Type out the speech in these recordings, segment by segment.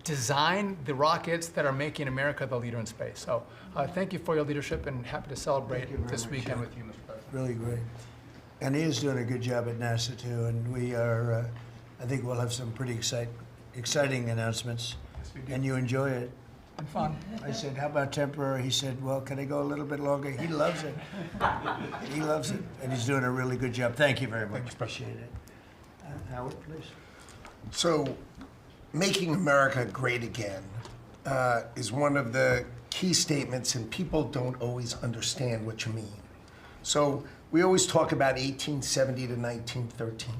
design the rockets that are making America the leader in space. So thank you for your leadership, and happy to celebrate this weekend with you, Mr. President. Really great. And he is doing a good job at NASA too, and we are, I think we'll have some pretty exciting announcements. Yes, we do. And you enjoy it. And fun. I said, how about temporary? He said, well, can I go a little bit longer? He loves it. He loves it, and he's doing a really good job. Thank you very much. Appreciate it. Howard, please. So, making America great again is one of the key statements, and people don't always understand what you mean. So, we always talk about 1870 to 1913,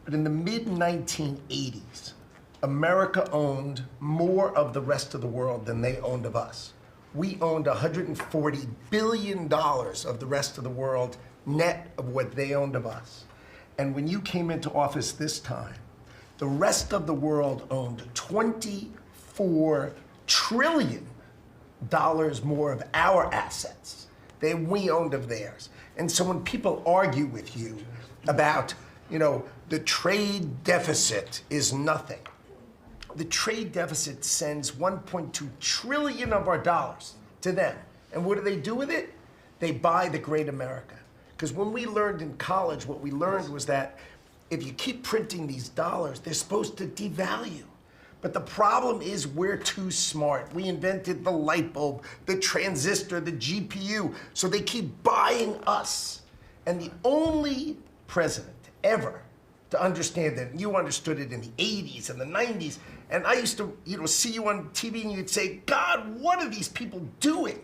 but in the mid-1980s, America owned more of the rest of the world than they owned of us. We owned $140 billion of the rest of the world net of what they owned of us. And when you came into office this time, the rest of the world owned $24 trillion more of our assets than we owned of theirs. And so when people argue with you about, the trade deficit is nothing, the trade deficit sends 1.2 trillion of our dollars to them. And what do they do with it? They buy the great America. Because when we learned in college, what we learned was that if you keep printing these dollars, they're supposed to devalue. But the problem is we're too smart. We invented the light bulb, the transistor, the GPU, so they keep buying us. And the only president ever to understand that, you understood it in the 80s and the 90s, and I used to see you on TV and you'd say, God, what are these people doing?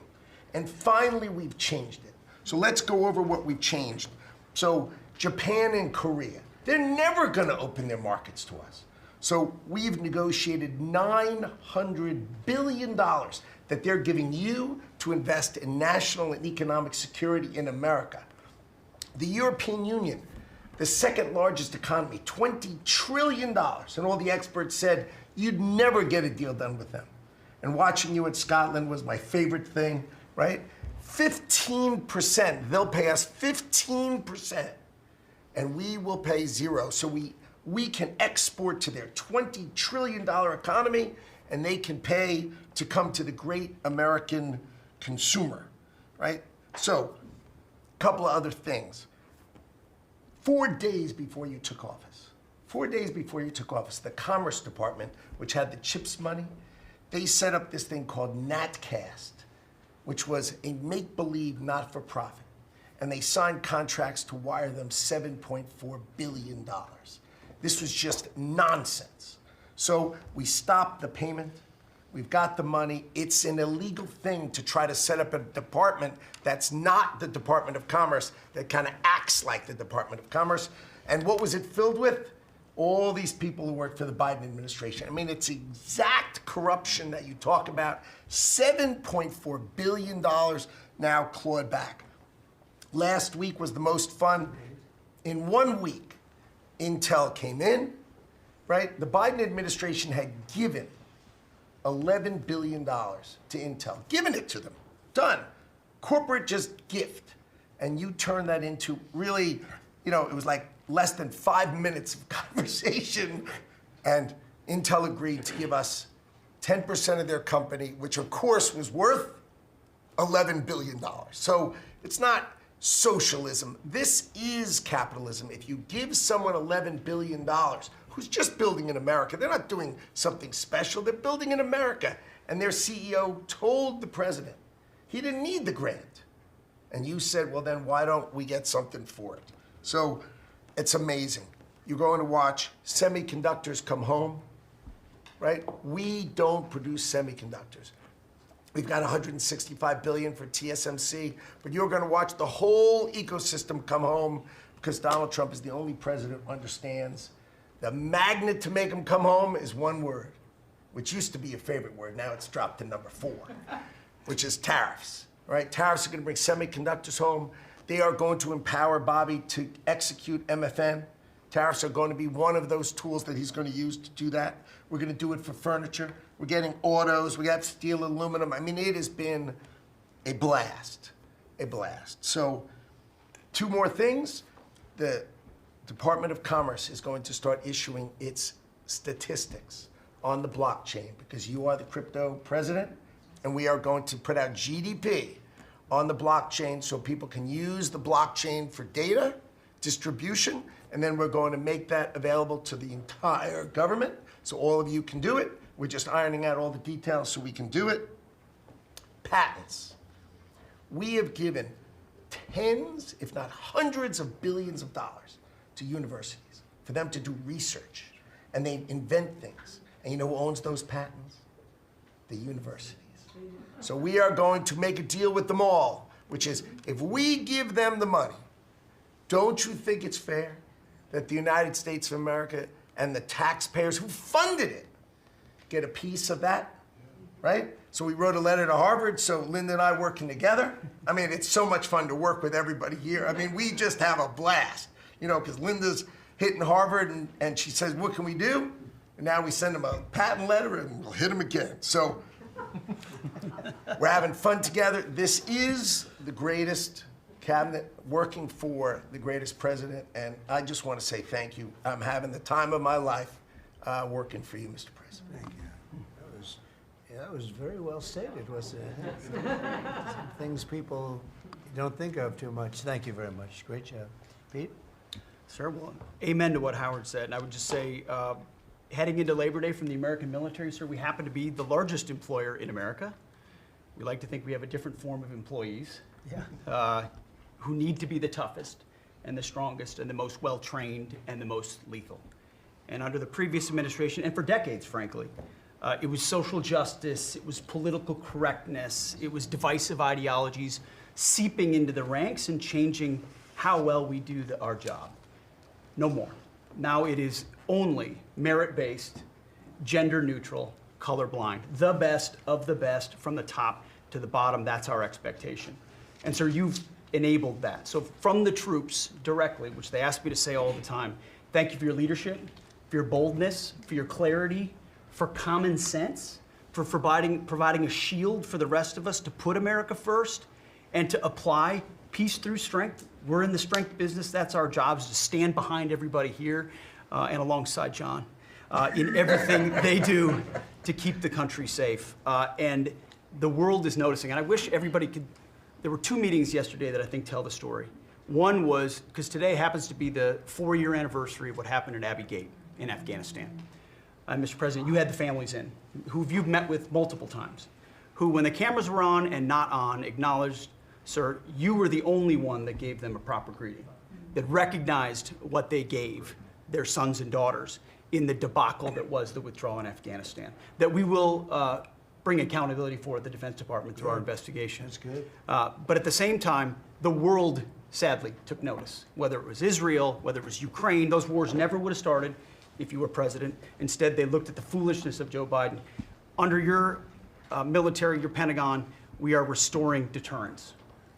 And finally we've changed it. So let's go over what we've changed. So Japan and Korea, they're never gonna open their markets to us. So we've negotiated $900 billion that they're giving you to invest in national and economic security in America. The European Union, the second largest economy, $20 trillion. And all the experts said you'd never get a deal done with them. And watching you in Scotland was my favorite thing, right? 15%, they'll pay us 15%, and we will pay zero. So we can export to their $20 trillion economy, and they can pay to come to the great American consumer, right? So, a couple of other things. 4 days before you took office, the Commerce Department, which had the CHIPS money, they set up this thing called NatCast, which was a make-believe not-for-profit. And they signed contracts to wire them $7.4 billion. This was just nonsense. So we stopped the payment. We've got the money. It's an illegal thing to try to set up a department that's not the Department of Commerce, that kind of acts like the Department of Commerce. And what was it filled with? All these people who worked for the Biden administration. I mean, it's exact corruption that you talk about. $7.4 billion now clawed back. Last week was the most fun. In 1 week, Intel came in, right? The Biden administration had given $11 billion to Intel, given it to them, done. Corporate just gift. And you turn that into really, it was like less than 5 minutes of conversation, and Intel agreed to give us 10% of their company, which of course was worth $11 billion. So it's not socialism. This is capitalism. If you give someone $11 billion, who's just building in America, they're not doing something special, they're building in America. And their CEO told the president he didn't need the grant. And you said, well, then why don't we get something for it? So it's amazing. You're going to watch semiconductors come home, right? We don't produce semiconductors. We've got $165 billion for TSMC, but you're going to watch the whole ecosystem come home because Donald Trump is the only president who understands the magnet to make them come home is one word, which used to be your favorite word. Now it's dropped to number 4, which is tariffs, right? Tariffs are going to bring semiconductors home. They are going to empower Bobby to execute MFN. Tariffs are going to be one of those tools that he's going to use to do that. We're going to do it for furniture. We're getting autos. We have steel, aluminum. I mean, it has been a blast, a blast. So 2 more things. The Department of Commerce is going to start issuing its statistics on the blockchain because you are the crypto president, and we are going to put out GDP on the blockchain so people can use the blockchain for data distribution, and then we're going to make that available to the entire government so all of you can do it. We're just ironing out all the details so we can do it. Patents. We have given tens, if not hundreds of billions of dollars to universities for them to do research, and they invent things. And you know who owns those patents? The universities. So we are going to make a deal with them all, which is if we give them the money, don't you think it's fair that the United States of America and the taxpayers who funded it get a piece of that, right? So we wrote a letter to Harvard, so Linda and I working together. I mean, it's so much fun to work with everybody here. I mean, we just have a blast, you know, because Linda's hitting Harvard and she says, what can we do? And now we send them a patent letter and we'll hit them again. So we're having fun together. This is the greatest cabinet working for the greatest president, and I just want to say thank you. I'm having the time of my life working for you, Mr. President. Thank you. That was very well stated, wasn't it? Some things people don't think of too much. Thank you very much. Great job. Pete? Sir, well, amen to what Howard said. And I would just say, heading into Labor Day from the American military, sir, we happen to be the largest employer in America. We like to think we have a different form of employees who need to be the toughest and the strongest and the most well-trained and the most lethal. And under the previous administration, and for decades, frankly, it was social justice, it was political correctness, it was divisive ideologies seeping into the ranks and changing how well we do our job. No more. Now it is only merit-based, gender-neutral, colorblind. The best of the best from the top to the bottom, that's our expectation. And sir, you've enabled that. So from the troops directly, which they ask me to say all the time, thank you for your leadership, for your boldness, for your clarity, for common sense, for providing a shield for the rest of us to put America first and to apply peace through strength. We're in the strength business. That's our job, is to stand behind everybody here and alongside John in everything they do to keep the country safe. And the world is noticing. And I wish everybody could, there were two meetings yesterday that I think tell the story. One was, because today happens to be the 4-year anniversary of what happened at Abbey Gate in Afghanistan. Mr. President, you had the families in, who you've met with multiple times, who when the cameras were on and not on acknowledged, sir, you were the only one that gave them a proper greeting, that recognized what they gave their sons and daughters in the debacle that was the withdrawal in Afghanistan, that we will bring accountability for at the Defense Department through our investigation. That's good. But at the same time, the world sadly took notice, whether it was Israel, whether it was Ukraine. Those wars never would have started if you were president. Instead, they looked at the foolishness of Joe Biden. Under your military, your Pentagon, we are restoring deterrence.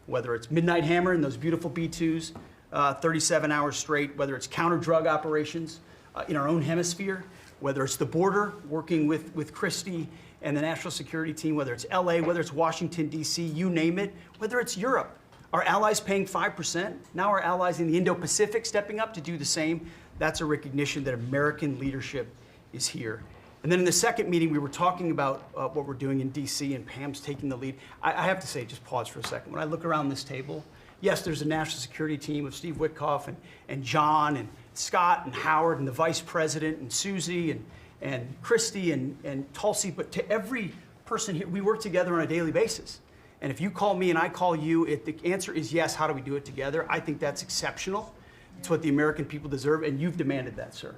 Whether it's Midnight Hammer and those beautiful B-2s, 37 hours straight, whether it's counter-drug operations in our own hemisphere, whether it's the border, working with Christie and the national security team, whether it's LA, whether it's Washington, D.C., you name it, whether it's Europe. Our allies paying 5%, now our allies in the Indo-Pacific stepping up to do the same. That's a recognition that American leadership is here. And then in the second meeting, we were talking about what we're doing in D.C. and Pam's taking the lead. I have to say, just pause for a second. When I look around this table, yes, there's a national security team of Steve Witkoff and John and Scott and Howard and the vice president and Susie and Christy and Tulsi, but to every person here, we work together on a daily basis. And if you call me and I call you, the answer is yes, how do we do it together? I think that's exceptional. It's what the American people deserve, and you've demanded that, sir.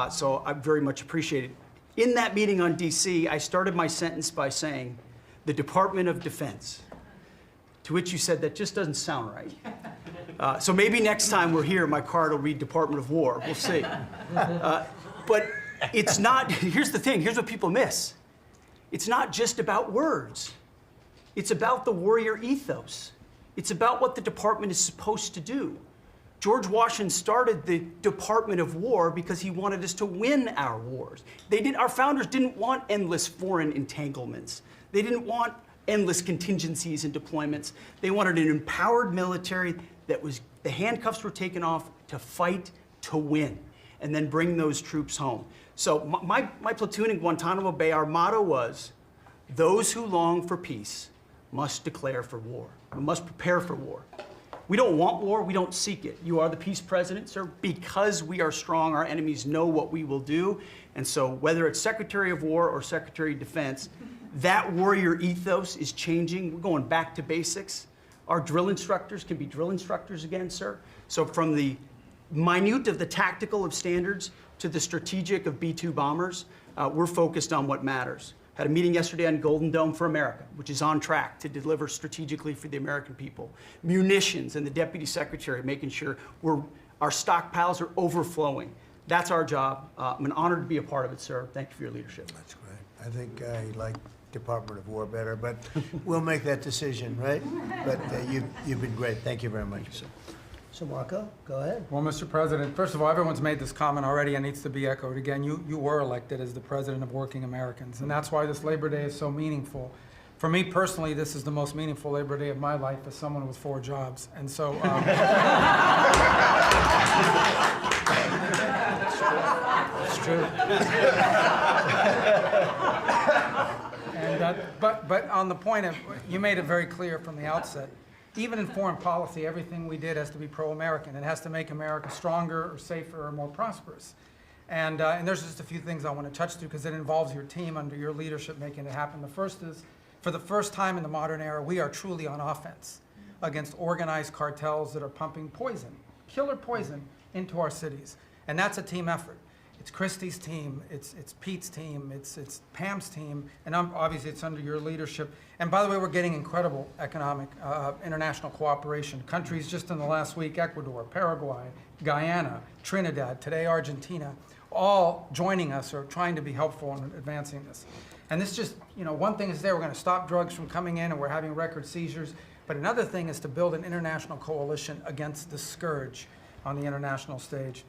So I very much appreciate it. In that meeting on DC, I started my sentence by saying, the Department of Defense, to which you said that just doesn't sound right. So maybe next time we're here, my card will read Department of War. We'll see. But it's not, here's the thing, here's what people miss. It's not just about words. It's about the warrior ethos. It's about what the department is supposed to do. George Washington started the Department of War because he wanted us to win our wars. Our founders didn't want endless foreign entanglements. They didn't want endless contingencies and deployments. They wanted an empowered military that was, the handcuffs were taken off to fight to win. and then bring those troops home. So my platoon in Guantanamo Bay, our motto was, those who long for peace must declare for war. We must prepare for war. We don't want war, we don't seek it. You are the peace president, sir. Because we are strong, our enemies know what we will do. And so whether it's Secretary of War or Secretary of Defense, that warrior ethos is changing. We're going back to basics. Our drill instructors can be drill instructors again, sir. So from the minute of the tactical of standards to the strategic of B-2 bombers, we're focused on what matters. Had a meeting yesterday on Golden Dome for America, which is on track to deliver strategically for the American people. Munitions and the Deputy Secretary making sure our stockpiles are overflowing. That's our job. I'm an honor to be a part of it, sir. Thank you for your leadership. That's great. I think I like Department of War better, but we'll make that decision, right? But you've been great. Thank you very much. So Marco, go ahead. Well, Mr. President, first of all, everyone's made this comment already and needs to be echoed again. You were elected as the President of Working Americans, and that's why this Labor Day is so meaningful. For me personally, this is the most meaningful Labor Day of my life as someone with 4 jobs. And so, it's true. And, but on the point of, you made it very clear from the outset, even in foreign policy, everything we did has to be pro-American. It has to make America stronger or safer or more prosperous. And there's just a few things I want to touch to because it involves your team under your leadership making it happen. The first is, for the first time in the modern era, we are truly on offense against organized cartels that are pumping poison, killer poison, into our cities. And that's a team effort. It's Christie's team, it's Pete's team, it's Pam's team, and obviously it's under your leadership. And by the way, we're getting incredible economic international cooperation. Countries just in the last week, Ecuador, Paraguay, Guyana, Trinidad, today Argentina, all joining us or trying to be helpful in advancing this. And this just, one thing is we're going to stop drugs from coming in and we're having record seizures, but another thing is to build an international coalition against the scourge on the international stage.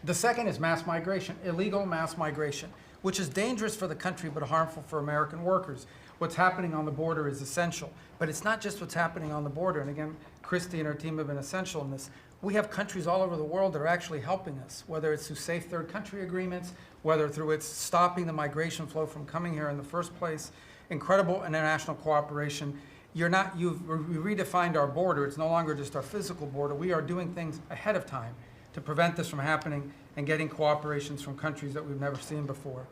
The second is mass migration, illegal mass migration, which is dangerous for the country but harmful for American workers. What's happening on the border is essential, but it's not just what's happening on the border. And again, Christy and her team have been essential in this. We have countries all over the world that are actually helping us, whether it's through safe third country agreements, whether through it's stopping the migration flow from coming here in the first place. Incredible international cooperation. You've redefined our border. It's no longer just our physical border. We are doing things ahead of time to prevent this from happening and getting cooperations from countries that we've never seen before.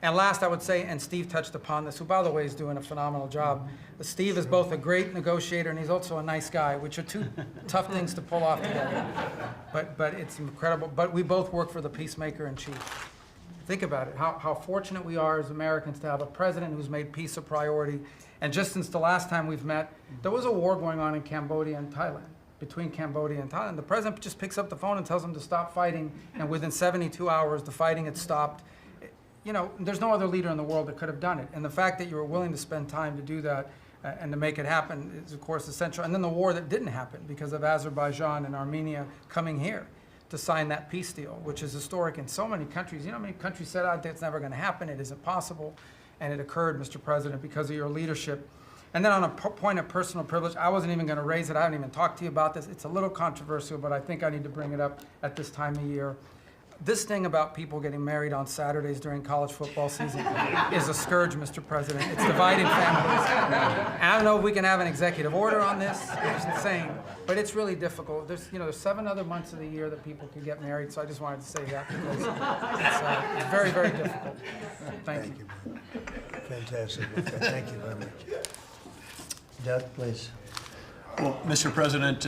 And last, I would say, and Steve touched upon this, who, by the way, is doing a phenomenal job. Steve is both a great negotiator and he's also a nice guy, which are 2 tough things to pull off together. But it's incredible. But we both work for the peacemaker in chief. Think about it, how fortunate we are as Americans to have a president who's made peace a priority. And just since the last time we've met, there was a war going on in Cambodia and Thailand. Between Cambodia and Thailand. The president just picks up the phone and tells them to stop fighting, and within 72 hours, the fighting had stopped. There's no other leader in the world that could have done it. And the fact that you were willing to spend time to do that and to make it happen is, of course, essential. And then the war that didn't happen because of Azerbaijan and Armenia coming here to sign that peace deal, which is historic in so many countries. How many countries said, it's never going to happen, it isn't possible, and it occurred, Mr. President, because of your leadership. And then on a point of personal privilege, I wasn't even going to raise it. I haven't even talked to you about this. It's a little controversial, but I think I need to bring it up at this time of year. This thing about people getting married on Saturdays during college football season is a scourge, Mr. President. It's dividing families. I don't know if we can have an executive order on this. It's insane, but it's really difficult. There's 7 other months of the year that people can get married, so I just wanted to say that because it's very, very difficult. Thank you. Fantastic. Thank you very much. Doug, please. Well, Mr. President,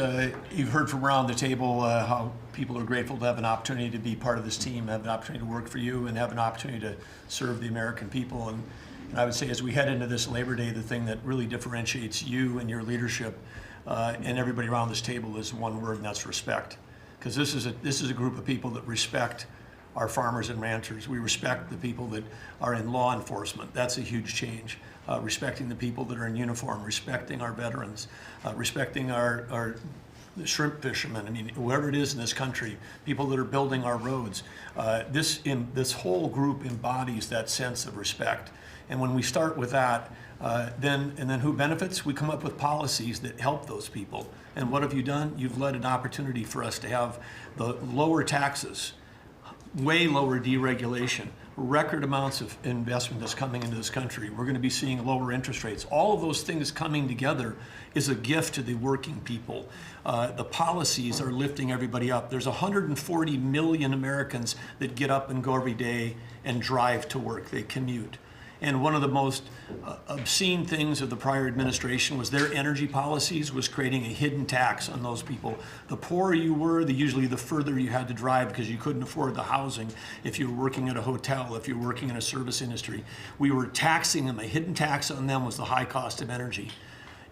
you've heard from around the table how people are grateful to have an opportunity to be part of this team, have an opportunity to work for you, and have an opportunity to serve the American people. And I would say as we head into this Labor Day, the thing that really differentiates you and your leadership and everybody around this table is one word, and that's respect. Because this is a group of people that respect our farmers and ranchers. We respect the people that are in law enforcement. That's a huge change. Respecting the people that are in uniform, respecting our veterans, respecting our shrimp fishermen. I mean, whoever it is in this country, people that are building our roads. This whole group embodies that sense of respect. And when we start with that, then who benefits? We come up with policies that help those people. And what have you done? You've led an opportunity for us to have the lower taxes, way lower deregulation, record amounts of investment that's coming into this country. We're going to be seeing lower interest rates. All of those things coming together is a gift to the working people. The policies are lifting everybody up. There's 140 million Americans that get up and go every day and drive to work. They commute. And one of the most obscene things of the prior administration was their energy policies was creating a hidden tax on those people. The poorer you were, usually the further you had to drive because you couldn't afford the housing if you were working at a hotel, if you were working in a service industry. We were taxing them. A hidden tax on them was the high cost of energy.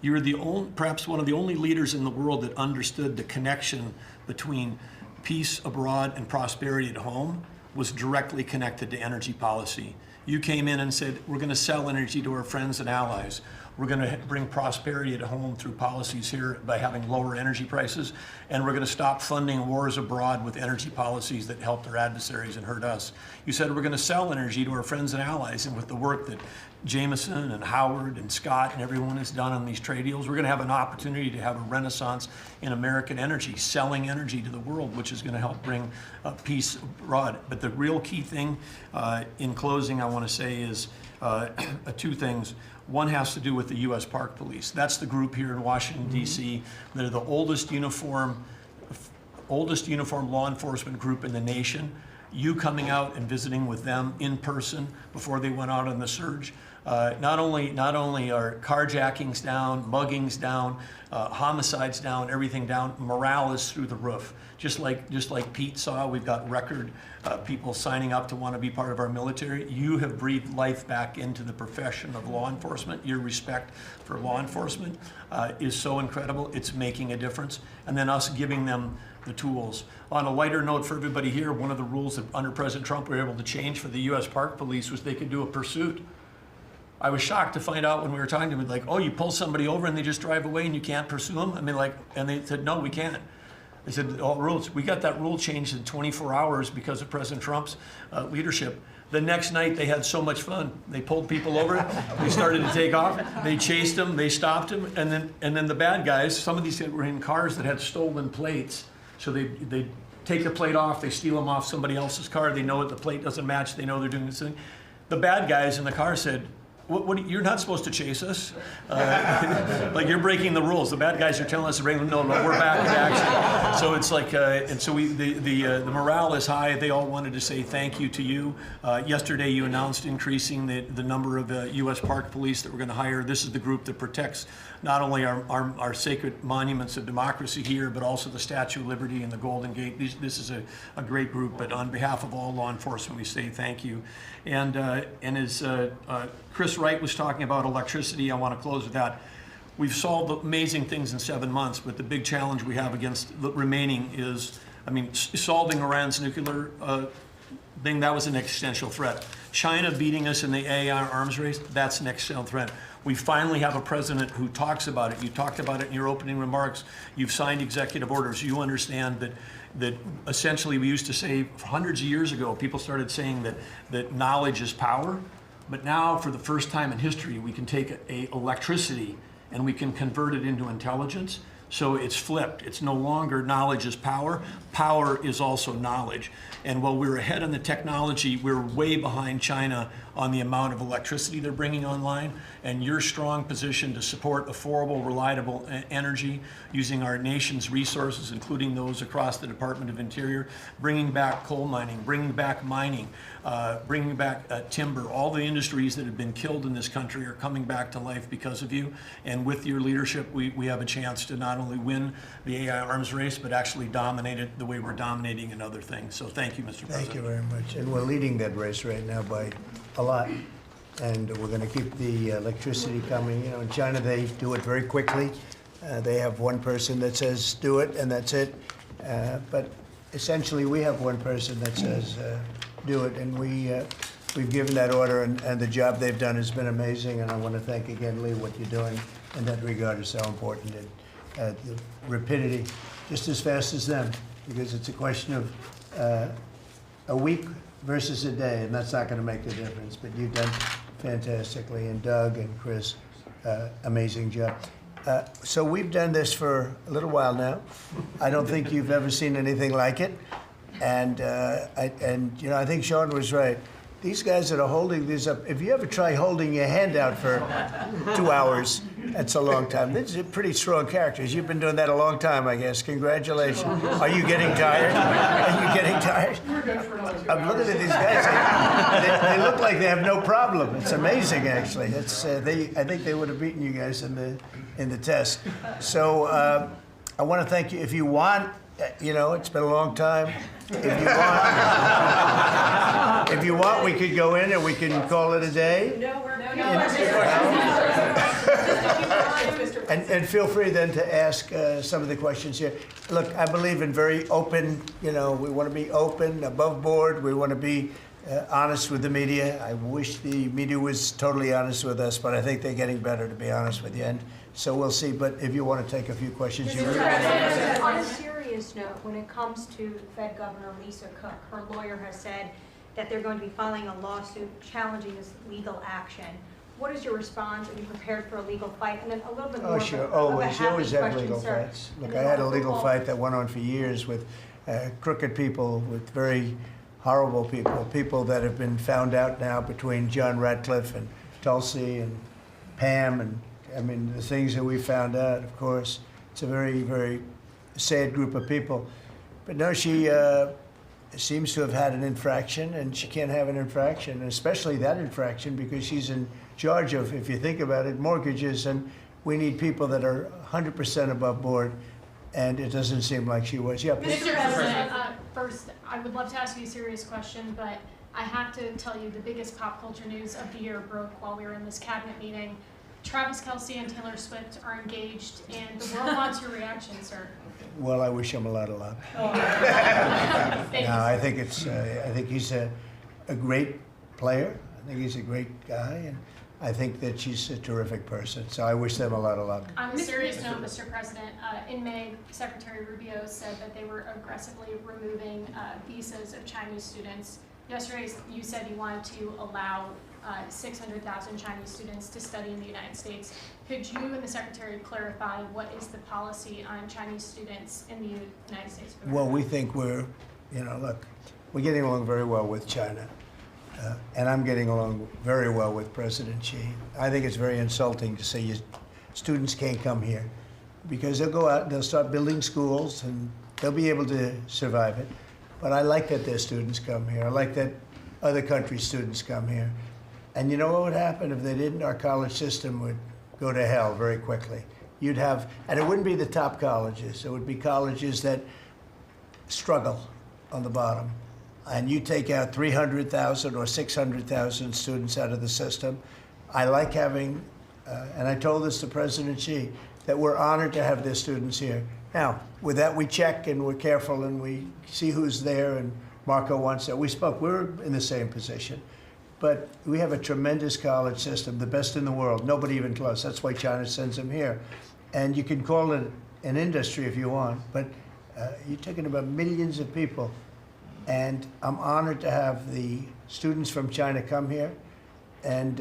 You were perhaps one of the only leaders in the world that understood the connection between peace abroad and prosperity at home was directly connected to energy policy. You came in and said, we're going to sell energy to our friends and allies. We're going to bring prosperity at home through policies here by having lower energy prices. And we're going to stop funding wars abroad with energy policies that help their adversaries and hurt us. You said we're going to sell energy to our friends and allies. And with the work that Jameson and Howard and Scott and everyone has done on these trade deals, we're going to have an opportunity to have a renaissance in American energy, selling energy to the world, which is going to help bring peace abroad. But the real key thing, in closing, I want to say is two things. One has to do with the U.S. Park Police. That's the group here in Washington, D.C. They're the oldest uniform law enforcement group in the nation. You coming out and visiting with them in person before they went out on the surge. Not only are carjackings down, muggings down, homicides down, everything down, morale is through the roof. Just like Pete saw, we've got record people signing up to want to be part of our military. You have breathed life back into the profession of law enforcement. Your respect for law enforcement is so incredible. It's making a difference. And then us giving them the tools. On a lighter note for everybody here, one of the rules that under President Trump we were able to change for the U.S. Park Police was they could do a pursuit. I was shocked to find out when we were talking to them, like, oh, you pull somebody over and they just drive away and you can't pursue them? I mean, like, and they said, no, we can't. They said, all rules. We got that rule changed in 24 hours because of President Trump's leadership. The next night they had so much fun. They pulled people over, they started to take off, they chased them, they stopped them, and then the bad guys, some of these were in cars that had stolen plates. So they take the plate off, they steal them off somebody else's car, they know the plate doesn't match, they know they're doing this thing. The bad guys in the car said, what, you're not supposed to chase us. Like, you're breaking the rules. The bad guys are telling us to bring them. No, we're back in action. So it's like, and so the morale is high. They all wanted to say thank you to you. Yesterday, you announced increasing the number of U.S. Park Police that we're going to hire. This is the group that protects not only our sacred monuments of democracy here, but also the Statue of Liberty and the Golden Gate. This is a great group. But on behalf of all law enforcement, we say thank you. And as Chris Wright was talking about electricity, I want to close with that. We've solved amazing things in 7 months, but the big challenge we have against the remaining is, solving Iran's nuclear thing, that was an existential threat. China beating us in the AI arms race, that's an existential threat. We finally have a president who talks about it. You talked about it in your opening remarks. You've signed executive orders. You understand that essentially we used to say hundreds of years ago, people started saying that knowledge is power. But now, for the first time in history, we can take electricity and we can convert it into intelligence. So it's flipped. It's no longer knowledge is power. Power is also knowledge. And while we're ahead on the technology, we're way behind China on the amount of electricity they're bringing online. And your strong position to support affordable, reliable energy using our nation's resources, including those across the Department of Interior, bringing back coal mining, bringing back mining, bringing back timber. All the industries that have been killed in this country are coming back to life because of you. And with your leadership, we have a chance to not only win the AI arms race, but actually dominate it the way we're dominating in other things. So thank you, Mr. President. Thank you very much. And we're leading that race right now by a lot. And we're going to keep the electricity coming. You know, in China, they do it very quickly. They have one person that says, do it, and that's it. But essentially, we have one person that says, do it. And we've given that order, and the job they've done has been amazing. And I want to thank again, Lee, what you're doing in that regard is so important. And the rapidity, just as fast as them, because it's a question of a week versus a day, and that's not going to make the difference. But you've done fantastically, and Doug and Chris, amazing job. So we've done this for a little while now. I don't think you've ever seen anything like it. And I think Sean was right. These guys that are holding these up, if you ever try holding your hand out for 2 hours, that's a long time. These are pretty strong characters. You've been doing that a long time, I guess. Congratulations. Are you getting tired? Are you getting tired? I'm looking at these guys. They look like they have no problem. It's amazing, actually. It's, I think they would have beaten you guys in the test. So I want to thank you. If you want, it's been a long time. If you want, we could go in and we can call it a day. And feel free then to ask some of the questions here. Look, I believe in very open, we want to be open, above board. We want to be honest with the media. I wish the media was totally honest with us, but I think they're getting better, to be honest with you. And so we'll see. But if you want to take a few questions, you really On a serious note, when it comes to Fed Governor Lisa Cook, her lawyer has said that they're going to be filing a lawsuit challenging this legal action. What is your response? Are you prepared for a legal fight? And then a little bit more sure. of a Always. You happy always have question, legal sir. fights. And Look, then I had a more legal football. fight that went on for years with crooked people, with very horrible people that have been found out now between John Ratcliffe and Tulsi and Pam. And I mean, the things that we found out, of course, it's a very, very sad group of people. But no, she seems to have had an infraction, and she can't have an infraction, and especially that infraction because she's in charge of, if you think about it, mortgages, and we need people that are 100% above board, and it doesn't seem like she was. Yeah, please. Mr. President, first, I would love to ask you a serious question, but I have to tell you the biggest pop culture news of the year broke while we were in this cabinet meeting. Travis Kelce and Taylor Swift are engaged, and the world wants your reaction, sir. Well, I wish him a lot of luck. Thank No, you. I think it's. I think he's a great player. I think he's a great guy, and I think that she's a terrific person. So I wish them a lot of luck. On a serious note, Mr. President, in May, Secretary Rubio said that they were aggressively removing visas of Chinese students. Yesterday, you said you wanted to allow 600,000 Chinese students to study in the United States. Could you and the Secretary clarify what is the policy on Chinese students in the United States? Well, we think we're getting along very well with China. And I'm getting along very well with President Xi. I think it's very insulting to say students can't come here because they'll go out and they'll start building schools and they'll be able to survive it. But I like that their students come here. I like that other countries' students come here. And you know what would happen if they didn't? Our college system would go to hell very quickly. You'd have, and it wouldn't be the top colleges. It would be colleges that struggle on the bottom. And you take out 300,000 or 600,000 students out of the system. I like having, and I told this to President Xi, that we're honored to have their students here. Now, with that, we check and we're careful and we see who's there, and Marco wants that. We're in the same position. But we have a tremendous college system, the best in the world, nobody even close. That's why China sends them here. And you can call it an industry if you want, but you're talking about millions of people. And I'm honored to have the students from China come here. And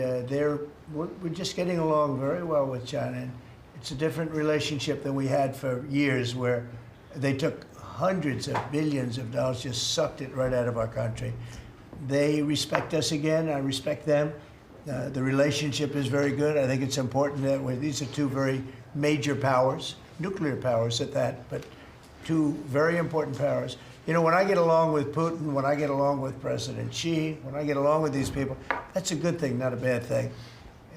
we're just getting along very well with China. And it's a different relationship than we had for years, where they took hundreds of billions of dollars, just sucked it right out of our country. They respect us again. I respect them. The relationship is very good. I think it's important that these are two very major powers, nuclear powers at that, but two very important powers. You know, when I get along with Putin, when I get along with President Xi, when I get along with these people, that's a good thing, not a bad thing.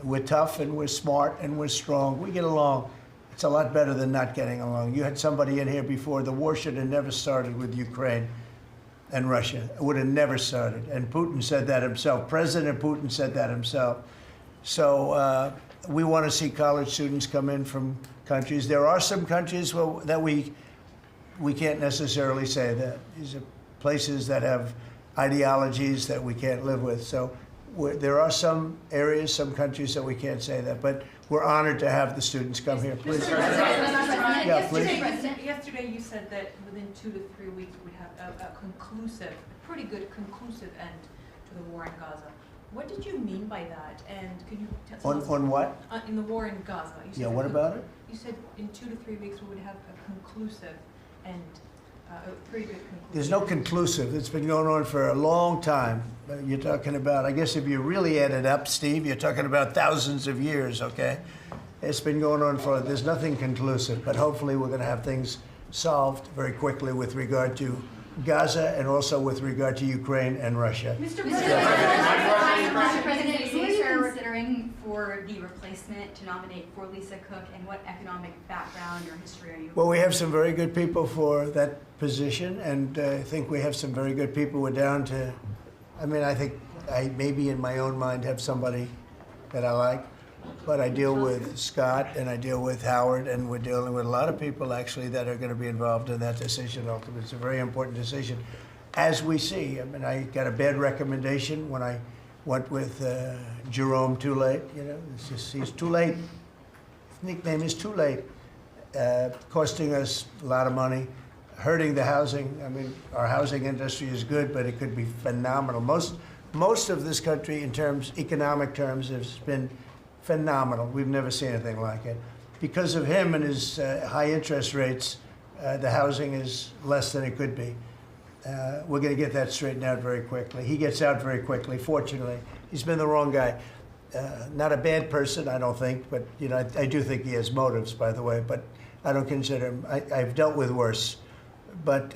We're tough and we're smart and we're strong. We get along. It's a lot better than not getting along. You had somebody in here before. The war should have never started with Ukraine and Russia. It would have never started. And Putin said that himself. President Putin said that himself. So we want to see college students come in from countries. There are some countries that we can't necessarily say that. These are places that have ideologies that we can't live with. So there are some areas, some countries that we can't say that. But we're honored to have the students come here. Please. Yeah, please. Yesterday you said that within 2 to 3 weeks we have a pretty good conclusive end to the war in Gaza. What did you mean by that? And could you tell us? On what? In the war in Gaza. You said Yeah, what about it? You said in 2 to 3 weeks we would have a conclusive end a pretty good conclusion. There's no conclusive. It's been going on for a long time. You're talking about, I guess if you really add it up, Steve, you're talking about thousands of years, okay? It's been going on for, there's nothing conclusive, but hopefully we're going to have things solved very quickly with regard to Gaza and also with regard to Ukraine and Russia. Mr. President, who are you considering for the replacement to nominate for Lisa Cook, and what economic background or history are you? Well, we have some very good people for that position, and I think we have some very good people. We're down to, I mean, I think I maybe in my own mind have somebody that I like, but I deal with Scott and I deal with Howard, and we're dealing with a lot of people actually that are going to be involved in that decision ultimately. It's a very important decision. As we see, I mean, I got a bad recommendation when I went with Jerome Too Late. You know, it's just, he's too late. His nickname is Too Late, costing us a lot of money, hurting the housing. I mean, our housing industry is good, but it could be phenomenal. Most of this country, in terms, economic terms, has been phenomenal. We've never seen anything like it. Because of him and his high interest rates, the housing is less than it could be. We're going to get that straightened out very quickly. He gets out very quickly, fortunately. He's been the wrong guy. Not a bad person, I don't think, but you know, I do think he has motives, by the way, but I don't consider him, I've dealt with worse. But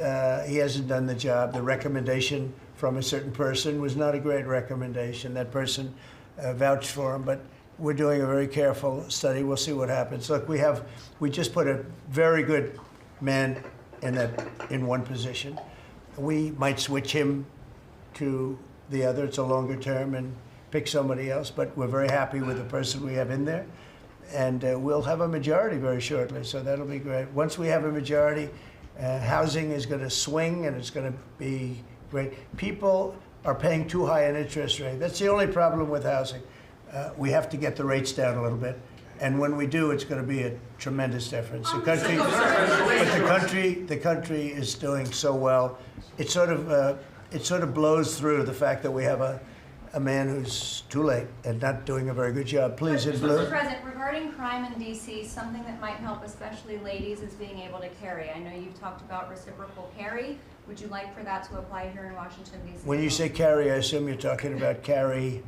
he hasn't done the job. The recommendation from a certain person was not a great recommendation. That person vouched for him, but we're doing a very careful study. We'll see what happens. Look, we just put a very good man in one position. We might switch him to the other. It's a longer term and pick somebody else, but we're very happy with the person we have in there. And we'll have a majority very shortly, so that'll be great. Once we have a majority, housing is going to swing and it's going to be great. People are paying too high an interest rate. That's the only problem with housing. We have to get the rates down a little bit. And when we do, it's going to be a tremendous difference. The country is doing so well. It sort of blows through the fact that we have a man who's too late and not doing a very good job. Please, in blue. Mr. President, regarding crime in D.C., something that might help especially ladies is being able to carry. I know you've talked about reciprocal carry. Would you like for that to apply here in Washington, D.C.? When you say carry, I assume you're talking about carry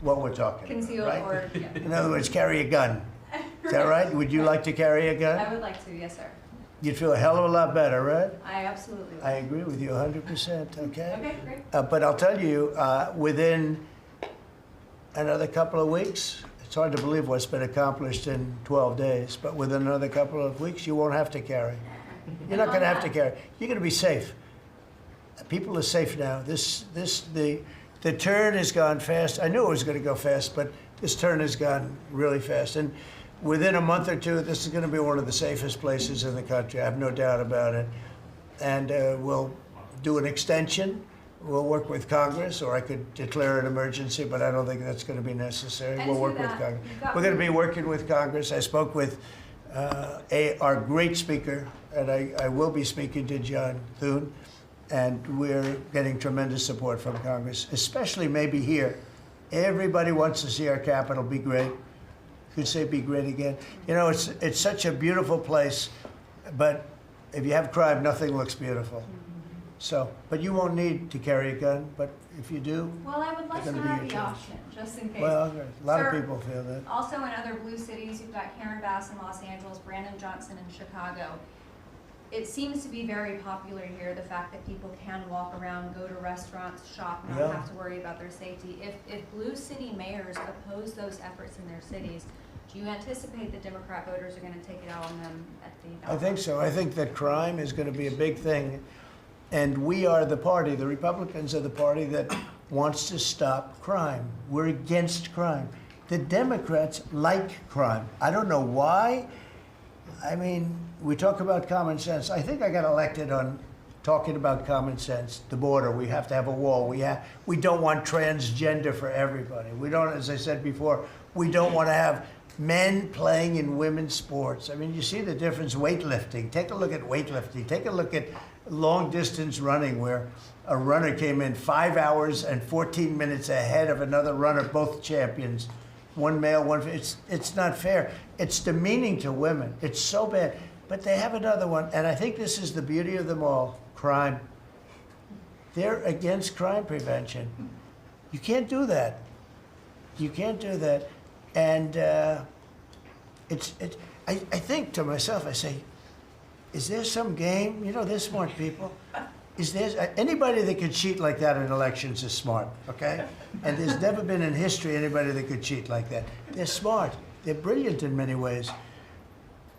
what we're talking about, Conceal right? or, yeah. In other words, carry a gun. Is that right? Would you like to carry a gun? I would like to, yes, sir. You'd feel a hell of a lot better, right? I absolutely would. I agree with you 100%, okay? Okay, great. But I'll tell you, within another couple of weeks, it's hard to believe what's been accomplished in 12 days, but within another couple of weeks, you won't have to carry. You're not going to have to carry. You're going to be safe. People are safe now. The turn has gone fast. I knew it was going to go fast, but this turn has gone really fast. And within a month or two, this is going to be one of the safest places in the country. I have no doubt about it. And we'll do an extension. We'll work with Congress, or I could declare an emergency, but I don't think that's going to be necessary. We'll work with Congress. We're going to be working with Congress. I spoke with our great speaker, and I will be speaking to John Thune. And we're getting tremendous support from Congress, especially maybe here. Everybody wants to see our capital be great. Could say be great again. You know, it's such a beautiful place, but if you have crime, nothing looks beautiful. So, but you won't need to carry a gun, but if you do, Well, I would like to It's gonna be have your the choice. option, just in case. well, a lot Sir, of people feel that. Also in other blue cities, you've got Karen Bass in Los Angeles, Brandon Johnson in Chicago. It seems to be very popular here, the fact that people can walk around, go to restaurants, shop, not Yeah. have to worry about their safety. If blue city mayors oppose those efforts in their cities, do you anticipate that Democrat voters are going to take it out on them at the ballot? I think so. I think that crime is going to be a big thing. And we are the party, the Republicans are the party that wants to stop crime. We're against crime. The Democrats like crime. I don't know why. I mean, we talk about common sense. I think I got elected on talking about common sense. The border, we have to have a wall. We don't want transgender for everybody. We don't, as I said before, we don't want to have men playing in women's sports. I mean, you see the difference. Weightlifting. Take a look at weightlifting. Take a look at long distance running, where a runner came in 5 hours and 14 minutes ahead of another runner, both champions. One male, one female. It's not fair. It's demeaning to women. It's so bad. But they have another one, and I think this is the beauty of them all. crime. They're against crime prevention. You can't do that. You can't do that. And I think to myself, I say, is there some game? You know, they're smart people. Is there anybody that could cheat like that in elections is smart, okay? And there's never been in history anybody that could cheat like that. They're smart. They're brilliant in many ways.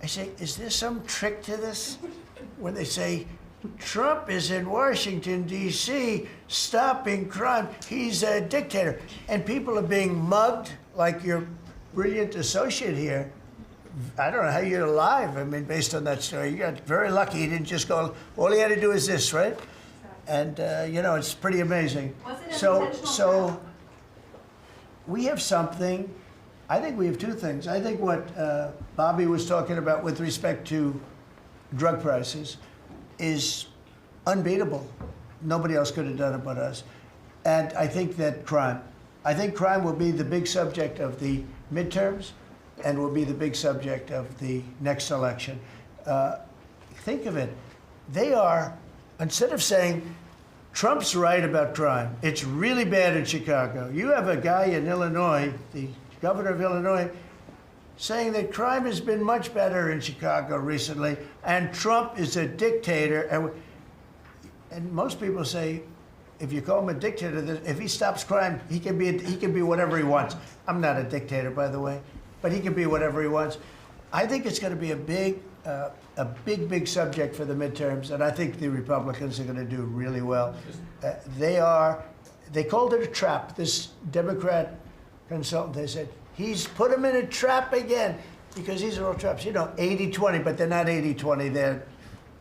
I say, is there some trick to this? When they say, Trump is in Washington, D.C., stopping crime. He's a dictator. And people are being mugged like your brilliant associate here. I don't know how you're alive. I mean, based on that story, you got very lucky. He didn't just go, all he had to do is this, right? And, you know, it's pretty amazing. So we have something. I think we have two things. I think what Bobby was talking about with respect to drug prices is unbeatable. Nobody else could have done it but us. And I think that crime will be the big subject of the midterms and will be the big subject of the next election. Think of it. They are, instead of saying, Trump's right about crime, it's really bad in Chicago. You have a guy in Illinois, the governor of Illinois, saying that crime has been much better in Chicago recently, and Trump is a dictator. And most people say, if you call him a dictator, if he stops crime, he can be whatever he wants. I'm not a dictator, by the way, but he can be whatever he wants. I think it's going to be a big subject for the midterms, and I think the Republicans are going to do really well. They called it a trap. This Democrat consultant, they said, he's put him in a trap again, because these are all traps. You know, 80-20, but they're not 80-20. They're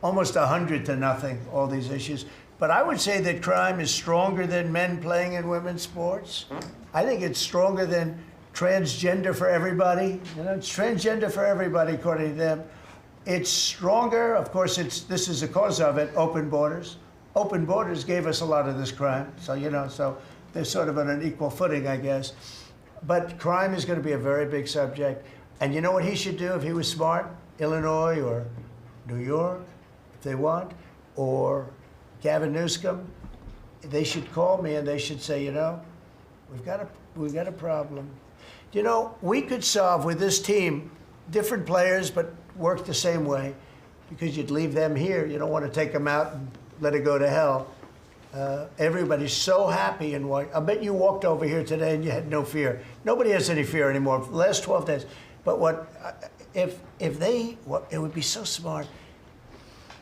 almost 100-0, all these issues. But I would say that crime is stronger than men playing in women's sports. I think it's stronger than transgender for everybody. You know, it's transgender for everybody, according to them. It's stronger. Of course, this is the cause of it, open borders. Open borders gave us a lot of this crime. So, you know, so they're sort of on an equal footing, I guess. But crime is going to be a very big subject. And you know what he should do if he was smart? Illinois or New York, if they want, or Gavin Newsom, they should call me and they should say, you know, we've got a problem. You know, we could solve with this team, different players, but work the same way, because you'd leave them here. You don't want to take them out and let it go to hell. Everybody's so happy in what, I bet you walked over here today and you had no fear. Nobody has any fear anymore for the last 12 days. But it would be so smart.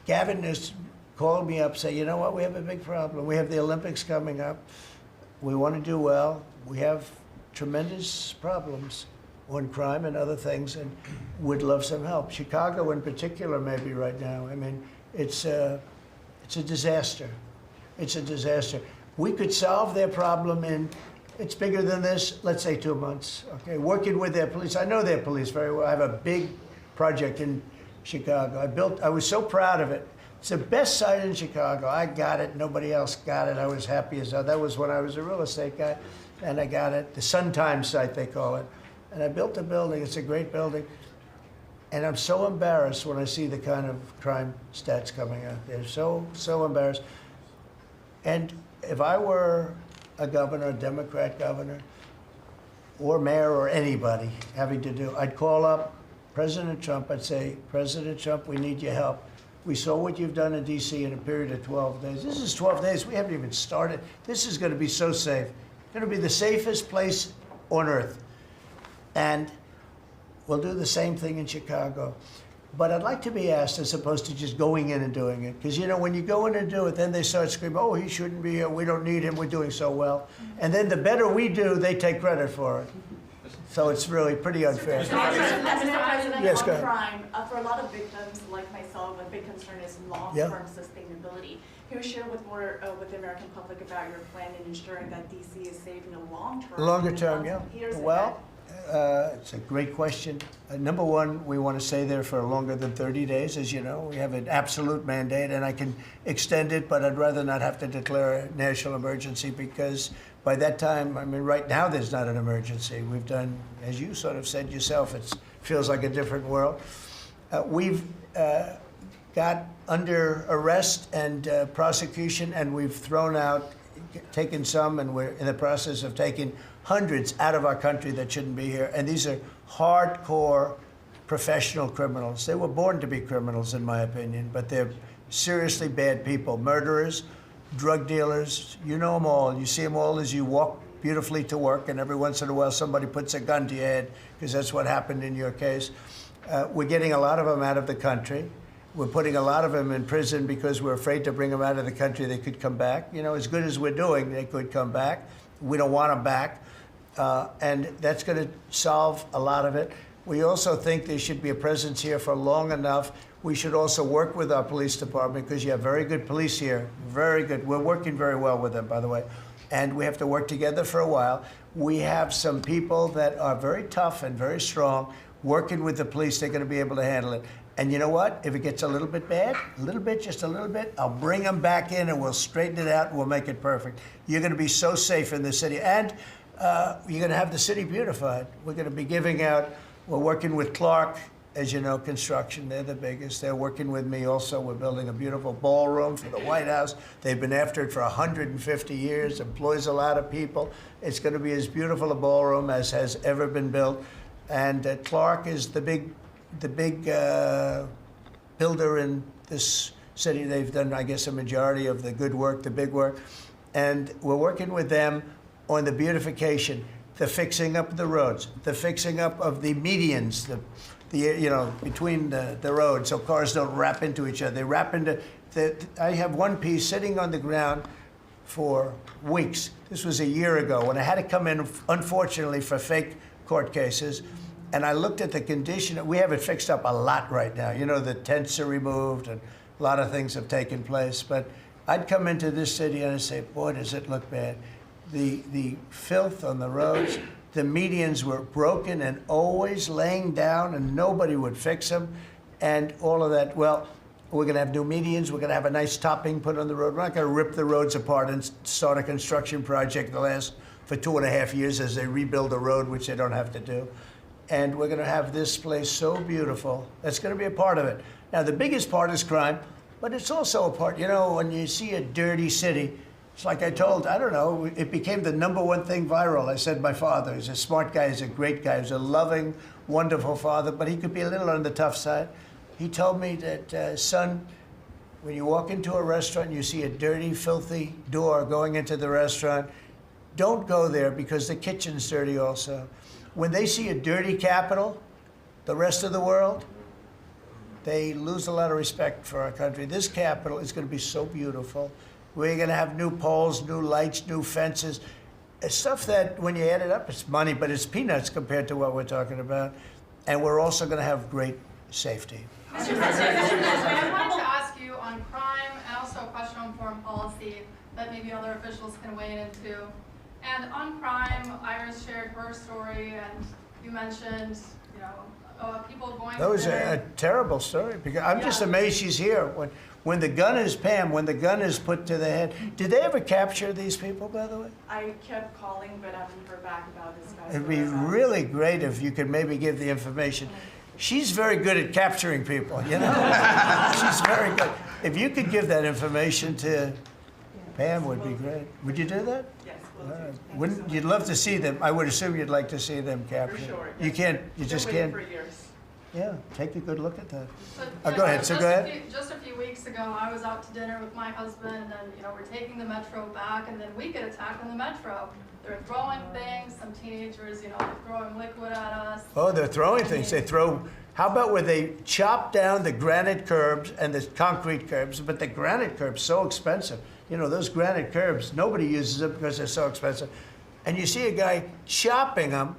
Gavin Newsom called me up, say, you know what, we have a big problem. We have the Olympics coming up. We want to do well. We have tremendous problems on crime and other things, and would love some help. Chicago in particular, maybe right now. I mean, it's a disaster. It's a disaster. We could solve their problem in, it's bigger than this, let's say 2 months, okay? Working with their police. I know their police very well. I have a big project in Chicago. I was so proud of it. It's the best site in Chicago. I got it. Nobody else got it. I was happy as hell. That was when I was a real estate guy, and I got it. The Sun Times site, they call it. And I built a building. It's a great building. And I'm so embarrassed when I see the kind of crime stats coming out. They're so embarrassed. And if I were a governor, a Democrat governor, or mayor, or anybody having to do, I'd call up President Trump. I'd say, President Trump, we need your help. We saw what you've done in D.C. in a period of 12 days. This is 12 days. We haven't even started. This is going to be so safe. It's going to be the safest place on earth. And we'll do the same thing in Chicago. But I'd like to be asked, as opposed to just going in and doing it. Because, you know, when you go in and do it, then they start screaming, oh, he shouldn't be here. We don't need him. We're doing so well. And then the better we do, they take credit for it. So it's really pretty unfair. Mr. President, Yes, go on ahead. crime, for a lot of victims like myself, a big concern is long-term sustainability. Can you share with the American public about your plan in ensuring that DC is safe in the long term? Longer term, yeah. Well, it's a great question. Number one, we want to stay there for longer than 30 days, as you know. We have an absolute mandate, and I can extend it, but I'd rather not have to declare a national emergency, because by that time, I mean, right now there's not an emergency. We've done, as you sort of said yourself, it feels like a different world. We've got under arrest and prosecution, and we've taken some, and we're in the process of taking hundreds out of our country that shouldn't be here. And these are hardcore professional criminals. They were born to be criminals, in my opinion, but they're seriously bad people. Murderers, drug dealers, you know them all. You see them all as you walk beautifully to work, and every once in a while somebody puts a gun to your head, because that's what happened in your case. We're getting a lot of them out of the country. We're putting a lot of them in prison because we're afraid to bring them out of the country. They could come back. You know, as good as we're doing, they could come back. We don't want them back. And that's going to solve a lot of it. We also think there should be a presence here for long enough. We should also work with our police department, because you have very good police here. Very good. We're working very well with them, by the way. And we have to work together for a while. We have some people that are very tough and very strong. Working with the police, they're going to be able to handle it. And you know what? If it gets a little bit bad, just a little bit, I'll bring them back in and we'll straighten it out and we'll make it perfect. You're going to be so safe in the city. And you're going to have the city beautified. We're going to be giving out, we're working with Clark, as you know, construction. They're the biggest. They're working with me also. We're building a beautiful ballroom for the White House. They've been after it for 150 years, employs a lot of people. It's going to be as beautiful a ballroom as has ever been built. And Clark is the big builder in this city. They've done, I guess, a majority of the good work, the big work. And we're working with them on the beautification, the fixing up of the roads, the fixing up of the medians, between the roads, so cars don't wrap into each other. They wrap into I have one piece sitting on the ground for weeks. This was a year ago when I had to come in, unfortunately, for fake court cases. And I looked at the condition. We have it fixed up a lot right now. You know, the tents are removed and a lot of things have taken place. But I'd come into this city and I'd say, boy, does it look bad. The filth on the roads, the medians were broken and always laying down, and nobody would fix them, and all of that. Well, we're going to have new medians. We're going to have a nice topping put on the road. We're not going to rip the roads apart and start a construction project that lasts for 2.5 years as they rebuild the road, which they don't have to do. And we're going to have this place so beautiful. That's going to be a part of it. Now, the biggest part is crime, but it's also a part, you know, when you see a dirty city, it's like I told, I don't know, it became the #1 thing viral. I said my father, he's a smart guy, he's a great guy, he's a loving, wonderful father, but he could be a little on the tough side. He told me that, son, when you walk into a restaurant and you see a dirty, filthy door going into the restaurant, don't go there because the kitchen's dirty also. When they see a dirty capital, the rest of the world, they lose a lot of respect for our country. This capital is going to be so beautiful. We're going to have new poles, new lights, new fences. It's stuff that, when you add it up, it's money, but it's peanuts compared to what we're talking about. And we're also going to have great safety. Mr. President, I wanted to ask you on crime and also a question on foreign policy that maybe other officials can weigh in into. And on crime, Iris shared her story, and you mentioned, you know, people going. That was a terrible story, because I'm just amazed she's here. When the gun is, Pam, when the gun is put to the head, did they ever capture these people, by the way? I kept calling, but I haven't heard back about this guy. It'd be really great if you could maybe give the information. She's very good at capturing people, you know? She's very good. If you could give that information to Pam, would be great. Would you do that? Yes, will do. Wouldn't you'd love to see them? I would assume you'd like to see them captured. For sure. You can't. You just can't. For years. Yeah, take a good look at that. So, Go ahead. So go ahead. Just a few weeks ago, I was out to dinner with my husband, and you know, we're taking the metro back, and then we get attacked on the metro. They're throwing things. Some teenagers, you know, they're throwing liquid at us. Oh, they're throwing things. They throw. How about where they chop down the granite curbs and the concrete curbs? But the granite curbs so expensive. You know, those granite curbs, nobody uses them because they're so expensive. And you see a guy chopping them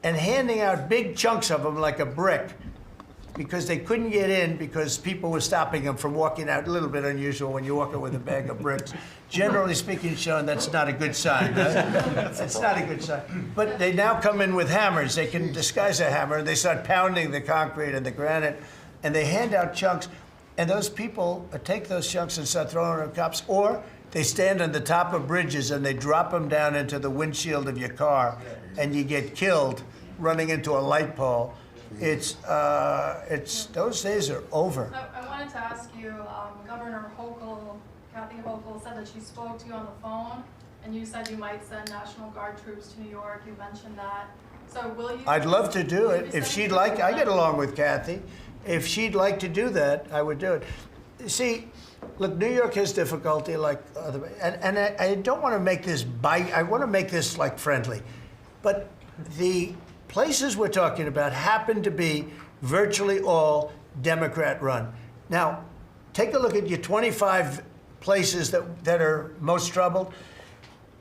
and handing out big chunks of them like a brick, because they couldn't get in because people were stopping them from walking out. A little bit unusual when you're walking with a bag of bricks. Generally speaking, Sean, that's not a good sign. It's not a good sign. But they now come in with hammers. They can disguise a hammer, and they start pounding the concrete and the granite, and they hand out chunks. And those people take those chunks and start throwing them at cops, or they stand on the top of bridges and they drop them down into the windshield of your car, and you get killed running into a light pole. It's those days are over. I wanted to ask you, Governor Hochul, Kathy Hochul said that she spoke to you on the phone, and you said you might send National Guard troops to New York. You mentioned that. So will you? I'd love to do will you it. be If sending she'd troops like, to I them? get along with Kathy. If she'd like to do that, I would do it. See, look, New York has difficulty like other, and I don't want to make this I want to make this like friendly. But the places we're talking about happen to be virtually all Democrat run. Now, take a look at your 25 places that are most troubled.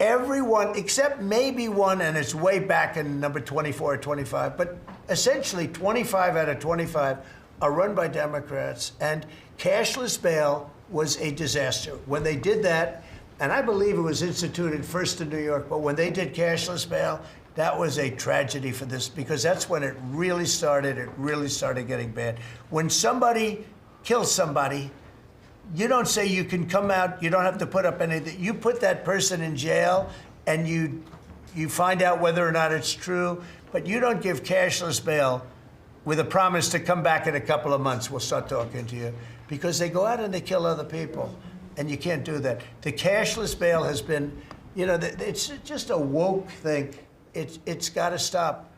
Everyone, except maybe one, and it's way back in number 24 or 25, but essentially 25 out of 25 are run by Democrats, and cashless bail was a disaster. When they did that, and I believe it was instituted first in New York, but when they did cashless bail, that was a tragedy for this, because that's when it really started getting bad. When somebody kills somebody, you don't say you can come out, you don't have to put up anything. You put that person in jail and you find out whether or not it's true, but you don't give cashless bail with a promise to come back in a couple of months, we'll start talking to you. Because they go out and they kill other people, and you can't do that. The cashless bail has been, it's just a woke thing. It's got to stop.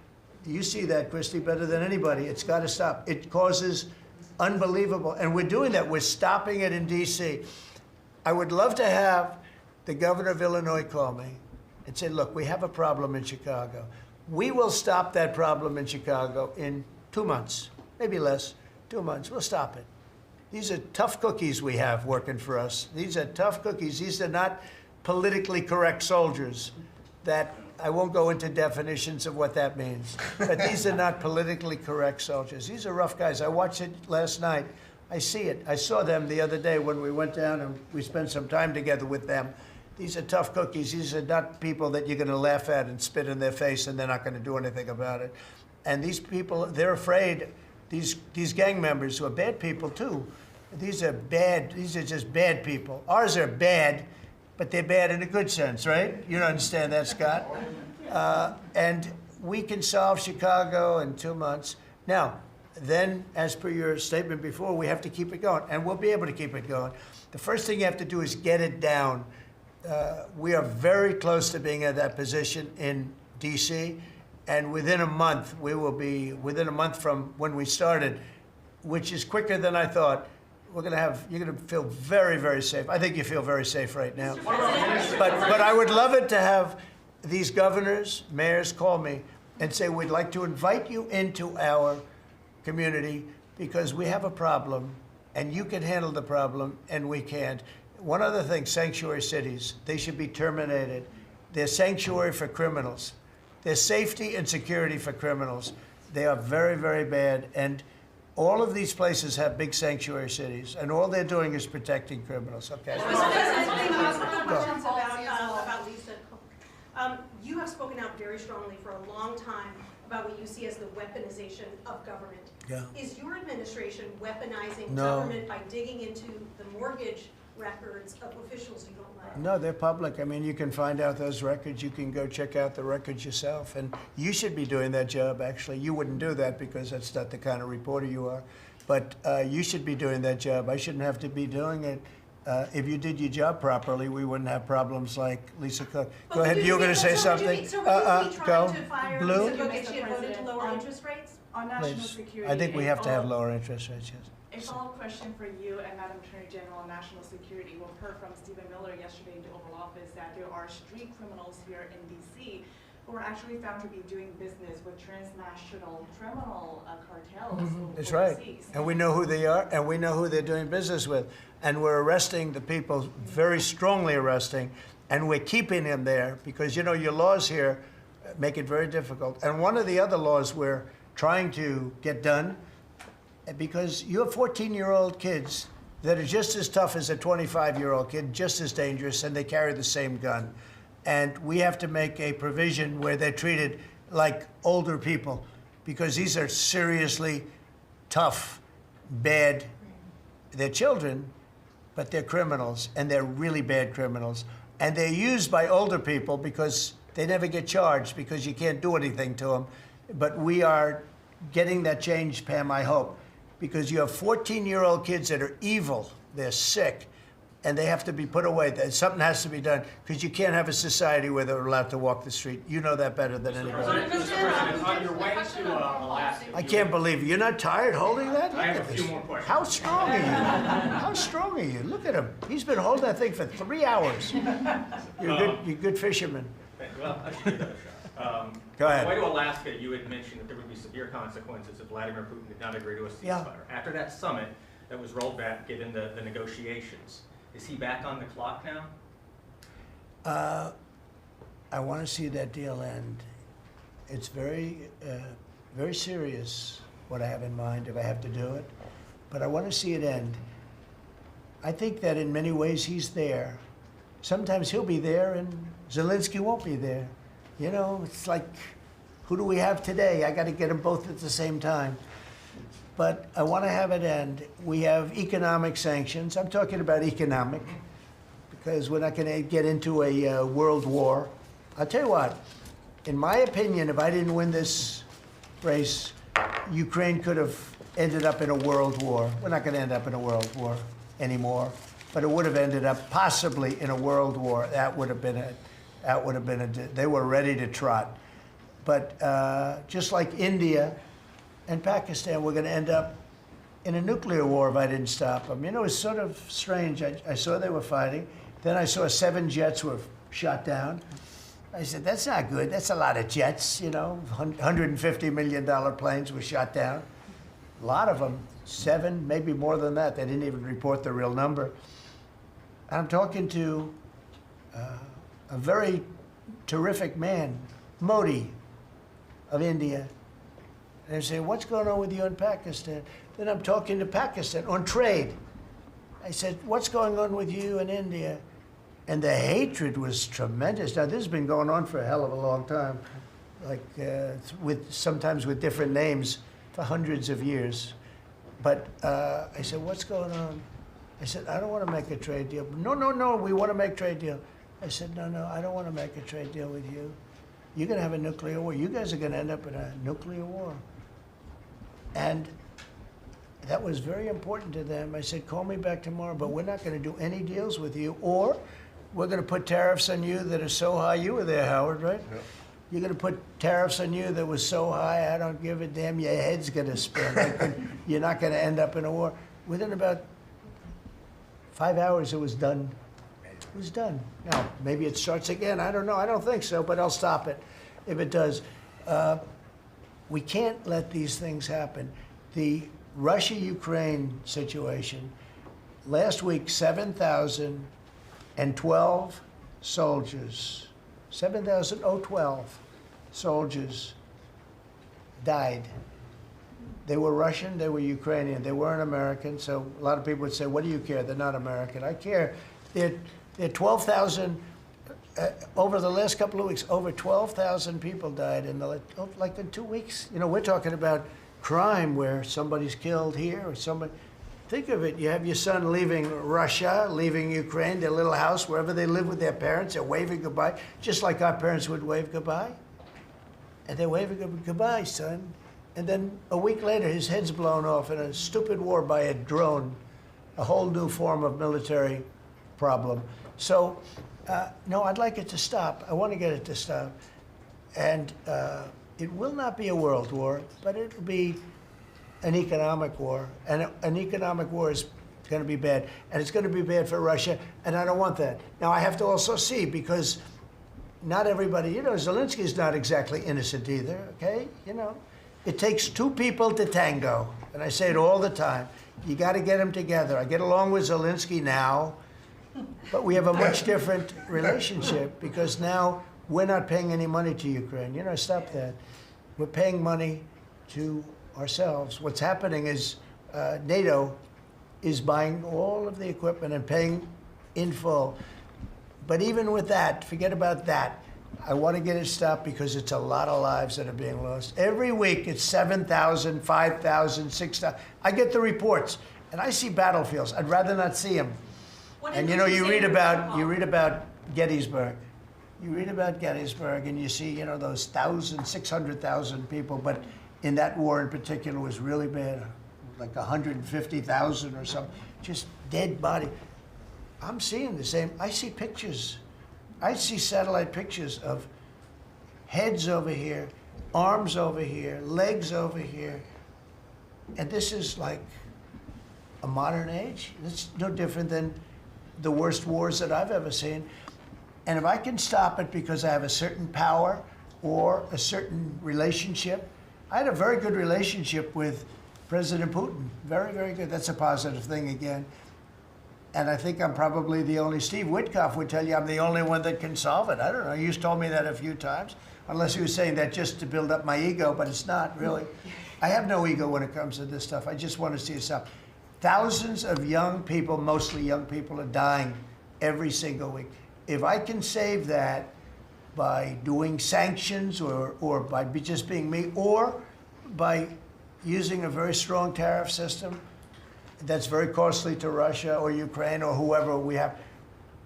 You see that, Christy, better than anybody. It's got to stop. It causes unbelievable, and we're doing that. We're stopping it in D.C. I would love to have the governor of Illinois call me and say, look, we have a problem in Chicago. We will stop that problem in Chicago in 2 months, maybe less, 2 months. We'll stop it. These are tough cookies we have working for us. These are tough cookies. These are not politically correct soldiers that I won't go into definitions of what that means, but these are not politically correct soldiers. These are rough guys. I watched it last night. I see it. I saw them the other day when we went down and we spent some time together with them. These are tough cookies. These are not people that you're going to laugh at and spit in their face and they're not going to do anything about it. And these people, they're afraid, these gang members who are bad people too, these are bad, these are just bad people. Ours are bad, but they're bad in a good sense, right? You don't understand that, Scott? And we can solve Chicago in 2 months. Now, then, as per your statement before, we have to keep it going, and we'll be able to keep it going. The first thing you have to do is get it down. We are very close to being at that position in D.C., and within a month, we will be, within a month from when we started, which is quicker than I thought, you're going to feel very, very safe. I think you feel very safe right now. But I would love it to have these governors, mayors call me and say, we'd like to invite you into our community because we have a problem and you can handle the problem and we can't. One other thing, sanctuary cities, they should be terminated. They're sanctuary for criminals. They're safety and security for criminals. They are very, very bad. And all of these places have big sanctuary cities, and all they're doing is protecting criminals. Okay. Questions about Lisa. You have spoken out very strongly for a long time about what you see as the weaponization of government. Yeah. Is your administration weaponizing No. government by digging into the mortgage records of officials you don't like? No, they're public. I mean, you can find out those records. You can go check out the records yourself. And you should be doing that job, actually. You wouldn't do that because that's not the kind of reporter you are. But you should be doing that job. I shouldn't have to be doing it. If you did your job properly, we wouldn't have problems like Lisa Cook. Go ahead. You were going to say something? So would you be trying to fire Blue? Lisa Cook if she had voted to lower interest rates? On national Please. security. I think we have to have lower interest rates, yes. A follow-up question for you and Madam Attorney General on national security. We've heard from Stephen Miller yesterday in the Oval Office that there are street criminals here in D.C. who are actually found to be doing business with transnational criminal cartels. That's right. overseas. And we know who they are, and we know who they're doing business with. And we're arresting the people, very strongly arresting, and we're keeping them there because, you know, your laws here make it very difficult. And one of the other laws we're trying to get done, because you have 14-year-old kids that are just as tough as a 25-year-old kid, just as dangerous, and they carry the same gun. And we have to make a provision where they're treated like older people, because these are seriously tough, bad. They're children, but they're criminals, and they're really bad criminals. And they're used by older people because they never get charged because you can't do anything to them. But we are getting that change, Pam, I hope. because you have 14-year-old kids that are evil, they're sick, and they have to be put away. Something has to be done, because you can't have a society where they're allowed to walk the street. You know that better than anybody. Mr. President, on your way to Alaska. I can't believe it. You're not tired holding that? I have Look a at few this. more questions. How strong are you? How strong are you? Look at him. He's been holding that thing for 3 hours. You're a good fisherman. Well, I should give that a shot. Go ahead. On the way to Alaska, you had mentioned that there would be severe consequences if Vladimir Putin did not agree to a ceasefire. Yeah. After that summit that was rolled back, given the negotiations, is he back on the clock now? I want to see that deal end. It's very, very serious what I have in mind if I have to do it, but I want to see it end. I think that in many ways he's there. Sometimes he'll be there and Zelensky won't be there. You know, it's like, who do we have today? I got to get them both at the same time. But I want to have it end. We have economic sanctions. I'm talking about economic, because we're not going to get into a world war. I'll tell you what, in my opinion, if I didn't win this race, Ukraine could have ended up in a world war. We're not going to end up in a world war anymore, but it would have ended up possibly in a world war. That would have been they were ready to trot. But just like India and Pakistan, we're going to end up in a nuclear war if I didn't stop them. You know, it's sort of strange. I saw they were fighting. Then I saw 7 jets were shot down. I said, that's not good. That's a lot of jets, you know. $150 million planes were shot down. A lot of them, 7, maybe more than that. They didn't even report the real number. I'm talking to a very terrific man, Modi of India. And I say, what's going on with you in Pakistan? Then I'm talking to Pakistan on trade. I said, what's going on with you in India? And the hatred was tremendous. Now, this has been going on for a hell of a long time, like sometimes with different names for hundreds of years. But I said, what's going on? I said, I don't want to make a trade deal. No, we want to make a trade deal. I said, no, I don't want to make a trade deal with you. You're going to have a nuclear war. You guys are going to end up in a nuclear war. And that was very important to them. I said, call me back tomorrow, but we're not going to do any deals with you, or we're going to put tariffs on you that are so high. You were there, Howard, right? Yep. You're going to put tariffs on you that was so high, I don't give a damn, your head's going to spin. You're not going to end up in a war. Within about 5 hours, it was done. It was done. Now, maybe it starts again. I don't know. I don't think so, but I'll stop it if it does. We can't let these things happen. The Russia-Ukraine situation, last week, 7,012 soldiers, 7,012 soldiers died. They were Russian, they were Ukrainian, they weren't American, so a lot of people would say, what do you care? They're not American. I care. They're 12,000, over the last couple of weeks, over 12,000 people died in like in 2 weeks. You know, we're talking about crime where somebody's killed here or somebody. Think of it, you have your son leaving Russia, leaving Ukraine, their little house, wherever they live with their parents, they're waving goodbye, just like our parents would wave goodbye. And they're waving goodbye, son. And then a week later, his head's blown off in a stupid war by a drone, a whole new form of military problem. So, no, I'd like it to stop. I want to get it to stop. And it will not be a world war, but it'll be an economic war. And an economic war is going to be bad. And it's going to be bad for Russia, and I don't want that. Now, I have to also see, because not everybody, you know, Zelensky's not exactly innocent either, okay? You know, it takes 2 people to tango. And I say it all the time. You got to get them together. I get along with Zelensky now, but we have a much different relationship, because now we're not paying any money to Ukraine. You know, stop that. We're paying money to ourselves. What's happening is NATO is buying all of the equipment and paying in full. But even with that, forget about that. I want to get it stopped, because it's a lot of lives that are being lost. Every week it's 7,000, 5,000, 6,000. I get the reports, and I see battlefields. I'd rather not see them. And you know, you read about Gettysburg. You read about Gettysburg, and you see, you know, those 600,000 people. But in that war in particular, was really bad, like 150,000 or something, just dead body. I'm seeing the same. I see pictures. I see satellite pictures of heads over here, arms over here, legs over here. And this is like a modern age. It's no different than the worst wars that I've ever seen. And if I can stop it because I have a certain power or a certain relationship, I had a very good relationship with President Putin. Very, very good. That's a positive thing again. And I think I'm probably the only, Steve Witkoff would tell you I'm the only one that can solve it. I don't know, he's told me that a few times, unless he was saying that just to build up my ego, but it's not really. I have no ego when it comes to this stuff. I just want to see it stop. Thousands of young people, mostly young people, are dying every single week. If I can save that by doing sanctions or by just being me, or by using a very strong tariff system that's very costly to Russia or Ukraine or whoever we have,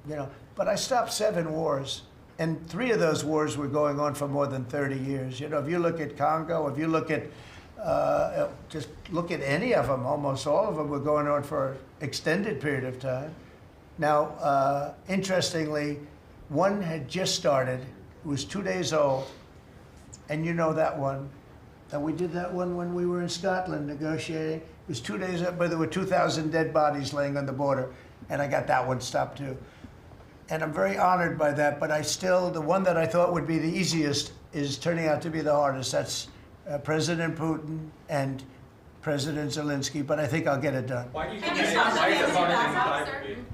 you know. But I stopped 7 wars, and 3 of those wars were going on for more than 30 years. You know, if you look at Congo, if you look at, just look at any of them, almost all of them were going on for an extended period of time. Now, interestingly, one had just started, it was 2 days old, and you know that one. And we did that one when we were in Scotland negotiating. It was 2 days up, but there were 2,000 dead bodies laying on the border, and I got that one stopped too. And I'm very honored by that, but I still, the one that I thought would be the easiest is turning out to be the hardest. That's President Putin and President Zelensky, but I think I'll get it done. Why do you Can think you that stop is? Why is it the harder than family time for you?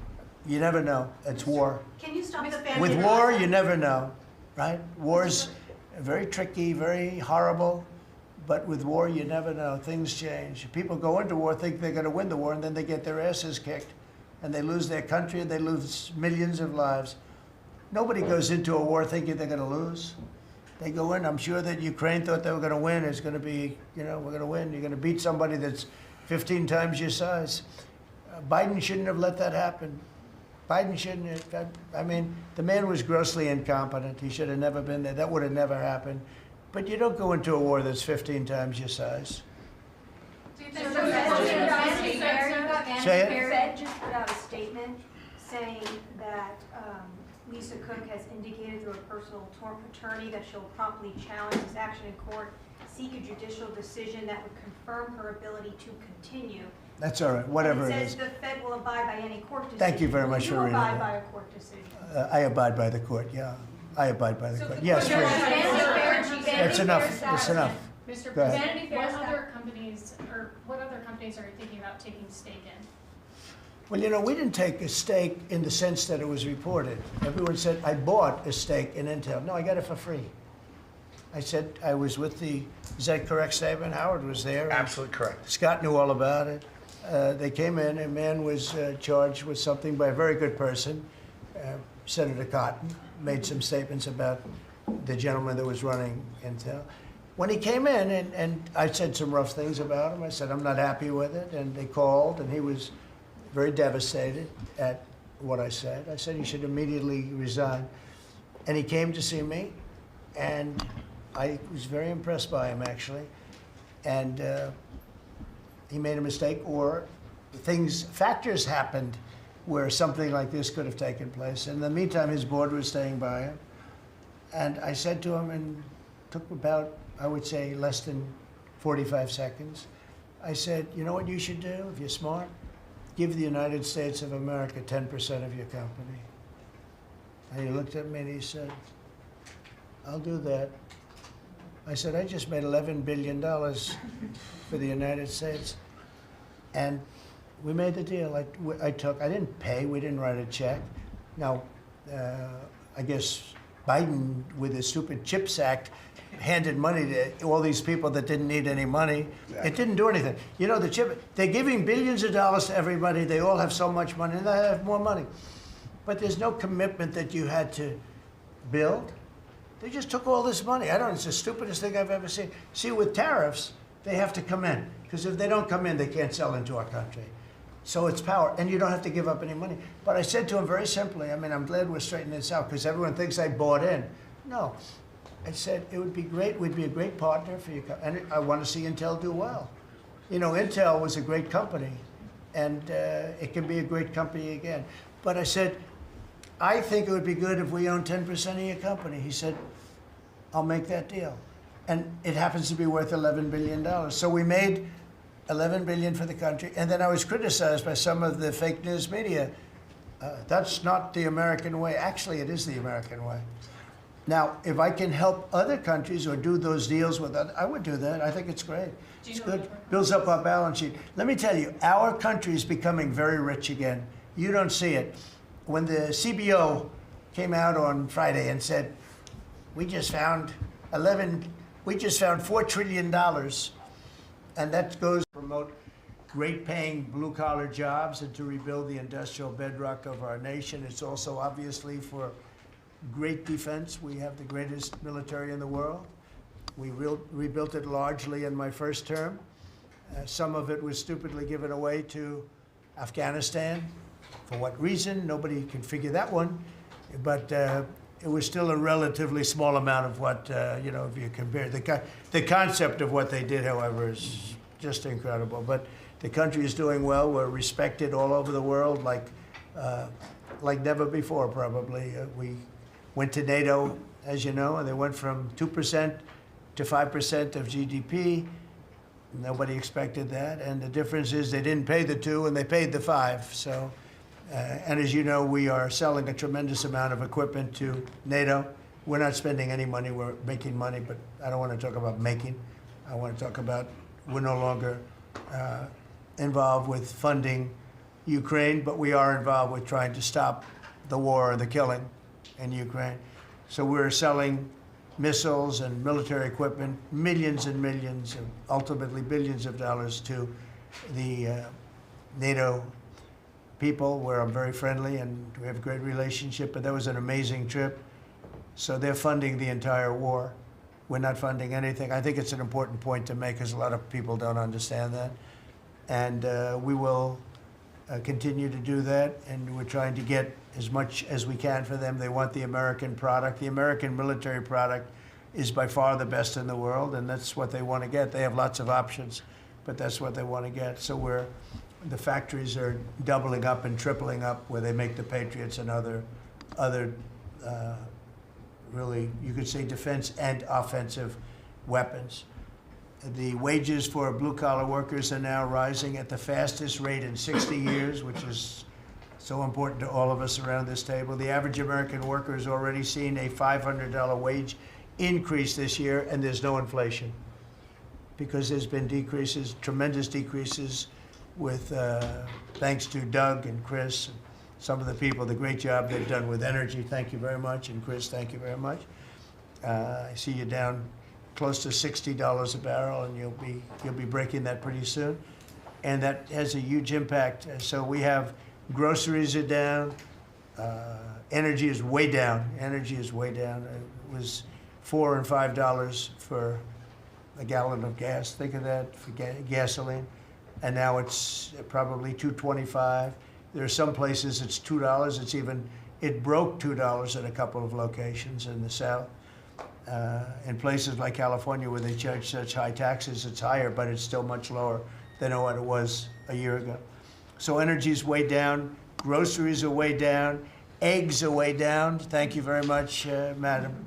You never know. It's war. Can you stop the family? With war, you never know, right? War's very tricky, very horrible, but with war, you never know. Things change. People go into war, think they're going to win the war, and then they get their asses kicked, and they lose their country, and they lose millions of lives. Nobody goes into a war thinking they're going to lose. They go in. I'm sure that Ukraine thought they were going to win. It's going to be, you know, we're going to win. You're going to beat somebody that's 15 times your size. Biden shouldn't have let that happen. Biden shouldn't have. I mean, the man was grossly incompetent. He should have never been there. That would have never happened. But you don't go into a war that's 15 times your size. Do you think The Say it. Fed just put out a statement saying that Lisa Cook has indicated through a personal attorney that she'll promptly challenge this action in court, seek a judicial decision that would confirm her ability to continue. That's all right, whatever And it it is. says the Fed will abide by any court decision. Thank you very much Will for reading you abide that. by a court decision? I abide by the court, yeah. I abide by the So court. the Yes, question please. is- That's enough, that's enough. Mr. Go ahead. President, what other companies are you thinking about taking stake in? Well, you know, we didn't take a stake in the sense that it was reported. Everyone said, I bought a stake in Intel. No, I got it for free. I said I was with the, is that correct statement? Howard was there. Absolutely correct. Scott knew all about it. They came in, a man was charged with something by a very good person, Senator Cotton, made some statements about the gentleman that was running Intel. When he came in, and I said some rough things about him, I said, I'm not happy with it, and they called, and he was very devastated at what I said. I said he should immediately resign. And he came to see me, and I was very impressed by him, actually. And he made a mistake, or factors happened where something like this could have taken place. In the meantime, his board was staying by him. And I said to him, and took about, I would say, less than 45 seconds. I said, you know what you should do if you're smart? Give the United States of America 10% of your company. And he looked at me and he said, I'll do that. I said, I just made $11 billion for the United States. And we made the deal. I didn't pay, we didn't write a check. Now, I guess Biden, with his stupid CHIPS Act, handed money to all these people that didn't need any money. It didn't do anything. You know, they're giving billions of dollars to everybody. They all have so much money, and they have more money. But there's no commitment that you had to build. They just took all this money. I don't know, it's the stupidest thing I've ever seen. See, with tariffs, they have to come in, because if they don't come in, they can't sell into our country. So it's power, and you don't have to give up any money. But I said to him very simply, I mean, I'm glad we're straightening this out, because everyone thinks I bought in. No. I said, it would be great, we'd be a great partner for you, and I want to see Intel do well. You know, Intel was a great company, and it can be a great company again. But I said, I think it would be good if we owned 10% of your company. He said, I'll make that deal. And it happens to be worth $11 billion. So we made $11 billion for the country. And then I was criticized by some of the fake news media. That's not the American way. Actually, it is the American way. Now, if I can help other countries or do those deals with others, I would do that. I think it's great. It's good. Builds up our balance sheet. Let me tell you, our country is becoming very rich again. You don't see it. When the CBO came out on Friday and said, we just found $4 trillion, and that goes to promote great paying blue collar jobs and to rebuild the industrial bedrock of our nation. It's also obviously for great defense. We have the greatest military in the world. We rebuilt it largely in my first term. Some of it was stupidly given away to Afghanistan. For what reason? Nobody can figure that one. But it was still a relatively small amount of what, you know, if you compare. The concept of what they did, however, is just incredible. But the country is doing well. We're respected all over the world like never before, probably. We went to NATO, as you know, and they went from 2% to 5% of GDP. Nobody expected that. And the difference is they didn't pay the 2 and they paid the 5. So, and as you know, we are selling a tremendous amount of equipment to NATO. We're not spending any money, we're making money, but I don't want to talk about making. I want to talk about we're no longer involved with funding Ukraine, but we are involved with trying to stop the war and the killing in Ukraine. So we're selling missiles and military equipment, millions and millions, and ultimately billions of dollars to the NATO people, where I'm very friendly and we have a great relationship, but that was an amazing trip. So they're funding the entire war. We're not funding anything. I think it's an important point to make because a lot of people don't understand that. And we will continue to do that, and we're trying to get as much as we can for them. They want the American product. The American military product is by far the best in the world, and that's what they want to get. They have lots of options, but that's what they want to get. So the factories are doubling up and tripling up where they make the Patriots and other really, you could say, defense and offensive weapons. The wages for blue-collar workers are now rising at the fastest rate in 60 years, which is so important to all of us around this table. The average American worker has already seen a $500 wage increase this year, and there's no inflation because there's been decreases, tremendous decreases, with thanks to Doug and Chris and some of the people, the great job they've done with energy. Thank you very much. And Chris, thank you very much. I see you down close to $60 a barrel, and you'll be breaking that pretty soon. And that has a huge impact. So we have groceries are down. Energy is way down. Energy is way down. It was $4 and $5 for a gallon of gas. Think of that for gasoline. And now it's probably $2.25. There are some places it's $2. It broke $2 at a couple of locations in the South. In places like California where they charge such high taxes, it's higher, but it's still much lower than what it was a year ago. So energy's way down, groceries are way down, eggs are way down. Thank you very much, Madam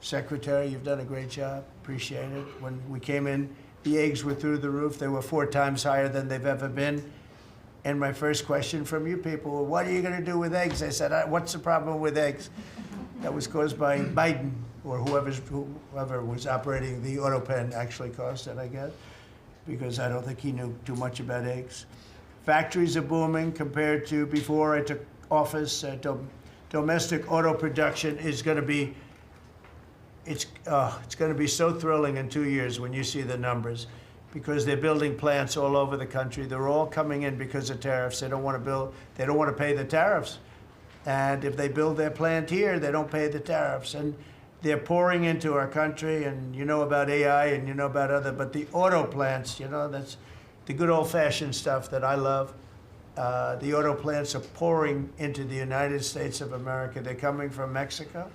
Secretary. You've done a great job. Appreciate it. When we came in, the eggs were through the roof. They were 4 times higher than they've ever been. And my first question from you people were, what are you going to do with eggs? I said, what's the problem with eggs? That was caused by Biden, or whoever was operating the auto pen actually caused it, I guess, because I don't think he knew too much about eggs. Factories are booming compared to before I took office. Domestic auto production is going to be, it's going to be so thrilling in 2 years when you see the numbers, because they're building plants all over the country. They're all coming in because of tariffs. They don't want to pay the tariffs. And if they build their plant here, they don't pay the tariffs. And they're pouring into our country, and you know about AI and you know about but the auto plants, you know, that's the good old-fashioned stuff that I love. The auto plants are pouring into the United States of America. They're coming from Mexico,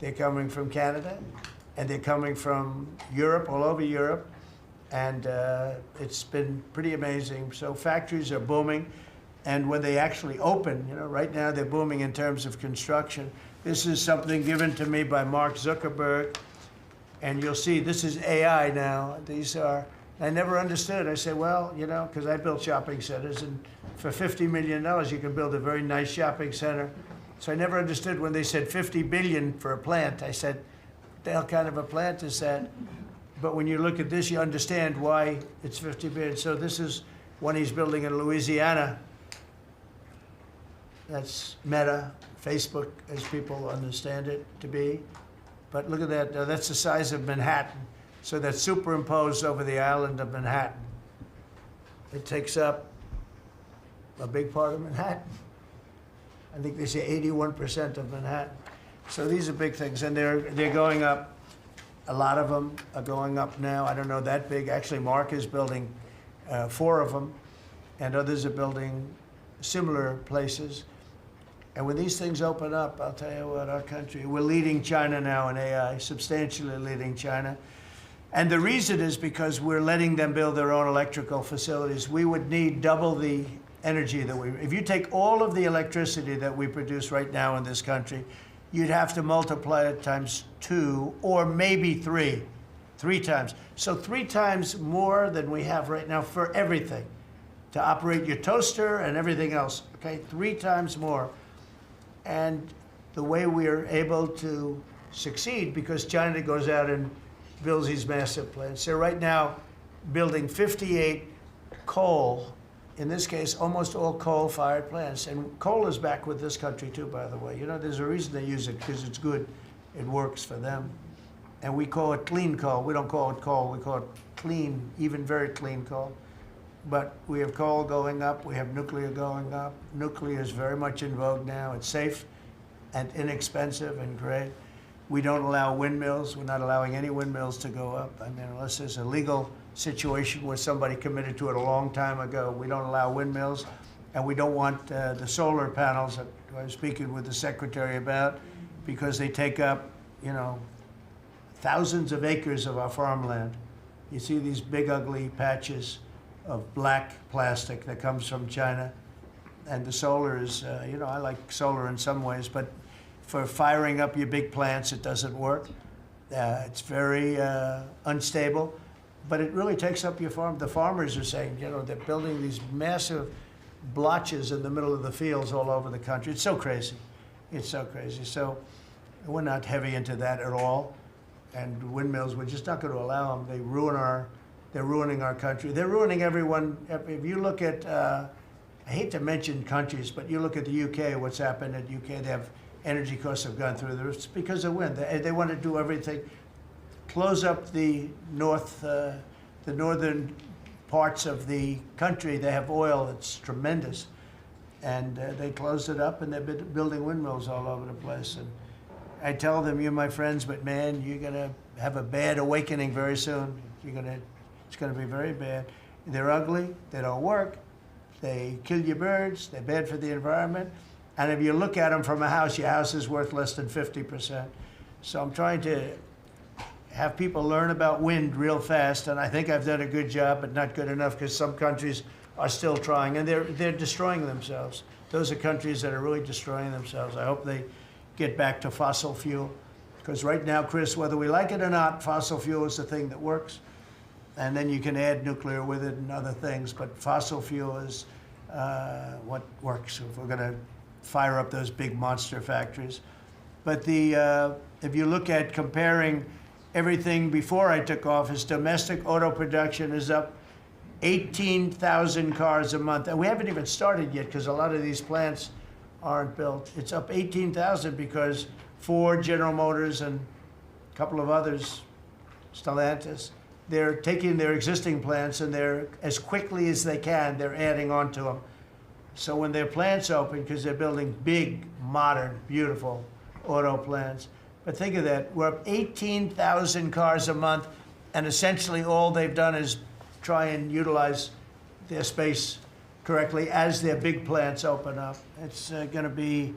they're coming from Canada, and they're coming from Europe, all over Europe. And it's been pretty amazing. So factories are booming. And when they actually open, right now they're booming in terms of construction. This is something given to me by Mark Zuckerberg. And you'll see, this is AI now. These are, I never understood. I said, well, because I built shopping centers, and for $50 million, you can build a very nice shopping center. So I never understood when they said $50 billion for a plant. I said, what the hell kind of a plant is that? But when you look at this, you understand why it's $50 billion. So this is one he's building in Louisiana. That's Meta, Facebook, as people understand it to be. But look at that, that's the size of Manhattan. So that's superimposed over the island of Manhattan. It takes up a big part of Manhattan. I think they say 81% of Manhattan. So these are big things, and they're going up. A lot of them are going up now. I don't know that big. Actually, Mark is building 4 of them, and others are building similar places. And when these things open up, I'll tell you what, our country, we're leading China now in AI, substantially leading China. And the reason is because we're letting them build their own electrical facilities. We would need double the energy that if you take all of the electricity that we produce right now in this country, you'd have to multiply it times 2 or maybe 3 times. So 3 times more than we have right now for everything, to operate your toaster and everything else, okay? 3 times more. And the way we are able to succeed, because China goes out and builds these massive plants. They're right now building 58 coal, in this case, almost all coal-fired plants. And coal is back with this country too, by the way. There's a reason they use it, because it's good. It works for them. And we call it clean coal. We don't call it coal, we call it clean, even very clean coal. But we have coal going up, we have nuclear going up. Nuclear is very much in vogue now. It's safe and inexpensive and great. We don't allow windmills. We're not allowing any windmills to go up. I mean, unless there's a legal situation where somebody committed to it a long time ago, we don't allow windmills. And we don't want the solar panels that I was speaking with the secretary about, because they take up, thousands of acres of our farmland. You see these big, ugly patches of black plastic that comes from China. And the solar is, I like solar in some ways, but for firing up your big plants, it doesn't work. It's very unstable, but it really takes up your farm. The farmers are saying, they're building these massive blotches in the middle of the fields all over the country. It's so crazy. It's so crazy. So we're not heavy into that at all. And windmills, we're just not going to allow them. They're ruining our country. They're ruining everyone. If you look at, I hate to mention countries, but you look at the UK, what's happened at UK, they have energy costs have gone through the roof. It's because of wind. They want to do everything, close up the northern parts of the country. They have oil that's tremendous. And they closed it up, and they're building windmills all over the place. And I tell them, you're my friends, but man, you're going to have a bad awakening very soon. It's going to be very bad. They're ugly, they don't work, they kill your birds, they're bad for the environment. And if you look at them from a house, your house is worth less than 50%. So I'm trying to have people learn about wind real fast, and I think I've done a good job, but not good enough, because some countries are still trying, and they're destroying themselves. Those are countries that are really destroying themselves. I hope they get back to fossil fuel, because right now, Chris, whether we like it or not, fossil fuel is the thing that works. And then you can add nuclear with it and other things, but fossil fuel is what works if we're going to fire up those big monster factories. But if you look at comparing everything before I took office, domestic auto production is up 18,000 cars a month. And we haven't even started yet, because a lot of these plants aren't built. It's up 18,000 because Ford, General Motors, and a couple of others, Stellantis, they're taking their existing plants, and they're, as quickly as they can, they're adding on to them. So when their plants open, because they're building big, modern, beautiful auto plants. But think of that, we're up 18,000 cars a month, and essentially all they've done is try and utilize their space correctly as their big plants open up. It's going to be,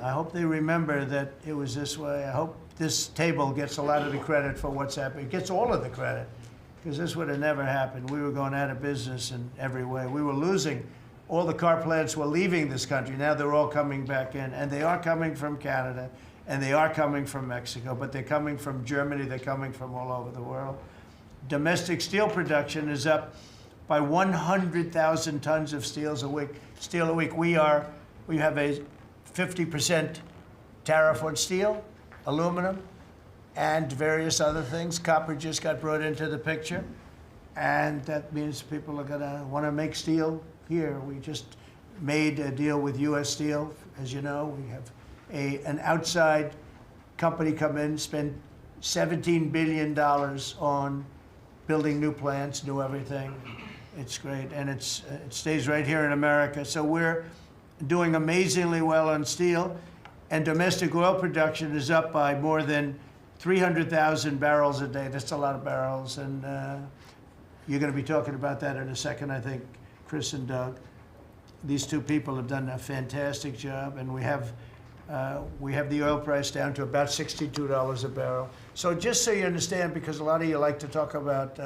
I hope they remember that it was this way. I hope this table gets a lot of the credit for what's happening. It gets all of the credit. because this would have never happened. We were going out of business in every way. We were losing. All the car plants were leaving this country. Now they're all coming back in, and they are coming from Canada, and they are coming from Mexico, but they're coming from Germany. They're coming from all over the world. Domestic steel production is up by 100,000 tons of steel a week. We have a 50% tariff on steel, aluminum, and various other things. Copper just got brought into the picture, and that means people are gonna wanna make steel here. We just made a deal with U.S. Steel. As you know, we have an outside company come in, spend $17 billion on building new plants, new everything. It's great, and it stays right here in America. So we're doing amazingly well on steel, and domestic oil production is up by more than 300,000 barrels a day. That's a lot of barrels, and you're going to be talking about that in a second, I think, Chris and Doug. These two people have done a fantastic job, and we have the oil price down to about $62 a barrel. So just so you understand, because a lot of you like to talk about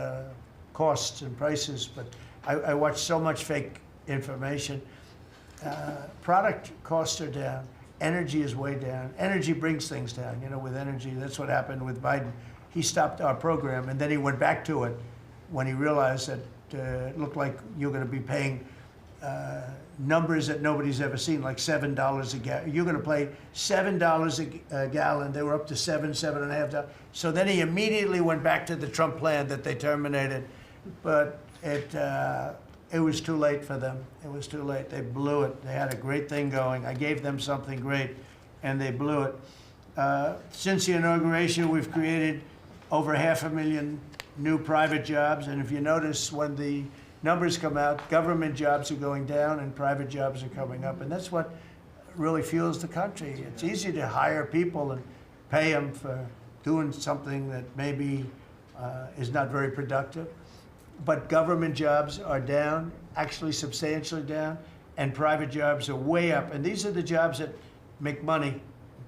costs and prices, but I watch so much fake information. Product costs are down. Energy is way down. Energy brings things down. You know, with energy, that's what happened with Biden. He stopped our program, and then he went back to it when he realized that it looked like you're going to be paying numbers that nobody's ever seen, like $7 a gallon. You're going to pay $7 a gallon. They were up to $7.5. So then he immediately went back to the Trump plan that they terminated, but it was too late for them. It was too late. They blew it. They had a great thing going. I gave them something great, and they blew it. Since the inauguration, we've created over 500,000 new private jobs, and if you notice, when the numbers come out, government jobs are going down and private jobs are coming up, and that's what really fuels the country. It's easy to hire people and pay them for doing something that maybe is not very productive. But government jobs are down, actually substantially down, and private jobs are way up. And these are the jobs that make money,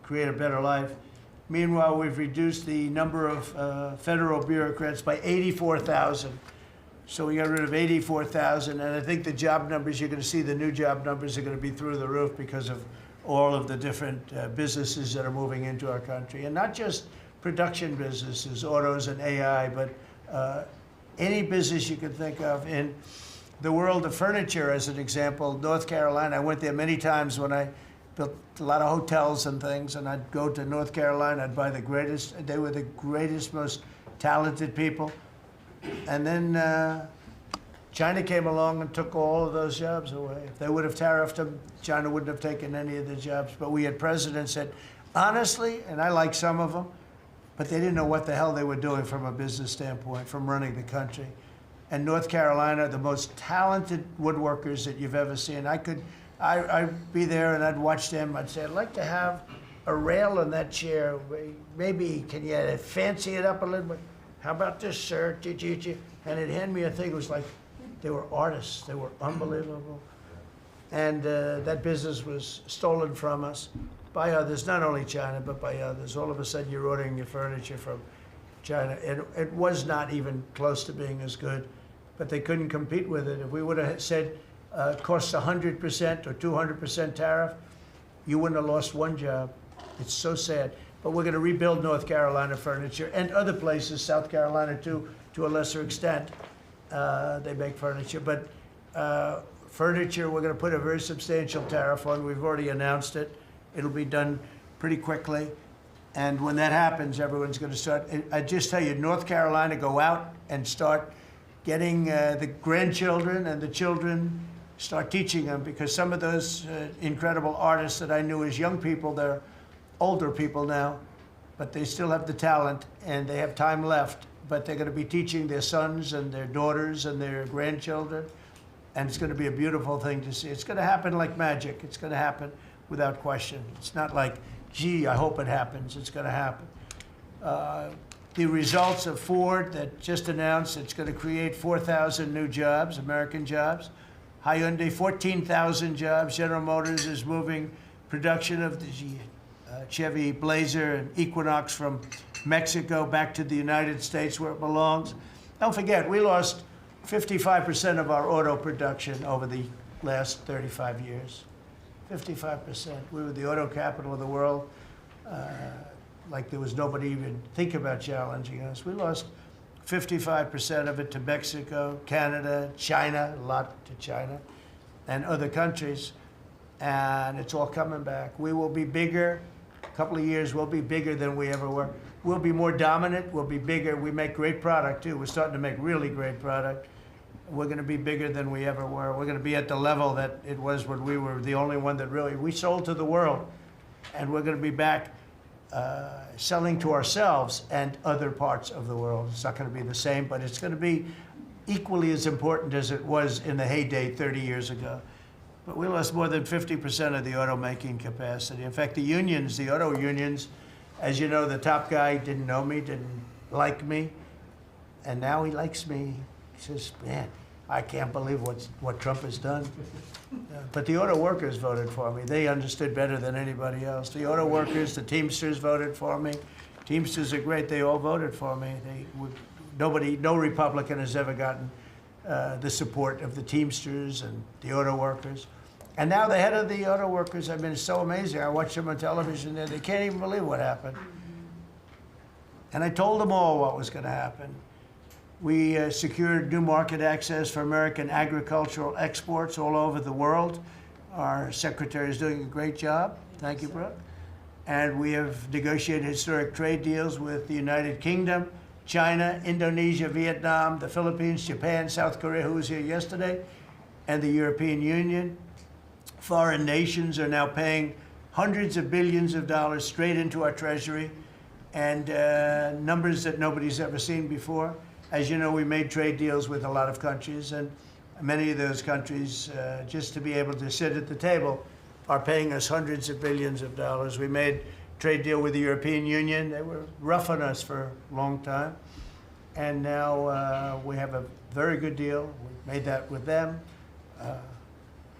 create a better life. Meanwhile, we've reduced the number of federal bureaucrats by 84,000. So we got rid of 84,000, and I think the job numbers, you're going to see the new job numbers are going to be through the roof because of all of the different businesses that are moving into our country. And not just production businesses, autos and AI, but any business you can think of. In the world of furniture, as an example, North Carolina, I went there many times when I built a lot of hotels and things, and I'd go to North Carolina, I'd buy the greatest, they were the greatest, most talented people. And then China came along and took all of those jobs away. If they would have tariffed them, China wouldn't have taken any of the jobs. But we had presidents that, honestly, and I like some of them, but they didn't know what the hell they were doing from a business standpoint, from running the country. And North Carolina, the most talented woodworkers that you've ever seen. I'd be there and I'd watch them. I'd say, I'd like to have a rail in that chair. Maybe, can you fancy it up a little bit? How about this, sir? And they'd hand me a thing. It was like they were artists. They were unbelievable. And that business was stolen from us by others, not only China, but by others. All of a sudden, you're ordering your furniture from China. It was not even close to being as good, but they couldn't compete with it. If we would have said costs 100% or 200% tariff, you wouldn't have lost one job. It's so sad. But we're going to rebuild North Carolina furniture and other places, South Carolina too, to a lesser extent. They make furniture. But furniture, we're going to put a very substantial tariff on. We've already announced it. It'll be done pretty quickly. And when that happens, everyone's going to start. I just tell you, North Carolina, go out and start getting the grandchildren and the children, start teaching them, because some of those incredible artists that I knew as young people, they're older people now, but they still have the talent and they have time left, but they're going to be teaching their sons and their daughters and their grandchildren, and it's going to be a beautiful thing to see. It's going to happen like magic. It's going to happen without question. It's not like, gee, I hope it happens. It's going to happen. The results of Ford that just announced it's going to create 4,000 new jobs, American jobs. Hyundai, 14,000 jobs. General Motors is moving production of the Chevy Blazer and Equinox from Mexico back to the United States where it belongs. Don't forget, we lost 55% of our auto production over the last 35 years. 55%. We were the auto capital of the world. Like there was nobody even think about challenging us. We lost 55% of it to Mexico, Canada, China, a lot to China, and other countries. And it's all coming back. We will be bigger. A couple of years, we'll be bigger than we ever were. We'll be more dominant. We'll be bigger. We make great product, too. We're starting to make really great product. We're going to be bigger than we ever were. We're going to be at the level that it was when we were the only one that really, we sold to the world. And we're going to be back selling to ourselves and other parts of the world. It's not going to be the same, but it's going to be equally as important as it was in the heyday 30 years ago. But we lost more than 50% of the automaking capacity. In fact, the unions, the auto unions, as you know, the top guy didn't know me, didn't like me, and now he likes me. He says, man, I can't believe what Trump has done. But the auto workers voted for me. They understood better than anybody else. The auto workers, the Teamsters voted for me. Teamsters are great. They all voted for me. No Republican has ever gotten the support of the Teamsters and the auto workers. And now the head of the auto workers, I mean, it's so amazing. I watch them on television there. They can't even believe what happened. And I told them all what was going to happen. We secured new market access for American agricultural exports all over the world. Our secretary is doing a great job. Thank you, Brooke. And we have negotiated historic trade deals with the United Kingdom, China, Indonesia, Vietnam, the Philippines, Japan, South Korea, who was here yesterday, and the European Union. Foreign nations are now paying hundreds of billions of dollars straight into our treasury, and numbers that nobody's ever seen before. As you know, we made trade deals with a lot of countries, and many of those countries, just to be able to sit at the table, are paying us hundreds of billions of dollars. We made a trade deal with the European Union. They were rough on us for a long time, and now we have a very good deal. We made that with them.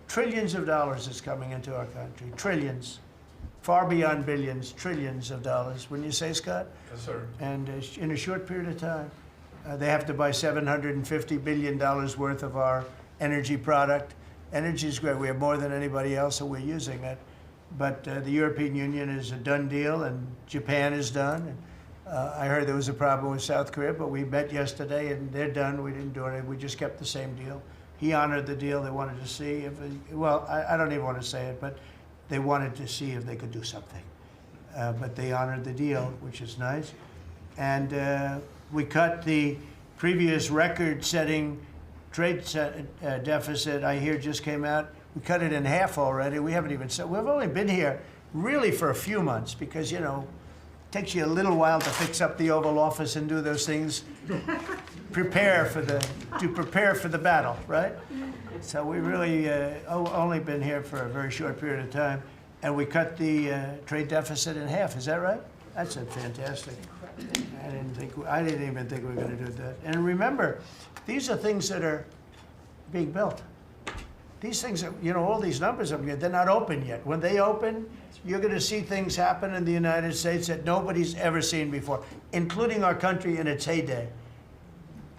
Trillions of dollars is coming into our country. Trillions. Far beyond billions, trillions of dollars. Wouldn't you say, Scott? Yes, sir. And in a short period of time. They have to buy $750 billion worth of our energy product. Energy is great. We have more than anybody else, and we're using it. But the European Union is a done deal, and Japan is done. And, I heard there was a problem with South Korea, but we met yesterday, and they're done. We didn't do anything. We just kept the same deal. He honored the deal. They wanted to see if, well, I don't even want to say it, but they wanted to see if they could do something. But they honored the deal, which is nice. And we cut the previous record-setting trade deficit, I hear just came out. We cut it in half already. We haven't even said, we've only been here really for a few months because, you know, it takes you a little while to fix up the Oval Office and do those things. prepare for the battle, right? So we really only been here for a very short period of time, and we cut the trade deficit in half. Is that right? That's fantastic. I didn't even think we were going to do that. And remember, these are things that are being built. These things, you know, all these numbers, they're not open yet. When they open, you're going to see things happen in the United States that nobody's ever seen before, including our country in its heyday.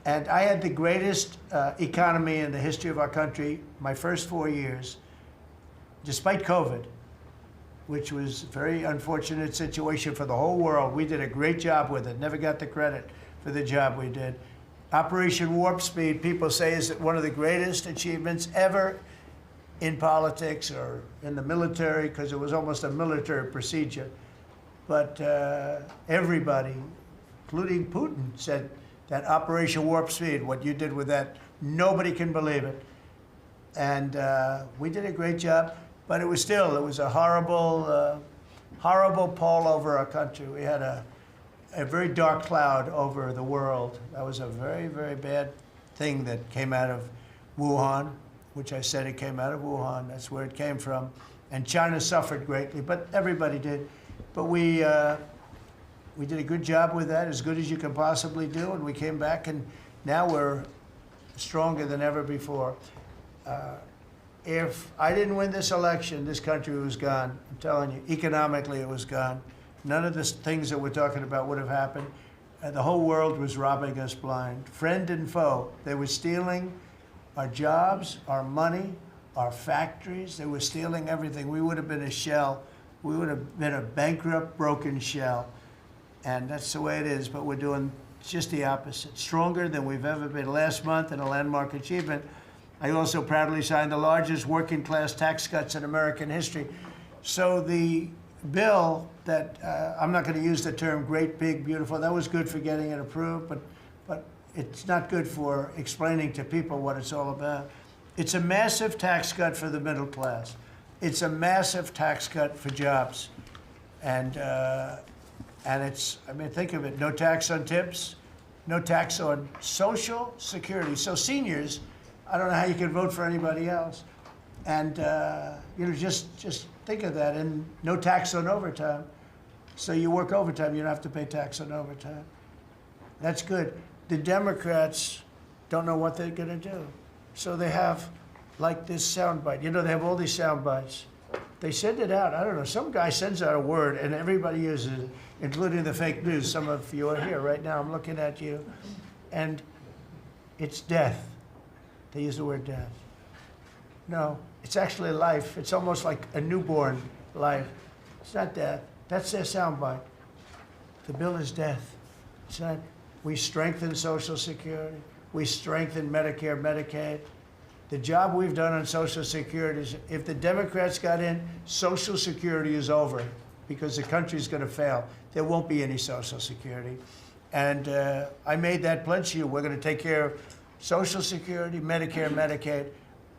And I had the greatest economy in the history of our country my first 4 years, despite COVID, which was a very unfortunate situation for the whole world. We did a great job with it, never got the credit for the job we did. Operation Warp Speed, people say, is one of the greatest achievements ever in politics or in the military, because it was almost a military procedure. But everybody, including Putin, said that Operation Warp Speed, what you did with that, nobody can believe it. And we did a great job. But it was a horrible, horrible pall over our country. We had a very dark cloud over the world. That was a very, very bad thing that came out of Wuhan, which I said it came out of Wuhan. That's where it came from. And China suffered greatly, but everybody did. But we did a good job with that, as good as you can possibly do, and we came back, and now we're stronger than ever before. If I didn't win this election, this country was gone. I'm telling you, economically it was gone. None of the things that we're talking about would have happened. the whole world was robbing us blind, friend and foe. They were stealing our jobs, our money, our factories. They were stealing everything. We would have been a shell. We would have been a bankrupt, broken shell. And that's the way it is, but we're doing just the opposite. Stronger than we've ever been. Last month, in a landmark achievement, I also proudly signed the largest working class tax cuts in American history. So the bill that, I'm not going to use the term great, big, beautiful, that was good for getting it approved, but it's not good for explaining to people what it's all about. It's a massive tax cut for the middle class. It's a massive tax cut for jobs. And it's, I mean, think of it, no tax on tips, no tax on Social Security. So seniors, I don't know how you can vote for anybody else. And, you know, just think of that, and no tax on overtime. So you work overtime, you don't have to pay tax on overtime. That's good. The Democrats don't know what they're gonna do. So they have like this soundbite. You know, they have all these sound bites. They send it out, I don't know, some guy sends out a word and everybody uses it, including the fake news. Some of you are here right now, I'm looking at you. And it's death. They use the word death. No, it's actually life. It's almost like a newborn life. It's not death. That's their soundbite. The bill is death. It's not. We strengthen Social Security. We strengthen Medicare, Medicaid. The job we've done on Social Security is, if the Democrats got in, Social Security is over because the country's going to fail. There won't be any Social Security. And I made that pledge to you. We're going to take care of Social Security, Medicare, Medicaid.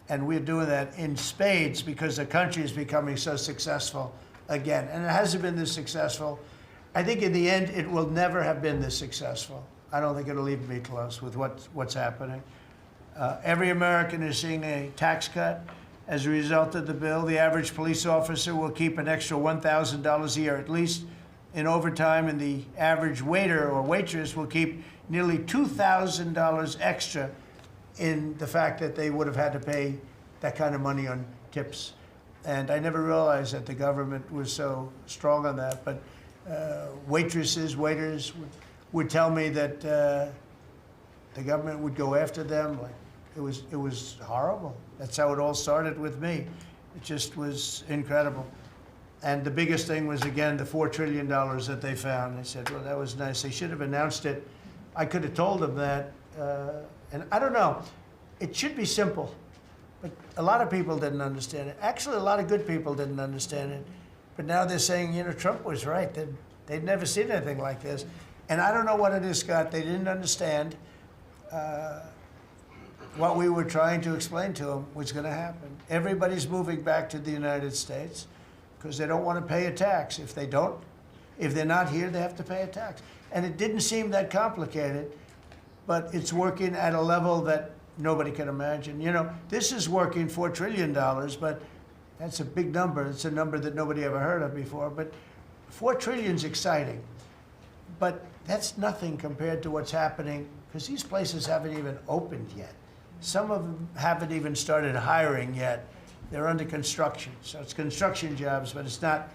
And we're doing that in spades because the country is becoming so successful again. And it hasn't been this successful. I think in the end, it will never have been this successful. I don't think it'll even be close with what's happening. Every American is seeing a tax cut as a result of the bill. The average police officer will keep an extra $1,000 a year at least in overtime, and the average waiter or waitress will keep nearly $2,000 extra in the fact that they would have had to pay that kind of money on tips. And I never realized that the government was so strong on that. But waitresses, waiters would tell me that the government would go after them. Like, it was horrible. That's how it all started with me. It just was incredible. And the biggest thing was, again, the $4 trillion that they found. I said, well, that was nice. They should have announced it. I could have told them that. And I don't know, it should be simple, but a lot of people didn't understand it. Actually, a lot of good people didn't understand it. But now they're saying, you know, Trump was right. They'd never seen anything like this. And I don't know what it is, Scott. They didn't understand what we were trying to explain to them was going to happen. Everybody's moving back to the United States because they don't want to pay a tax. If they're not here, they have to pay a tax. And it didn't seem that complicated. But it's working at a level that nobody can imagine. You know, this is working $4 trillion, but that's a big number. It's a number that nobody ever heard of before. But $4 trillion is exciting. But that's nothing compared to what's happening, because these places haven't even opened yet. Some of them haven't even started hiring yet. They're under construction. So it's construction jobs, but it's not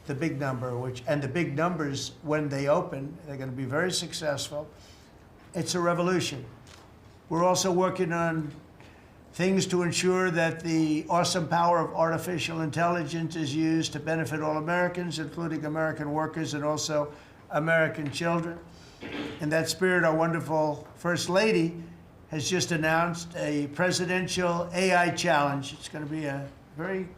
the big number, and the big numbers, when they open, they're going to be very successful. It's a revolution. We're also working on things to ensure that the awesome power of artificial intelligence is used to benefit all Americans, including American workers and also American children. In that spirit, our wonderful First Lady has just announced a presidential AI challenge. It's going to be a very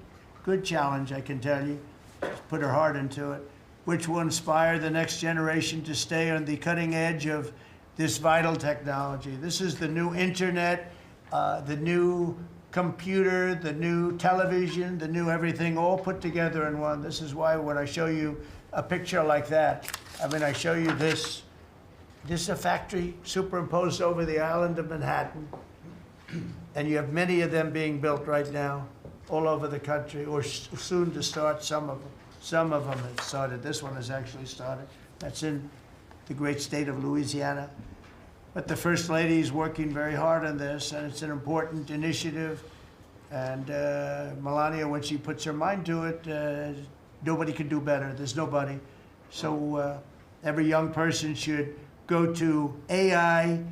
good challenge, I can tell you. She's put her heart into it, which will inspire the next generation to stay on the cutting edge of this vital technology. This is the new internet, the new computer, the new television, the new everything, all put together in one. This is why when I show you a picture like that, I mean, I show you this. This is a factory superimposed over the island of Manhattan. And you have many of them being built right now all over the country, or soon to start, some of them. Some of them have started. This one has actually started. That's in the great state of Louisiana. But the First Lady is working very hard on this, and it's an important initiative. And Melania, when she puts her mind to it, nobody can do better. There's nobody. So every young person should go to ai.gov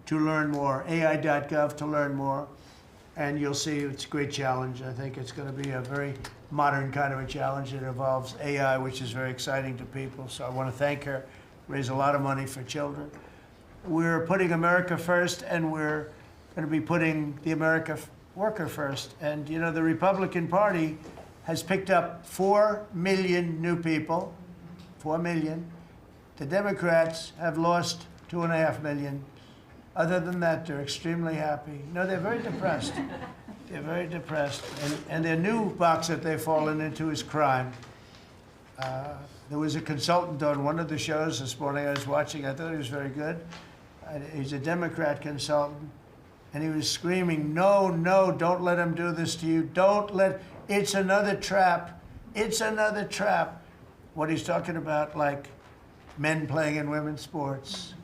to learn more, ai.gov to learn more. And you'll see it's a great challenge. I think it's going to be a very modern kind of a challenge. It involves AI, which is very exciting to people. So I want to thank her, raise a lot of money for children. We're putting America first, and we're going to be putting the America worker first. And, you know, the Republican Party has picked up 4 million new people, 4 million. The Democrats have lost 2.5 million. Other than that, they're extremely happy. No, they're very depressed. They're very depressed. And their new box that they've fallen into is crime. There was a consultant on one of the shows this morning I was watching. I thought he was very good. He's a Democrat consultant. And he was screaming, no, no, don't let him do this to you. Don't let, it's another trap. It's another trap. What he's talking about, like men playing in women's sports.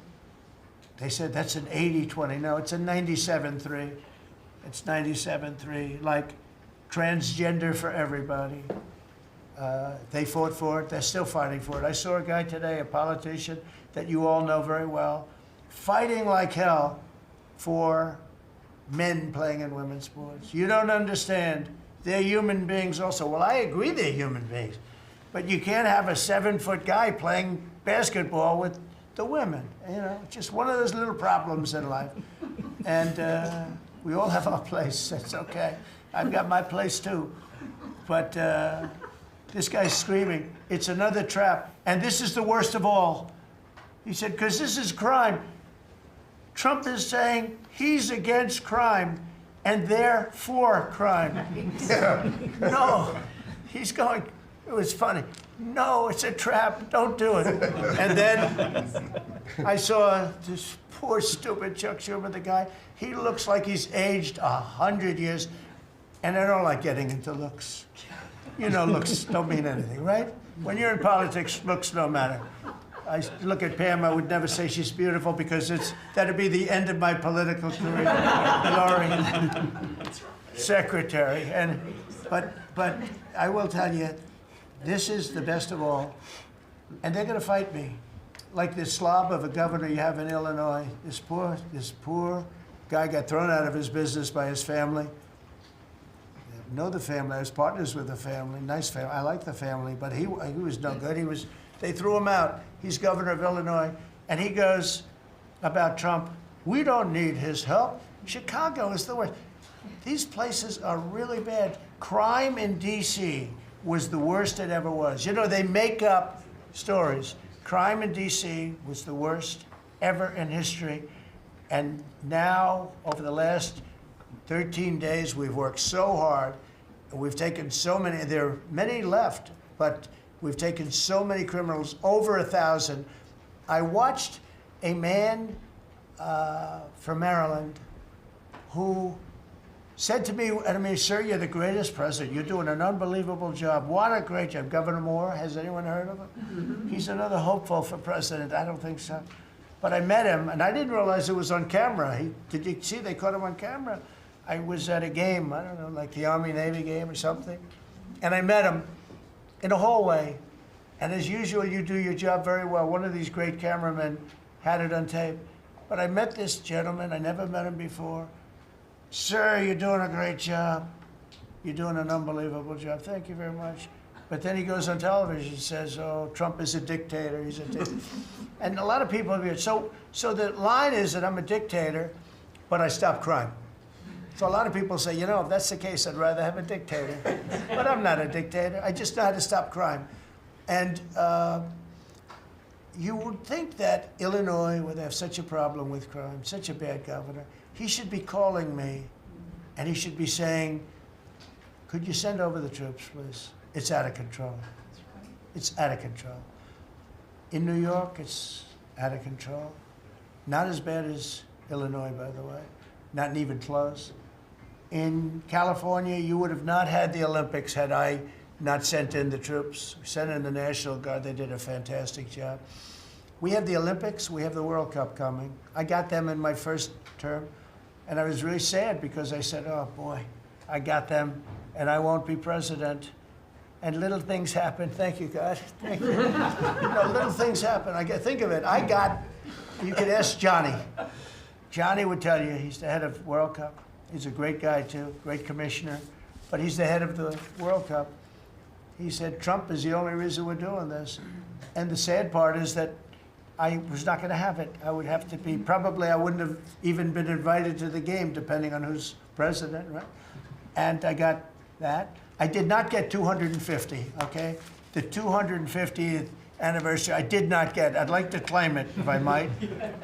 They said that's an 80-20. No, it's a 97-3. It's 97-3. Like transgender for everybody. They fought for it. They're still fighting for it. I saw a guy today, a politician that you all know very well, fighting like hell for men playing in women's sports. You don't understand. They're human beings also. Well, I agree they're human beings. But you can't have a 7-foot guy playing basketball with the women. You know, it's just one of those little problems in life. And we all have our place. That's okay. I've got my place too. But this guy's screaming, it's another trap. And this is the worst of all. He said, because this is crime. Trump is saying he's against crime and they're for crime. No, he's going, it was funny. No, it's a trap, don't do it. And then I saw this poor, stupid Chuck Schumer, the guy. He looks like he's aged 100 years. And I don't like getting into looks. You know, looks don't mean anything, right? When you're in politics, looks don't matter. I look at Pam, I would never say she's beautiful because that'd be the end of my political career. Laurie, secretary. But I will tell you, this is the best of all. And they're going to fight me. Like this slob of a governor you have in Illinois. This poor guy got thrown out of his business by his family. I know the family. I was partners with the family. Nice family. I like the family, but he was no good. They threw him out. He's governor of Illinois. And he goes about Trump, we don't need his help. Chicago is the worst. These places are really bad. Crime in D.C. was the worst it ever was. You know, they make up stories. Crime in D.C. was the worst ever in history. And now, over the last 13 days, we've worked so hard. We've taken so many, there are many left, but we've taken so many criminals, over 1,000. I watched a man from Maryland who said to me, I mean, sir, you're the greatest president. You're doing an unbelievable job. What a great job. Governor Moore, has anyone heard of him? Mm-hmm. He's another hopeful for president. I don't think so. But I met him, and I didn't realize it was on camera. Did you see they caught him on camera? I was at a game, I don't know, like the Army-Navy game or something. And I met him in a hallway. And as usual, you do your job very well. One of these great cameramen had it on tape. But I met this gentleman. I never met him before. Sir, you're doing a great job. You're doing an unbelievable job. Thank you very much. But then he goes on television and says, oh, Trump is a dictator. He's a dictator. And a lot of people have so the line is that I'm a dictator, but I stop crime. So a lot of people say, you know, if that's the case, I'd rather have a dictator. But I'm not a dictator. I just know how to stop crime. And you would think that Illinois, where they have such a problem with crime, such a bad governor, he should be calling me and he should be saying, could you send over the troops, please? It's out of control. It's out of control. In New York, it's out of control. Not as bad as Illinois, by the way. Not even close. In California, you would have not had the Olympics had I not sent in the troops. We sent in the National Guard. They did a fantastic job. We have the Olympics. We have the World Cup coming. I got them in my first term. And I was really sad because I said, oh, boy, I got them, and I won't be president. and little things happen. Thank you, God. Thank you. Little things happen. Think of it. You could ask Johnny. Johnny would tell you, he's the head of World Cup. He's a great guy too, great commissioner, but he's the head of the World Cup. He said, Trump is the only reason we're doing this. And the sad part is that I was not going to have it. I would have to be, probably I wouldn't have even been invited to the game, depending on who's president, right? And I got that. I did not get 250, okay? The 250th anniversary, I did not get. I'd like to claim it, if I might,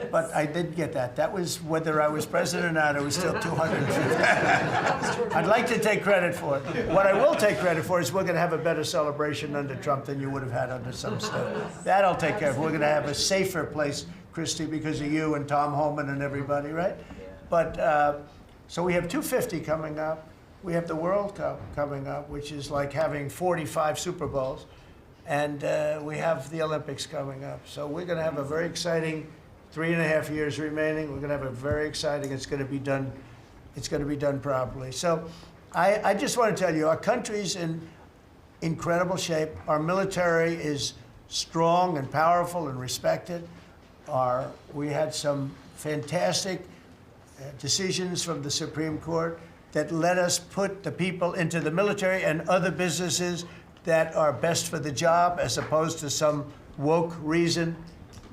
but I did get that. That was whether I was president or not, it was still 250. I'd like to take credit for it. What I will take credit for is we're going to have a better celebration under Trump than you would have had under some stuff. That I'll take care of. We're going to have a safer place, Christy, because of you and Tom Homan and everybody, right? But, so we have 250 coming up. We have the World Cup coming up, which is like having 45 Super Bowls. And we have the Olympics coming up. So we're going to have a very exciting 3.5 years remaining. We're going to have a very exciting, it's going to be done properly. So I just want to tell you, our country's in incredible shape. Our military is strong and powerful and respected. We had some fantastic decisions from the Supreme Court that let us put the people into the military and other businesses that are best for the job, as opposed to some woke reason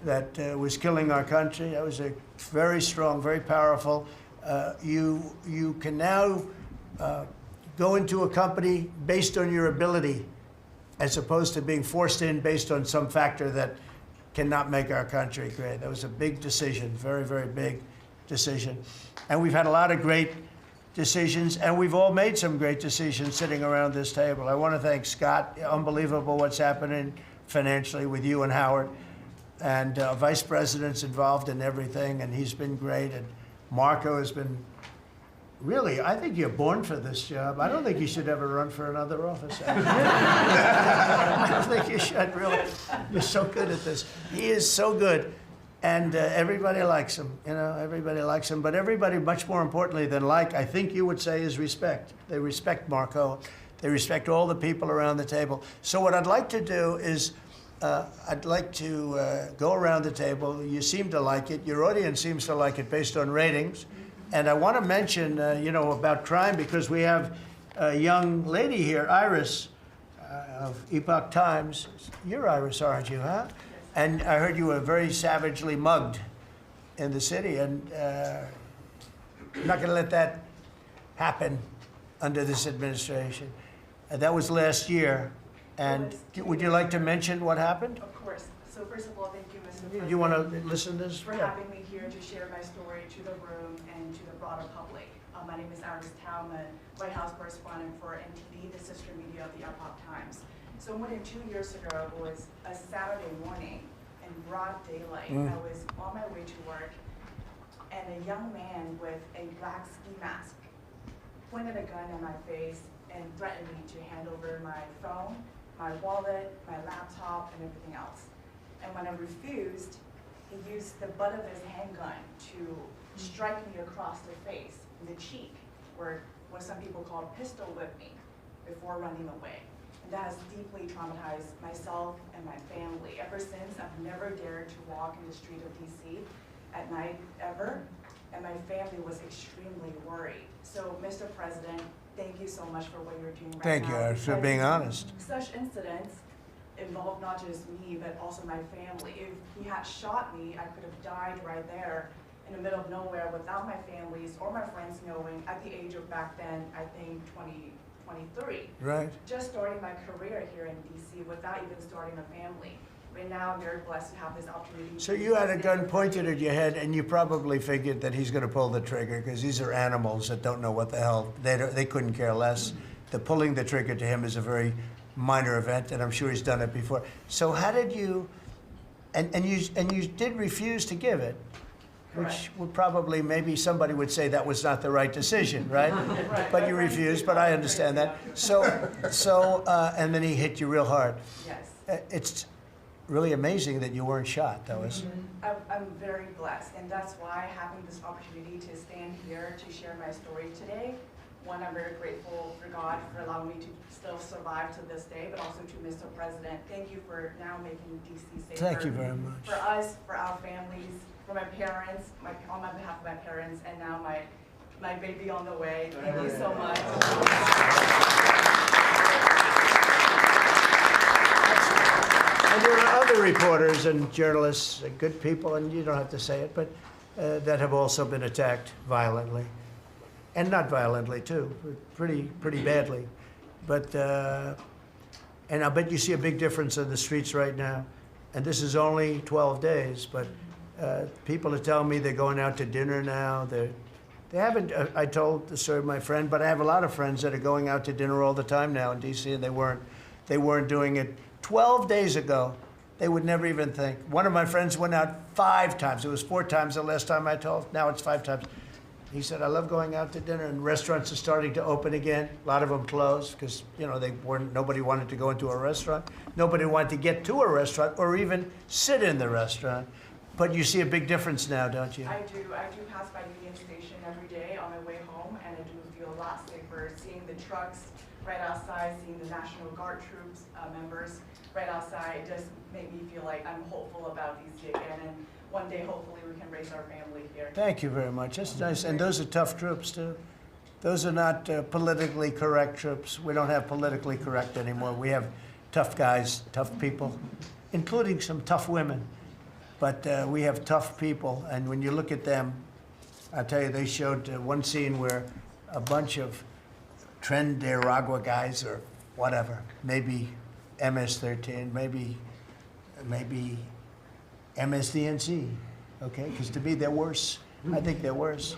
that was killing our country. That was a very strong, very powerful. You can now go into a company based on your ability, as opposed to being forced in based on some factor that cannot make our country great. That was a big decision, very, very big decision. And we've had a lot of great decisions, and we've all made some great decisions sitting around this table. I want to thank Scott. Unbelievable what's happening financially with you and Howard. And Vice President's involved in everything, and he's been great. And Marco has been, really, I think you're born for this job. I don't think you should ever run for another office. I don't think you should, really. You're so good at this. He is so good. And everybody likes him, everybody likes him. But everybody, much more importantly than I think you would say, is respect. They respect Marco. They respect all the people around the table. So what I'd like to do is, I'd like to go around the table. You seem to like it. Your audience seems to like it based on ratings. And I want to mention, about crime, because we have a young lady here, Iris, of Epoch Times. You're Iris, aren't you, huh? And I heard you were very savagely mugged in the city, and I'm not going to let that happen under this administration. That was last year. And would you like to mention what happened? Of course. So first of all, thank you, Mr. President. Do you want to listen to this? For having me here to share my story to the room and to the broader public. My name is Iris Talman, White House correspondent for NTD, the sister media of the Epoch Times. So more than 2 years ago, it was a Saturday morning in broad daylight. I was on my way to work, and a young man with a black ski mask pointed a gun at my face and threatened me to hand over my phone, my wallet, my laptop, and everything else. And when I refused, he used the butt of his handgun to strike me across the face, in the cheek, or what some people call pistol whip me, before running away. That has deeply traumatized myself and my family. Ever since, I've never dared to walk in the street of DC at night, ever, and my family was extremely worried. So, Mr. President, thank you so much for what you're doing right now. Thank you for being honest. Such incidents involve not just me, but also my family. If he had shot me, I could have died right there in the middle of nowhere without my families or my friends knowing, at the age of back then, I think 23. Right. Just starting my career here in DC without even starting a family. Right now, I'm very blessed to have this opportunity. So you had a gun pointed at your head, and you probably figured that he's going to pull the trigger, because these are animals that don't know what the hell, they couldn't care less. The pulling the trigger to him is a very minor event, and I'm sure he's done it before. So how did you, and you did refuse to give it, which would probably, maybe somebody would say that was not the right decision, right? But you refused, but I understand that. So, and then he hit you real hard. Yes. It's really amazing that you weren't shot, though, isn't it? I'm very blessed, and that's why having this opportunity to stand here to share my story today One, I'm very grateful for God for allowing me to still survive to this day, but also to Mr. President. Thank you for now making DC safer. Thank you very much. For us, for our families, for my parents, on my behalf of my parents, and now my baby on the way. Thank you so much. And there are other reporters and journalists, good people, and you don't have to say it, but that have also been attacked violently. And not violently, too, pretty badly. But, and I bet you see a big difference in the streets right now. And this is only 12 days, but people are telling me they're going out to dinner now. They haven't, I told the story of my friend, but I have a lot of friends that are going out to dinner all the time now in DC, and they weren't doing it 12 days ago. They would never even think. One of my friends went out 5 times. It was 4 times the last time I told. Now it's 5 times. He said, I love going out to dinner, and restaurants are starting to open again. A lot of them closed because, you know, nobody wanted to go into a restaurant. Nobody wanted to get to a restaurant or even sit in the restaurant. But you see a big difference now, don't you? I do pass by Union Station every day on my way home, and I do feel a lot safer seeing the trucks right outside, seeing the National Guard troops members right outside. It does make me feel like I'm hopeful about DC again, and one day hopefully we can raise our family here. Thank you very much. That's nice. And those are tough troops, too. Those are not politically correct troops. We don't have politically correct anymore. We have tough guys, tough people, including some tough women. But we have tough people, and when you look at them, I tell you, they showed one scene where a bunch of Nicaragua guys or whatever, maybe MS-13, maybe MSDNC, okay? Because to me, they're worse. I think they're worse.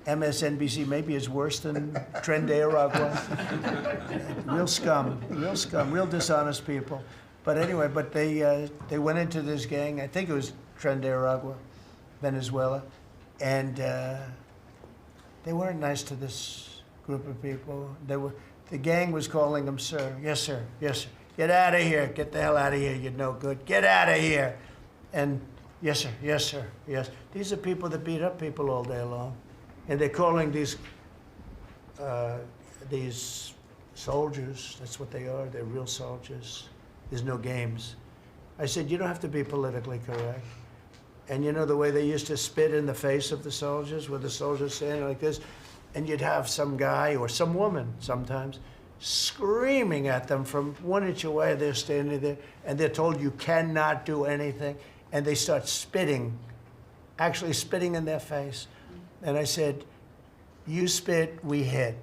MSNBC maybe is worse than Nicaragua. Real scum, real dishonest people. But anyway, but they went into this gang. I think it was Nicaragua, Venezuela, and they weren't nice to this group of people. The gang was calling them sir. Yes, sir. Yes, sir. Get out of here. Get the hell out of here. You're no good. Get out of here. And yes, sir. Yes, sir. Yes. These are people that beat up people all day long, and they're calling these soldiers. That's what they are. They're real soldiers. There's no games. I said, you don't have to be politically correct. And you know the way they used to spit in the face of the soldiers, with the soldiers standing like this, and you'd have some guy or some woman sometimes screaming at them from 1 inch away. They're standing there, and they're told you cannot do anything, and they start spitting, actually spitting in their face. And I said, you spit, we hit.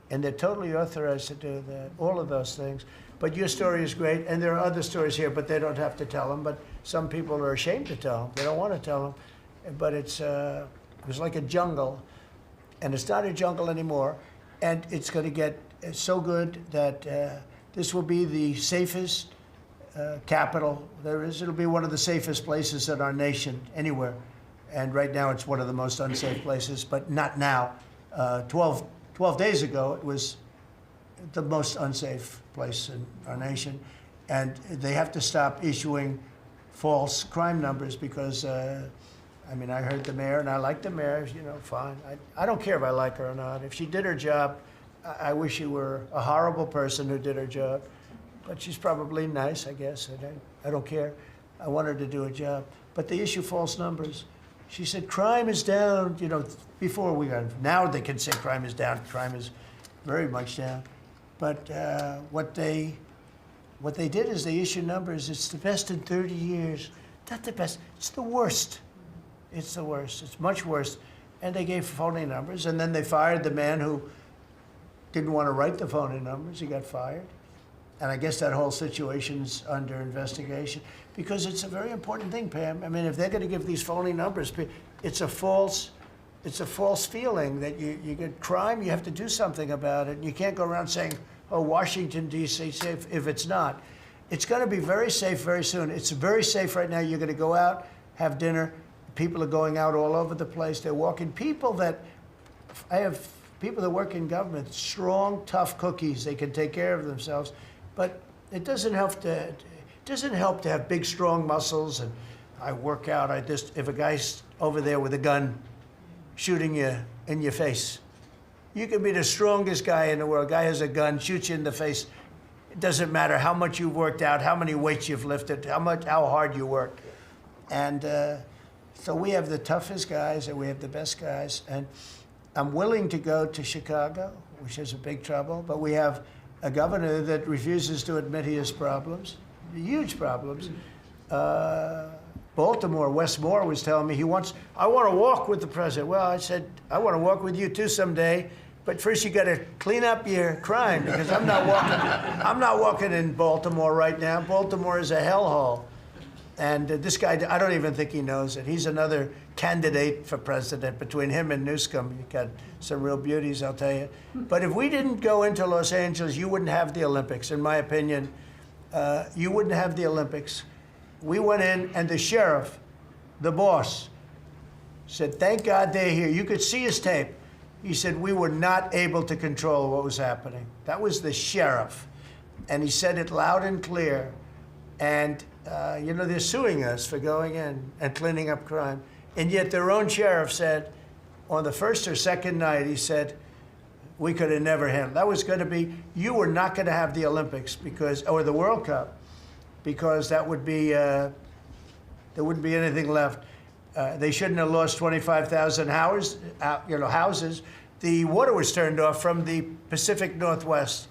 And they're totally authorized to do that, all of those things. But your story is great, and there are other stories here, but they don't have to tell them. But some people are ashamed to tell them. They don't want to tell them. But it was like a jungle, and it's not a jungle anymore. And it's going to get so good that this will be the safest capital there is. It'll be one of the safest places in our nation, anywhere. And right now, it's one of the most unsafe places, but not now. 12 days ago, it was the most unsafe place in our nation. And they have to stop issuing false crime numbers because, I mean, I heard the mayor, and I like the mayor, you know, fine. I don't care if I like her or not. If she did her job, I wish she were a horrible person who did her job. But she's probably nice, I guess. I don't care. I want her to do a job. But they issue false numbers. She said, crime is down, you know, before we got, now they can say crime is down. Crime is very much down. But what they did is they issued numbers. It's the best in 30 years. Not the best. It's the worst. It's the worst. It's much worse. And they gave phony numbers. And then they fired the man who didn't want to write the phony numbers. He got fired. And I guess that whole situation's under investigation because it's a very important thing, Pam. I mean, if they're going to give these phony numbers, it's a false feeling that you get crime. You have to do something about it. You can't go around saying, oh, Washington, D.C. safe if it's not. It's going to be very safe very soon. It's very safe right now. You're going to go out, have dinner. People are going out all over the place. They're walking. I have people that work in government, strong, tough cookies. They can take care of themselves. But it doesn't help to have big, strong muscles. And I work out. If a guy's over there with a gun shooting you in your face, You can be the strongest guy in the world. Guy has a gun, shoots you in the face. It doesn't matter how much you've worked out, how many weights you've lifted, how hard you work. And so we have the toughest guys and we have the best guys. And I'm willing to go to Chicago, which is a big trouble, but we have a governor that refuses to admit he has problems, huge problems. Baltimore, Wes Moore was telling me I want to walk with the president. Well, I said, I want to walk with you too someday, but first you got to clean up your crime because I'm not walking in Baltimore right now. Baltimore is a hellhole. And this guy, I don't even think he knows it. He's another candidate for president. Between him and Newsom, you got some real beauties, I'll tell you. But if we didn't go into Los Angeles, you wouldn't have the Olympics. In my opinion, you wouldn't have the Olympics. We went in, and the sheriff, the boss, said, thank God they're here. You could see his tape. He said, we were not able to control what was happening. That was the sheriff. And he said it loud and clear. And, you know, they're suing us for going in and cleaning up crime. And yet their own sheriff said, on the first or second night, he said, we could have never handled. That was going to be, you were not going to have the Olympics or the World Cup, because that would be, there wouldn't be anything left. They shouldn't have lost 25,000 houses. The water was turned off from the Pacific Northwest.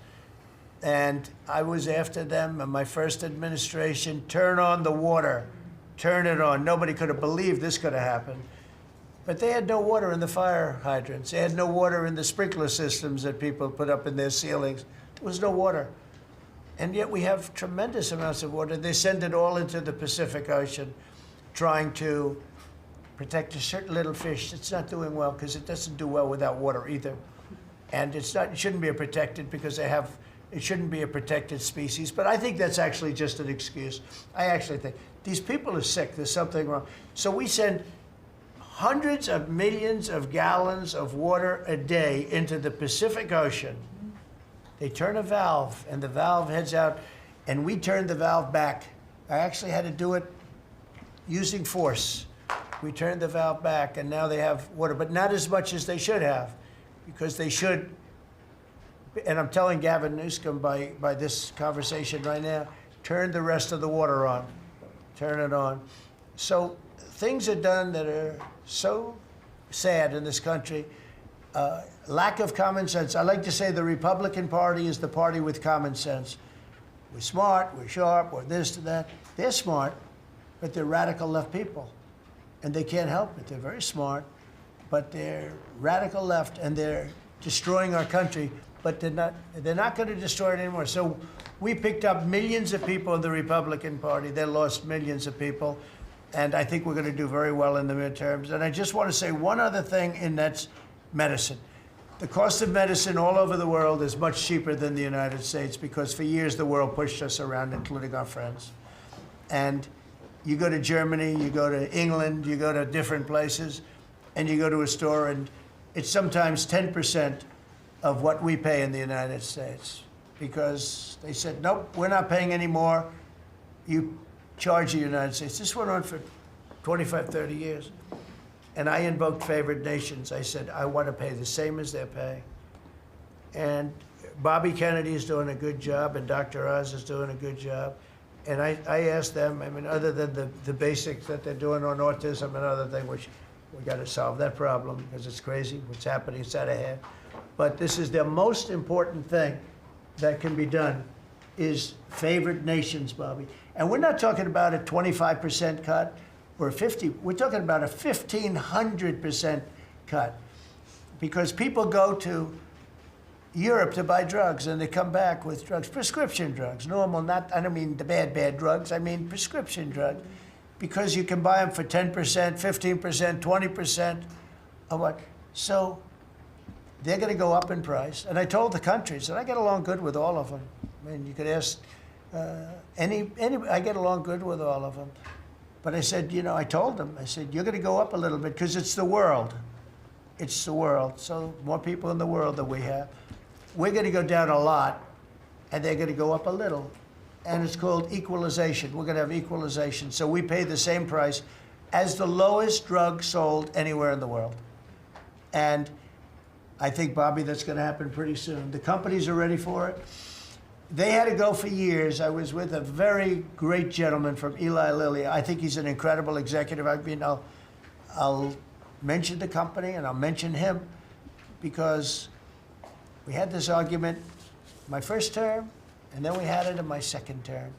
And I was after them in my first administration, turn on the water, turn it on. Nobody could have believed this could have happened. But they had no water in the fire hydrants. They had no water in the sprinkler systems that people put up in their ceilings. There was no water. And yet we have tremendous amounts of water. They send it all into the Pacific Ocean, trying to protect a certain little fish that's not doing well because it doesn't do well without water either. And it shouldn't be a protected because it shouldn't be a protected species. But I think that's actually just an excuse. I actually think these people are sick. There's something wrong. So we send hundreds of millions of gallons of water a day into the Pacific Ocean. They turn a valve, and the valve heads out, and we turn the valve back. I actually had to do it using force. We turned the valve back, and now they have water, but not as much as they should have, because they should, and I'm telling Gavin Newsom by this conversation right now, turn the rest of the water on. Turn it on. So things are done that are so sad in this country. Lack of common sense. I like to say the Republican Party is the party with common sense. We're smart, we're sharp, we're this to that. They're smart, but they're radical left people. And they can't help it. They're very smart, but they're radical left, and they're destroying our country, but they're not going to destroy it anymore. So we picked up millions of people in the Republican Party. They lost millions of people. And I think we're going to do very well in the midterms. And I just want to say one other thing, and that's medicine. The cost of medicine all over the world is much cheaper than the United States because for years the world pushed us around, including our friends. And you go to Germany, you go to England, you go to different places, and you go to a store, and it's sometimes 10% of what we pay in the United States because they said, nope, we're not paying any more. You charge the United States. This went on for 25, 30 years. And I invoked favored nations. I said, I want to pay the same as they're paying. And Bobby Kennedy is doing a good job, and Dr. Oz is doing a good job. And I asked them, I mean, other than the basics that they're doing on autism and other things, which we got to solve that problem because it's crazy what's happening, it's out of hand. But this is the most important thing that can be done is favored nations, Bobby. And we're not talking about a 25% cut or 50. We're talking about a 1,500% cut because people go to Europe to buy drugs and they come back with drugs, prescription drugs, normal, not, I don't mean the bad drugs, I mean prescription drugs, because you can buy them for 10%, 15%, 20% of what. So they're going to go up in price. And I told the countries, and I get along good with all of them. I mean, you could ask I get along good with all of them. But I said, you know, I told them, I said, you're going to go up a little bit because it's the world. It's the world. So more people in the world than we have. We're going to go down a lot, and they're going to go up a little. And it's called equalization. We're going to have equalization. So we pay the same price as the lowest drug sold anywhere in the world. And I think, Bobby, that's going to happen pretty soon. The companies are ready for it. They had to go for years. I was with a very great gentleman from Eli Lilly. I think he's an incredible executive. I mean, I'll mention the company and I'll mention him because we had this argument my first term, and then we had it in my second term.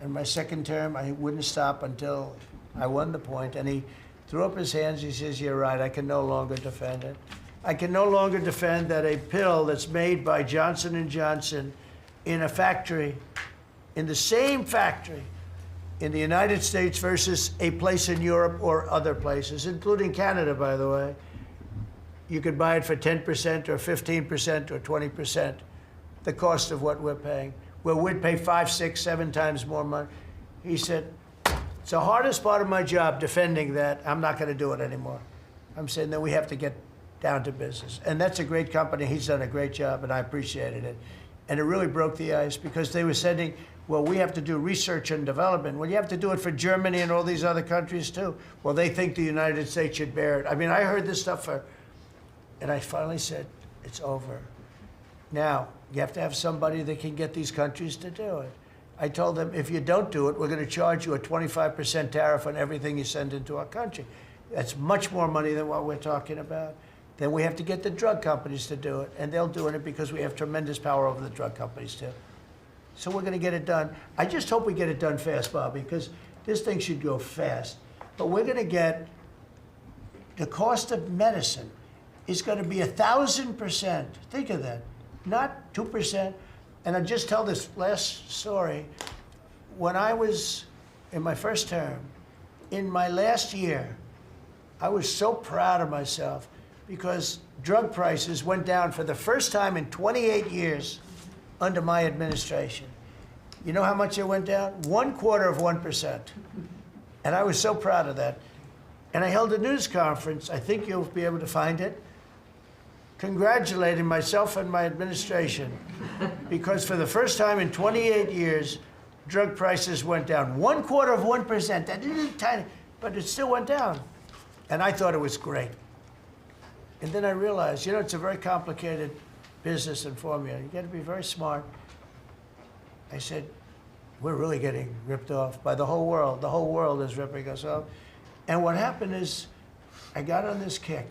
In my second term, I wouldn't stop until I won the point, and he threw up his hands. He says, "You're right, I can no longer defend it. I can no longer defend that a pill that's made by Johnson & Johnson in a factory, in the same factory in the United States versus a place in Europe or other places, including Canada, by the way, you could buy it for 10% or 15% or 20%, the cost of what we're paying, where we'd pay 5, 6, 7 times more money." He said, "It's the hardest part of my job, defending that. I'm not going to do it anymore." I'm saying that we have to get down to business. And that's a great company. He's done a great job, and I appreciated it. And it really broke the ice because they were sending, well, we have to do research and development. Well, you have to do it for Germany and all these other countries too. Well, they think the United States should bear it. I mean, I heard this stuff and I finally said, it's over. Now, you have to have somebody that can get these countries to do it. I told them, if you don't do it, we're going to charge you a 25% tariff on everything you send into our country. That's much more money than what we're talking about. Then we have to get the drug companies to do it, and they'll do it because we have tremendous power over the drug companies too. So we're going to get it done. I just hope we get it done fast, Bobby, because this thing should go fast. But we're going to get, the cost of medicine is going to be 1,000%. Think of that, not 2%. And I just tell this last story. When I was in my first term, in my last year, I was so proud of myself because drug prices went down for the first time in 28 years under my administration. You know how much it went down? 1/4%. And I was so proud of that. And I held a news conference, I think you'll be able to find it, congratulating myself and my administration because for the first time in 28 years, drug prices went down 1/4%. That little tiny, but it still went down. And I thought it was great. And then I realized, you know, it's a very complicated business and formula. You got to be very smart. I said, we're really getting ripped off by the whole world. The whole world is ripping us off. And what happened is I got on this kick,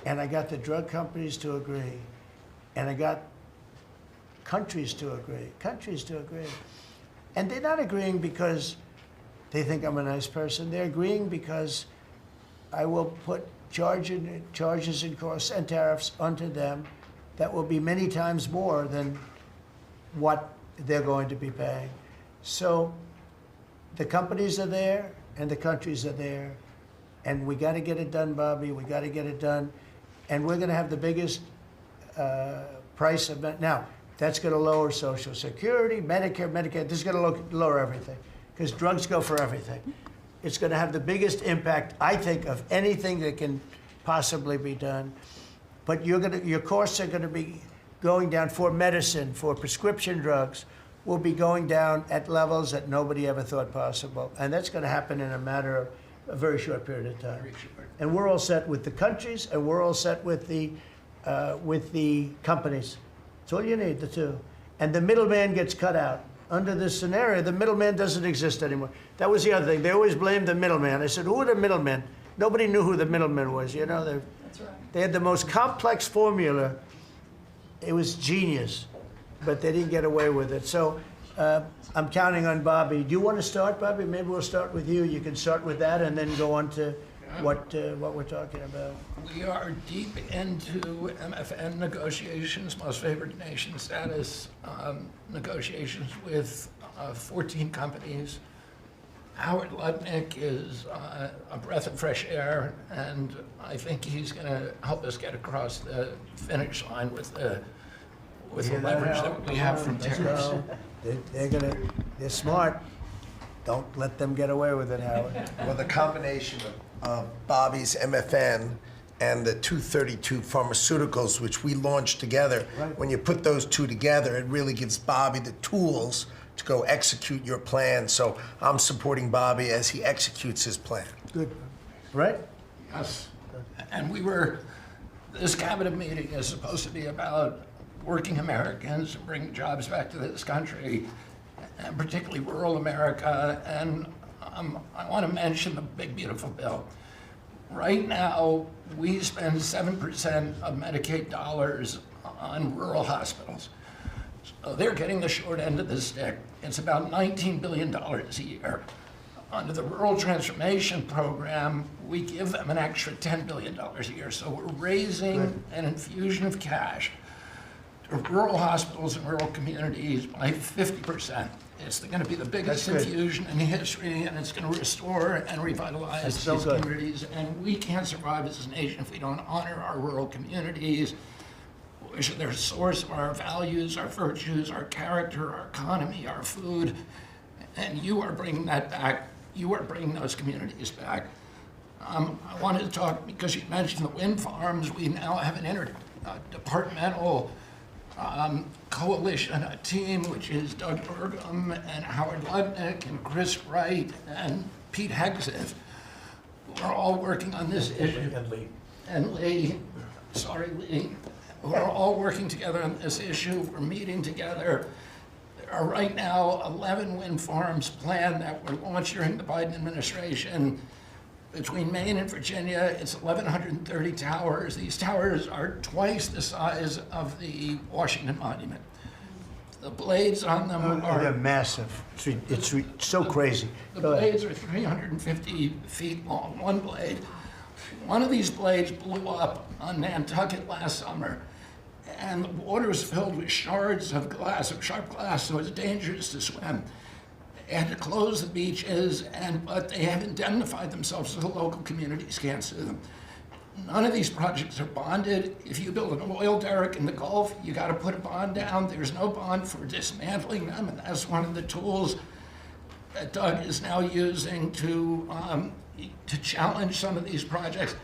and I got the drug companies to agree, and I got countries to agree. And they're not agreeing because they think I'm a nice person. They're agreeing because I will put charges and costs and tariffs onto them that will be many times more than what they're going to be paying. So the companies are there and the countries are there. And we got to get it done, Bobby. We got to get it done. And we're going to have the biggest price of it. Now, that's going to lower Social Security, Medicare, This is going to lower everything because drugs go for everything. It's going to have the biggest impact, I think, of anything that can possibly be done. But your costs are going to be going down for medicine, for prescription drugs, will be going down at levels that nobody ever thought possible. And that's going to happen in a matter of a very short period of time. And we're all set with the countries, and we're all set with the companies. That's all you need, the two. And the middleman gets cut out. Under this scenario, the middleman doesn't exist anymore. That was the other thing. They always blamed the middleman. I said, who are the middlemen? Nobody knew who the middleman was. You know, That's right. they had the most complex formula. It was genius, but they didn't get away with it. So I'm counting on Bobby. Do you want to start, Bobby? Maybe we'll start with you. You can start with that and then go on to what we're talking about. We are deep into MFN negotiations, most favored nation status negotiations with 14 companies. Howard Lutnick is a breath of fresh air, and I think he's going to help us get across the finish line with the leverage that we have from Tariffs. They're smart. Don't let them get away with it, Howard. Well, the combination of Bobby's MFN and the 232 pharmaceuticals, which we launched together, when you put those two together, it really gives Bobby the tools to go execute your plan. So I'm supporting Bobby as he executes his plan. Good. Right? Yes. And we were this cabinet meeting is supposed to be about working Americans and bringing jobs back to this country, and particularly rural America. And I want to mention the big, beautiful bill. Right now, we spend 7% of Medicaid dollars on rural hospitals. So they're getting the short end of the stick. It's about $19 billion a year. Under the Rural Transformation Program, we give them an extra $10 billion a year. So we're raising an infusion of cash to rural hospitals and rural communities by 50%. It's going to be the biggest infusion in history, and it's going to restore and revitalize these communities. And we can't survive as a nation if we don't honor our rural communities, which are the source of our values, our virtues, our character, our economy, our food. And you are bringing that back. You are bringing those communities back. I wanted to talk, because you mentioned the wind farms, we now have an interdepartmental coalition, a team, which is Doug Burgum and Howard Lutnick and Chris Wright and Pete Hegseth. We're all working on this issue. And Lee. Sorry, Lee. We're all working together on this issue. We're meeting together. There are right now 11 wind farms planned that were launched during the Biden administration. Between Maine and Virginia, it's 1,130 towers. These towers are twice the size of the Washington Monument. The blades on them are... They're massive. It's so crazy. The blades are 350 feet long, one blade. One of these blades blew up on Nantucket last summer, and the water was filled with shards of glass, of sharp glass, so it's dangerous to swim. They had to close the beaches, but they have indemnified themselves so the local communities can't sue them. None of these projects are bonded. If you build an oil derrick in the Gulf, you got to put a bond down. There's no bond for dismantling them, and that's one of the tools that Doug is now using to challenge some of these projects.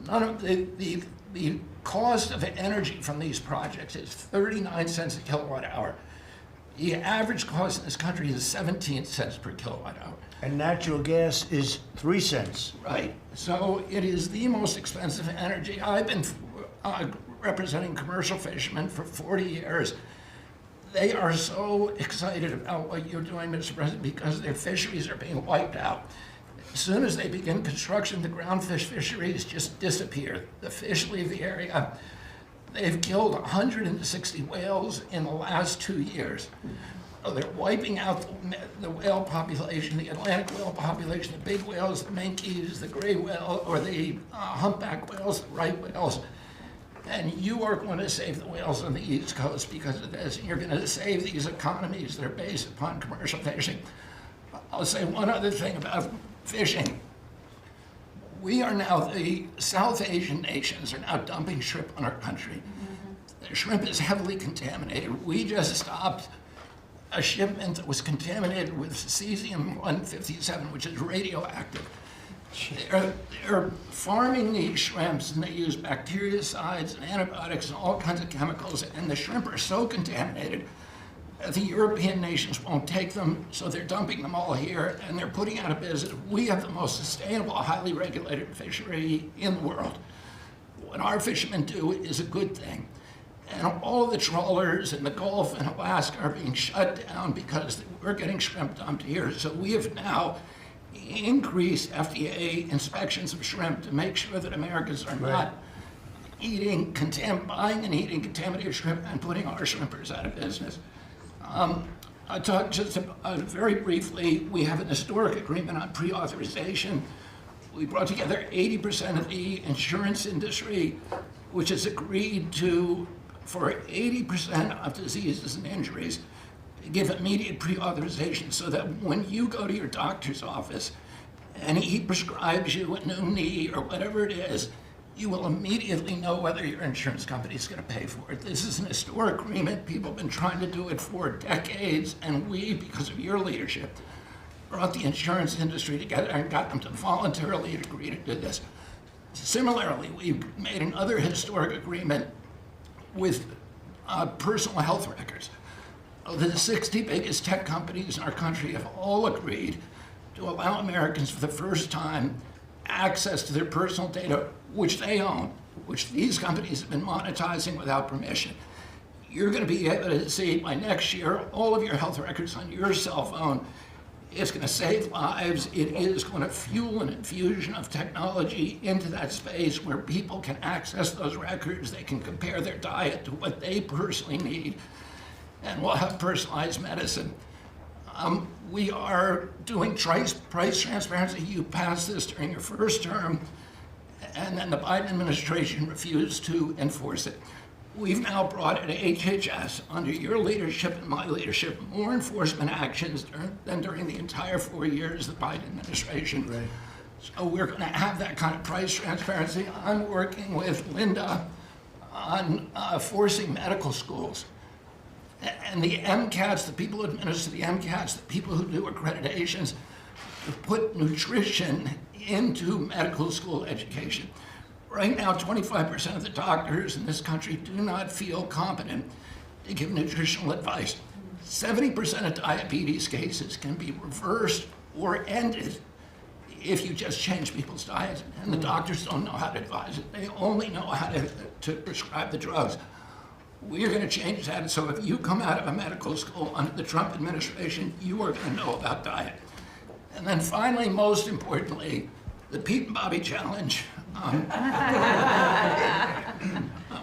None of the cost of energy from these projects is 39 cents a kilowatt hour. The average cost in this country is 17 cents per kilowatt hour. And natural gas is 3 cents. Right. So it is the most expensive energy. I've been representing commercial fishermen for 40 years. They are so excited about what you're doing, Mr. President, because their fisheries are being wiped out. As soon as they begin construction, the groundfish fisheries just disappear. The fish leave the area. They've killed 160 whales in the last 2 years. So they're wiping out the whale population, the Atlantic whale population, the big whales, the minkies, the gray whale, or the humpback whales, the right whales. And you are going to save the whales on the East Coast because of this. And you're going to save these economies that are based upon commercial fishing. I'll say one other thing about fishing. We are now, the South Asian nations are now dumping shrimp on our country. The shrimp is heavily contaminated. We just stopped a shipment that was contaminated with cesium-157, which is radioactive. They're farming these shrimps, and they use bactericides and antibiotics and all kinds of chemicals, and the shrimp are so contaminated that the European nations won't take them, so they're dumping them all here, and they're putting out of business. We have the most sustainable, highly regulated fishery in the world. What our fishermen do is a good thing. And all the trawlers in the Gulf and Alaska are being shut down because we're getting shrimp dumped here. So we have now increased FDA inspections of shrimp to make sure that Americans are not buying and eating contaminated shrimp and putting our shrimpers out of business. I talked just very briefly, we have an historic agreement on pre-authorization. We brought together 80% of the insurance industry, which has agreed to, for 80% of diseases and injuries, give immediate pre-authorization so that when you go to your doctor's office and he prescribes you a new knee or whatever it is, you will immediately know whether your insurance company is going to pay for it. This is an historic agreement. People have been trying to do it for decades, and we, because of your leadership, brought the insurance industry together and got them to voluntarily agree to do this. Similarly, we've made another historic agreement with personal health records. The 60 biggest tech companies in our country have all agreed to allow Americans for the first time access to their personal data, which they own, which these companies have been monetizing without permission. You're going to be able to see by next year all of your health records on your cell phone. It's going to save lives. It is going to fuel an infusion of technology into that space where people can access those records. They can compare their diet to what they personally need, and we'll have personalized medicine. We are doing price transparency. You passed this during your first term, and then the Biden administration refused to enforce it. We've now brought in HHS, under your leadership and my leadership, more enforcement actions than during the entire 4 years of the Biden administration. Right. So we're going to have that kind of price transparency. I'm working with Linda on forcing medical schools. And the MCATs, the people who administer the MCATs, the people who do accreditations, to put nutrition into medical school education. Right now, 25% of the doctors in this country do not feel competent to give nutritional advice. 70% of diabetes cases can be reversed or ended if you just change people's diets. And the doctors don't know how to advise it. They only know how to prescribe the drugs. We're going to change that. So if you come out of a medical school under the Trump administration, you are going to know about diet. And then finally, most importantly, the Pete and Bobby challenge. I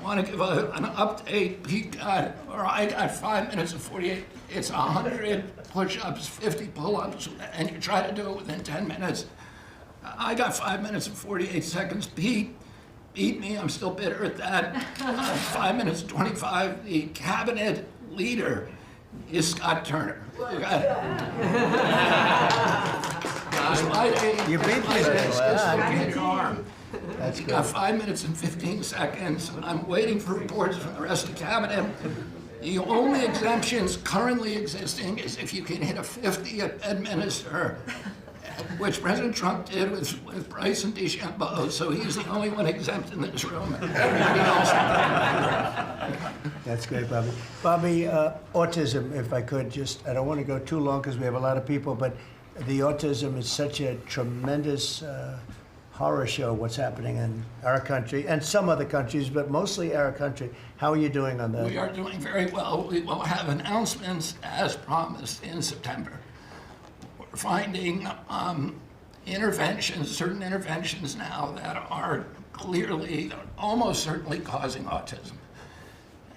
want to give an update. Pete got, or I got 5 minutes and 48. It's 100 push-ups, 50 pull-ups, and you try to do it within 10 minutes. I got 5 minutes and 48 seconds. Pete beat me. I'm still bitter at that. 5 minutes and 25. The cabinet leader is Scott Turner. You beat me there. Arm. That's good. Got 5 minutes and 15 seconds. I'm waiting for reports from the rest of the cabinet. The only exemptions currently existing is if you can hit a 50 at Bedminster, which President Trump did with Bryce and DeChambeau, so he's the only one exempt in this room. Everybody else. That's great, Bobby. Bobby, autism, if I could just, I don't want to go too long because we have a lot of people, but the autism is such a tremendous horror show, what's happening in our country and some other countries, but mostly our country. How are you doing on that? We are doing very well. We will have announcements as promised in September. We're finding certain interventions now that are clearly, almost certainly causing autism.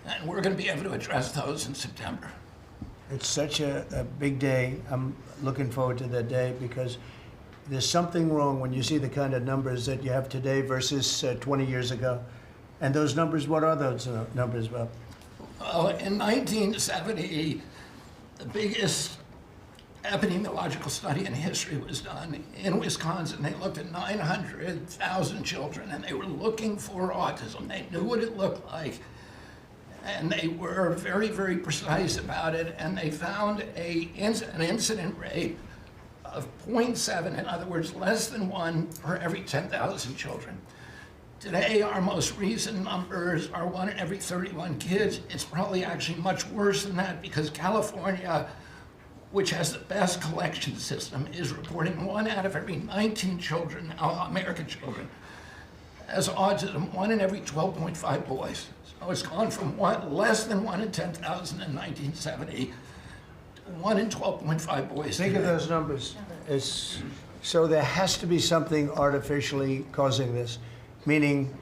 And we're going to be able to address those in September. It's such a big day. I'm looking forward to that day because there's something wrong when you see the kind of numbers that you have today versus 20 years ago. And those numbers, what are those numbers, Bob? Well, in 1970, the biggest epidemiological study in history was done in Wisconsin. They looked at 900,000 children and they were looking for autism. They knew what it looked like. And they were very, very precise about it. And they found an incident rate of 0.7, in other words, less than 1 per every 10,000 children. Today, our most recent numbers are 1 in every 31 kids. It's probably actually much worse than that because California, which has the best collection system, is reporting 1 out of every 19 children, American children, has autism, 1 in every 12.5 boys. So it's gone from less than 1 in 10,000 in 1970 to 1 in 12.5 boys. Think of those numbers. So there has to be something artificially causing this, meaning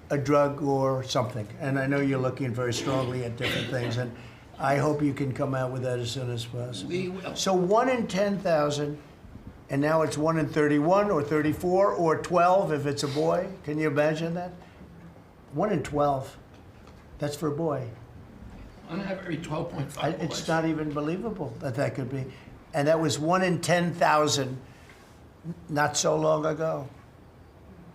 a drug or something. And I know you're looking very strongly at different things, and I hope you can come out with that as soon as possible. We will. So 1 in 10,000, and now it's 1 in 31 or 34 or 12 if it's a boy. Can you imagine that? 1 in 12. That's for a boy. 1 in every 12.5 boys. It's not even believable that that could be. And that was 1 in 10,000 not so long ago.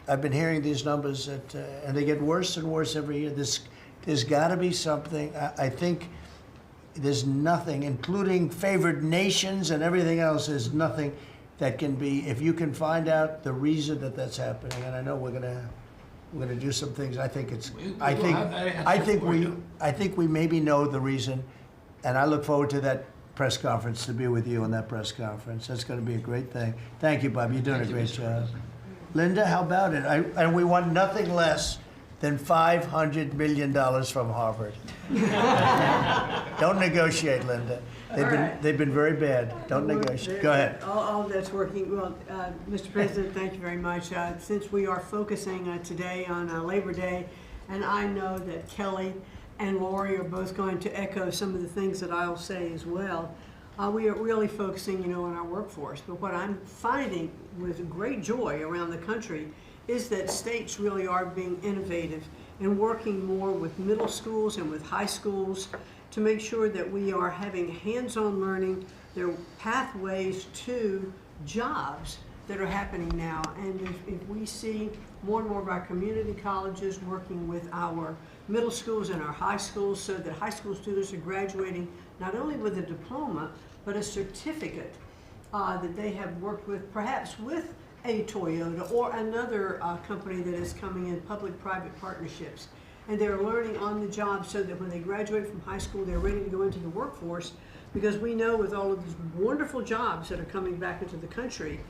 I've been hearing these numbers, and they get worse and worse every year. There's got to be something. I think there's nothing, including favored nations and everything else, there's nothing that can be, if you can find out the reason that that's happening, and I know we're gonna do some things. I think we maybe know the reason, and I look forward to that press conference, to be with you on that press conference. That's going to be a great thing. Thank you, Bob. You're doing a great job. Linda, how about it? And we want nothing less than $500 million from Harvard. Don't negotiate, Linda. They've been very bad. Don't negotiate. Go ahead. All that's working. Well, Mr. President, thank you very much. Since we are focusing today on Labor Day, and I know that Kelly and Lori are both going to echo some of the things that I'll say as well, we are really focusing, on our workforce. But what I'm finding with great joy around the country is that states really are being innovative and working more with middle schools and with high schools to make sure that we are having hands-on learning. There are pathways to jobs that are happening now. And if we see more and more of our community colleges working with our middle schools and our high schools so that high school students are graduating not only with a diploma, but a certificate that they have worked with, perhaps with a Toyota or another company that is coming in, public-private partnerships. And they're learning on the job so that when they graduate from high school, they're ready to go into the workforce, because we know with all of these wonderful jobs that are coming back into the country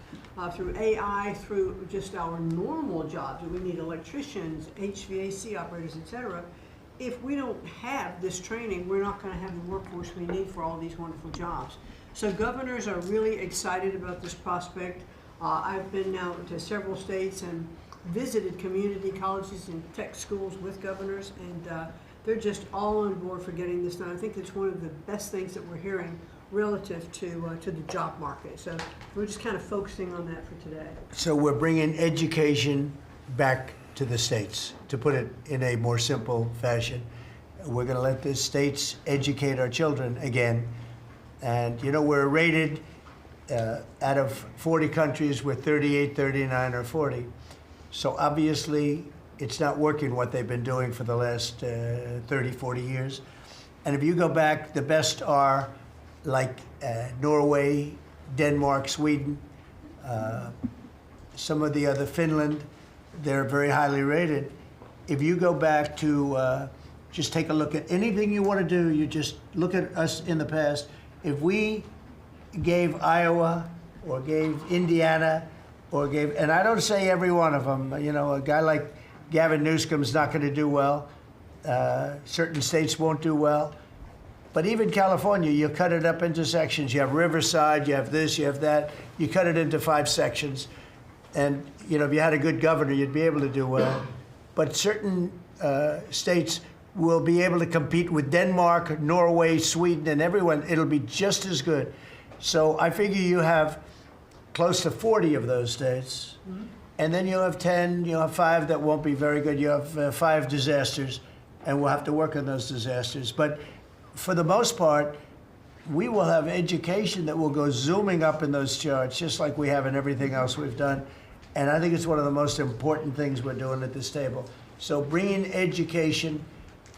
through AI, through just our normal jobs, we need electricians, HVAC operators, etc. If we don't have this training, we're not going to have the workforce we need for all these wonderful jobs. So governors are really excited about this prospect. I've been now to several states and visited community colleges and tech schools with governors, and they're just all on board for getting this done. I think it's one of the best things that we're hearing relative to the job market. So we're just kind of focusing on that for today. So we're bringing education back to the states, to put it in a more simple fashion. We're going to let the states educate our children again. And, we're rated out of 40 countries, we're 38, 39, or 40. So obviously, it's not working what they've been doing for the last 30, 40 years. And if you go back, the best are like Norway, Denmark, Sweden, some of the other, Finland, they're very highly rated. If you go back to just take a look at anything you want to do, you just look at us in the past. If we gave Iowa or gave Indiana or gave, and I don't say every one of them, a guy like Gavin Newsom's not going to do well. Certain states won't do well. But even California, you cut it up into sections. You have Riverside, you have this, you have that. You cut it into 5 sections. And, if you had a good governor, you'd be able to do well. But certain states will be able to compete with Denmark, Norway, Sweden, and everyone. It'll be just as good. So I figure you have close to 40 of those states. Mm-hmm. And then you'll have 10, you'll have 5 that won't be very good. You have 5 disasters, and we'll have to work on those disasters. But for the most part, we will have education that will go zooming up in those charts, just like we have in everything else we've done. And I think it's one of the most important things we're doing at this table. So bringing education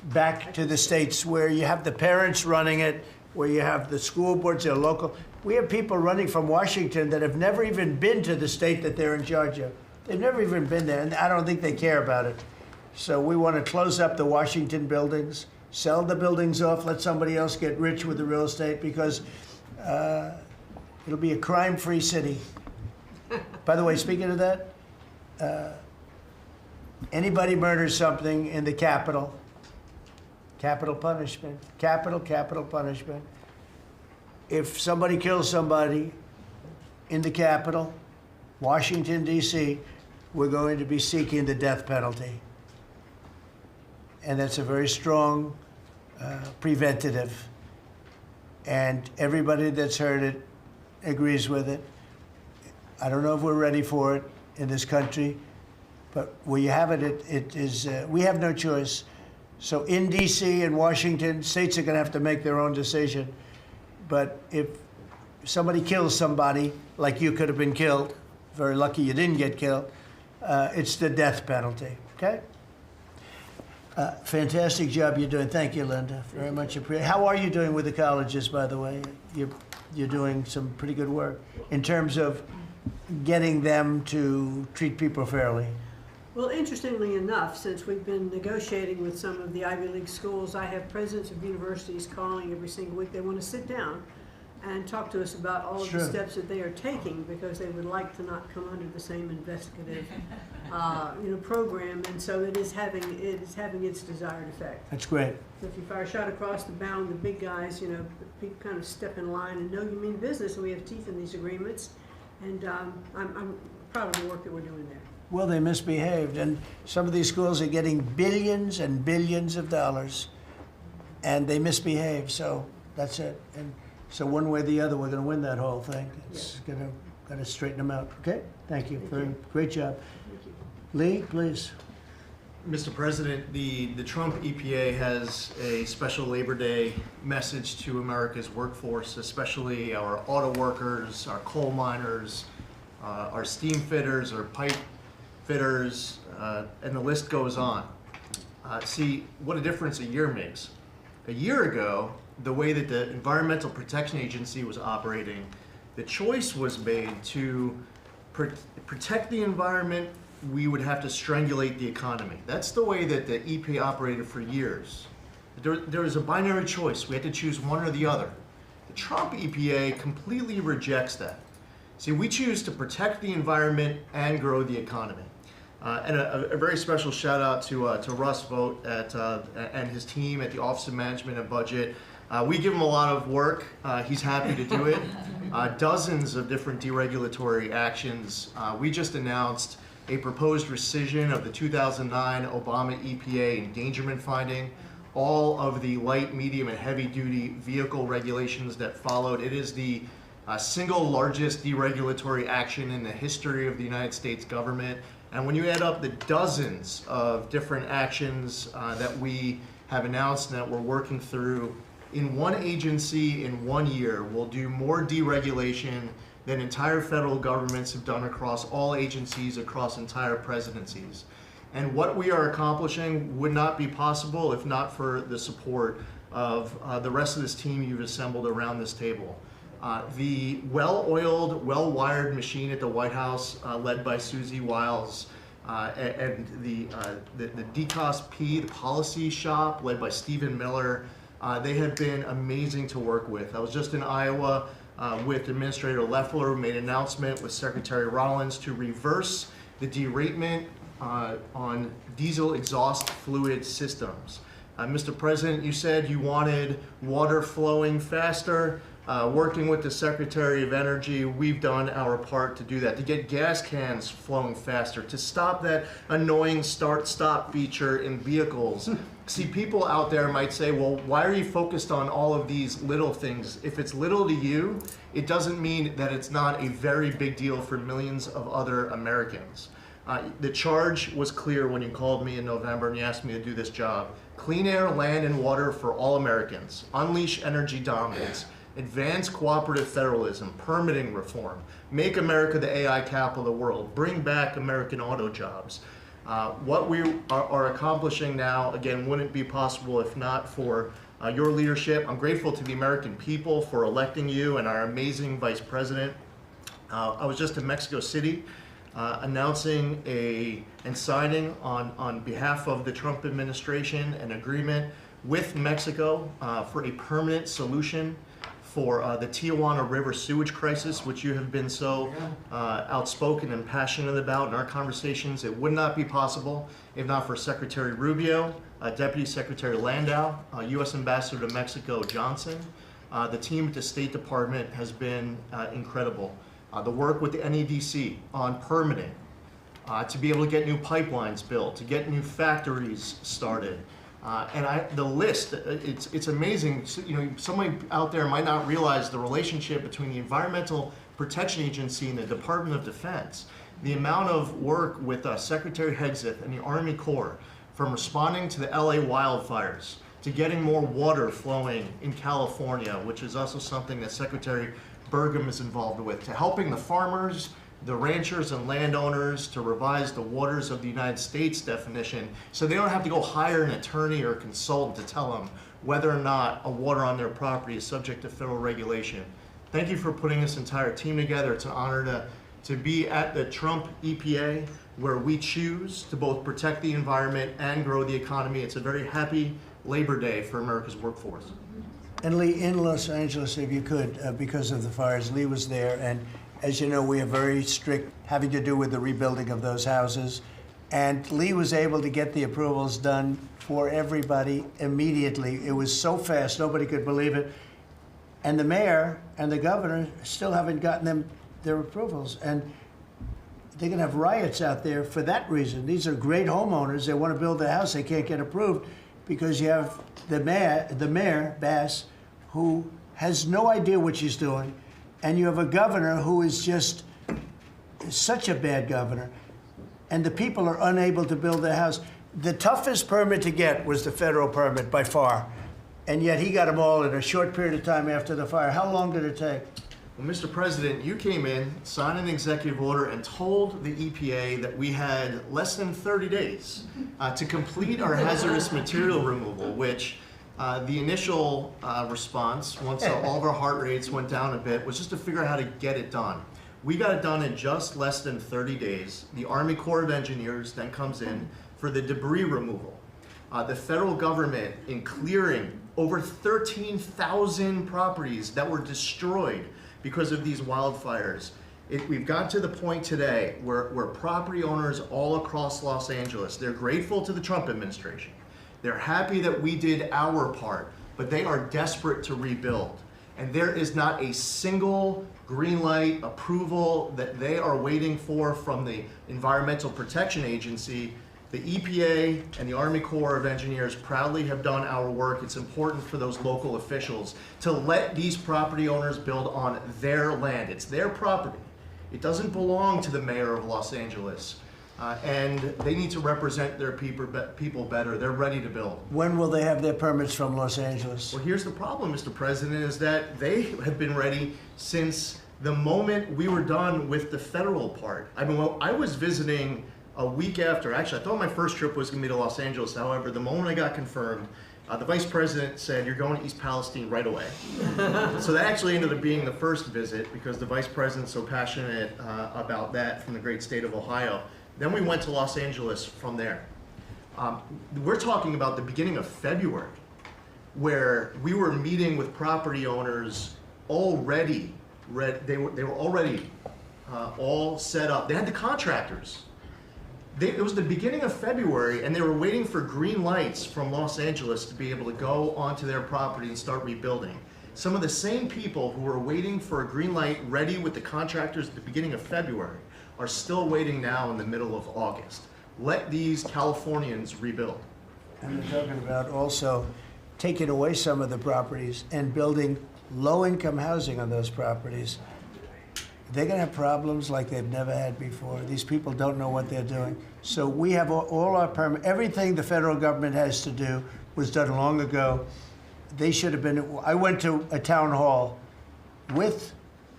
back to the states where you have the parents running it, where you have the school boards that are local. We have people running from Washington that have never even been to the state that they're in charge of. They've never even been there, and I don't think they care about it. So we want to close up the Washington buildings, sell the buildings off, let somebody else get rich with the real estate, because it'll be a crime-free city. By the way, speaking of that, anybody murders something in the Capitol, capital punishment, capital punishment. If somebody kills somebody in the Capitol, Washington, D.C., we're going to be seeking the death penalty. And that's a very strong preventative. And everybody that's heard it agrees with it. I don't know if we're ready for it in this country, but where you have it, it is, we have no choice. So in D.C. and Washington, states are going to have to make their own decision. But if somebody kills somebody, like you could have been killed, very lucky you didn't get killed, it's the death penalty, okay? Fantastic job you're doing. Thank you, Linda. Very much appreciated. How are you doing with the colleges, by the way? You're doing some pretty good work in terms of getting them to treat people fairly. Well, interestingly enough, since we've been negotiating with some of the Ivy League schools, I have presidents of universities calling every single week. They want to sit down and talk to us about all of Sure. the steps that they are taking, because they would like to not come under the same investigative, program, and so it is having its desired effect. That's great. So if you fire a shot across the bow, the big guys, people kind of step in line and know you mean business, and we have teeth in these agreements, and I'm proud of the work that we're doing there. Well, they misbehaved, and some of these schools are getting billions and billions of dollars, and they misbehave, so that's it. And so one way or the other, we're going to win that whole thing. It's going to straighten them out. Okay? Thank you. Great job. Thank you. Lee, please. Mr. President, the Trump EPA has a special Labor Day message to America's workforce, especially our auto workers, our coal miners, our steam fitters, our pipe fitters, and the list goes on. See what a difference a year makes. A year ago, the way that the Environmental Protection Agency was operating, the choice was made to protect the environment. We would have to strangulate the economy. That's the way that the EPA operated for years. There was a binary choice. We had to choose one or the other. The Trump EPA completely rejects that. See, we choose to protect the environment and grow the economy. And a very special shout out to Russ Vogt and his team at the Office of Management and Budget. We give him a lot of work. He's happy to do it. Dozens of different deregulatory actions. We just announced a proposed rescission of the 2009 Obama EPA endangerment finding, all of the light, medium, and heavy-duty vehicle regulations that followed. It is the single largest deregulatory action in the history of the United States government. And when you add up the dozens of different actions that we have announced and that we're working through, in one agency in 1 year, we'll do more deregulation than entire federal governments have done across all agencies, across entire presidencies. And what we are accomplishing would not be possible if not for the support of the rest of this team you've assembled around this table. The well-oiled, well-wired machine at the White House, led by Susie Wiles, and the DCOSP, the policy shop, led by Stephen Miller, they have been amazing to work with. I was just in Iowa with Administrator Loeffler, who made an announcement with Secretary Rollins to reverse the deratement on diesel exhaust fluid systems. Mr. President, you said you wanted water flowing faster. Working with the Secretary of Energy, we've done our part to do that, to get gas cans flowing faster, to stop that annoying start-stop feature in vehicles. See, people out there might say, well, why are you focused on all of these little things? If it's little to you, it doesn't mean that it's not a very big deal for millions of other Americans. The charge was clear when you called me in November and you asked me to do this job. Clean air, land, and water for all Americans. Unleash energy dominance. Advance cooperative federalism, permitting reform, make America the AI capital of the world, bring back American auto jobs. What we are accomplishing now, again, wouldn't be possible if not for your leadership. I'm grateful to the American people for electing you and our amazing Vice President. I was just in Mexico City announcing and signing on behalf of the Trump administration an agreement with Mexico for a permanent solution for the Tijuana River sewage crisis, which you have been so outspoken and passionate about in our conversations. It would not be possible if not for Secretary Rubio, Deputy Secretary Landau, U.S. Ambassador to Mexico Johnson. The team at the State Department has been incredible. The work with the NEDC on permitting, to be able to get new pipelines built, to get new factories started. The list, it's amazing. You know, somebody out there might not realize the relationship between the Environmental Protection Agency and the Department of Defense. The amount of work with Secretary Hegseth and the Army Corps, from responding to the LA wildfires, to getting more water flowing in California, which is also something that Secretary Burgum is involved with, to helping the farmers, the ranchers and landowners to revise the waters of the United States definition so they don't have to go hire an attorney or consultant to tell them whether or not a water on their property is subject to federal regulation. Thank you for putting this entire team together. It's an honor to be at the Trump EPA, where we choose to both protect the environment and grow the economy. It's a very happy Labor Day for America's workforce. And Lee, in Los Angeles, if you could, because of the fires, Lee was there, and as you know, we are very strict having to do with the rebuilding of those houses. And Lee was able to get the approvals done for everybody immediately. It was so fast, nobody could believe it. And the mayor and the governor still haven't gotten them their approvals. And they're gonna have riots out there for that reason. These are great homeowners. They wanna build their house, they can't get approved because you have the mayor, Bass, who has no idea what she's doing. And you have a governor who is just such a bad governor. And the people are unable to build their house. The toughest permit to get was the federal permit by far. And yet he got them all in a short period of time after the fire. How long did it take? Well, Mr. President, you came in, signed an executive order, and told the EPA that we had less than 30 days to complete our hazardous material removal, which the initial response, once all of our heart rates went down a bit, was just to figure out how to get it done. We got it done in just less than 30 days. The Army Corps of Engineers then comes in for the debris removal. The federal government, in clearing over 13,000 properties that were destroyed because of these wildfires. We've got to the point today where property owners all across Los Angeles, they're grateful to the Trump administration. They're happy that we did our part, but they are desperate to rebuild. And there is not a single green light approval that they are waiting for from the Environmental Protection Agency. The EPA and the Army Corps of Engineers proudly have done our work. It's important for those local officials to let these property owners build on their land. It's their property. It doesn't belong to the mayor of Los Angeles. And they need to represent their people better. They're ready to build. When will they have their permits from Los Angeles? Well, here's the problem, Mr. President, is that they have been ready since the moment we were done with the federal part. I mean, well, I was visiting a week after. Actually, I thought my first trip was going to be to Los Angeles. However, the moment I got confirmed, the vice president said, "You're going to East Palestine right away." So that actually ended up being the first visit because the vice president's so passionate about that from the great state of Ohio. Then we went to Los Angeles from there. We're talking about the beginning of February, where we were meeting with property owners already. They were already all set up. They had the contractors. It was the beginning of February, and they were waiting for green lights from Los Angeles to be able to go onto their property and start rebuilding. Some of the same people who were waiting for a green light ready with the contractors at the beginning of February are still waiting now in the middle of August. Let these Californians rebuild. And they're talking about also taking away some of the properties and building low-income housing on those properties. They're going to have problems like they've never had before. These people don't know what they're doing. So we have all our permit. Everything the federal government has to do was done long ago. They should have been. I went to a town hall with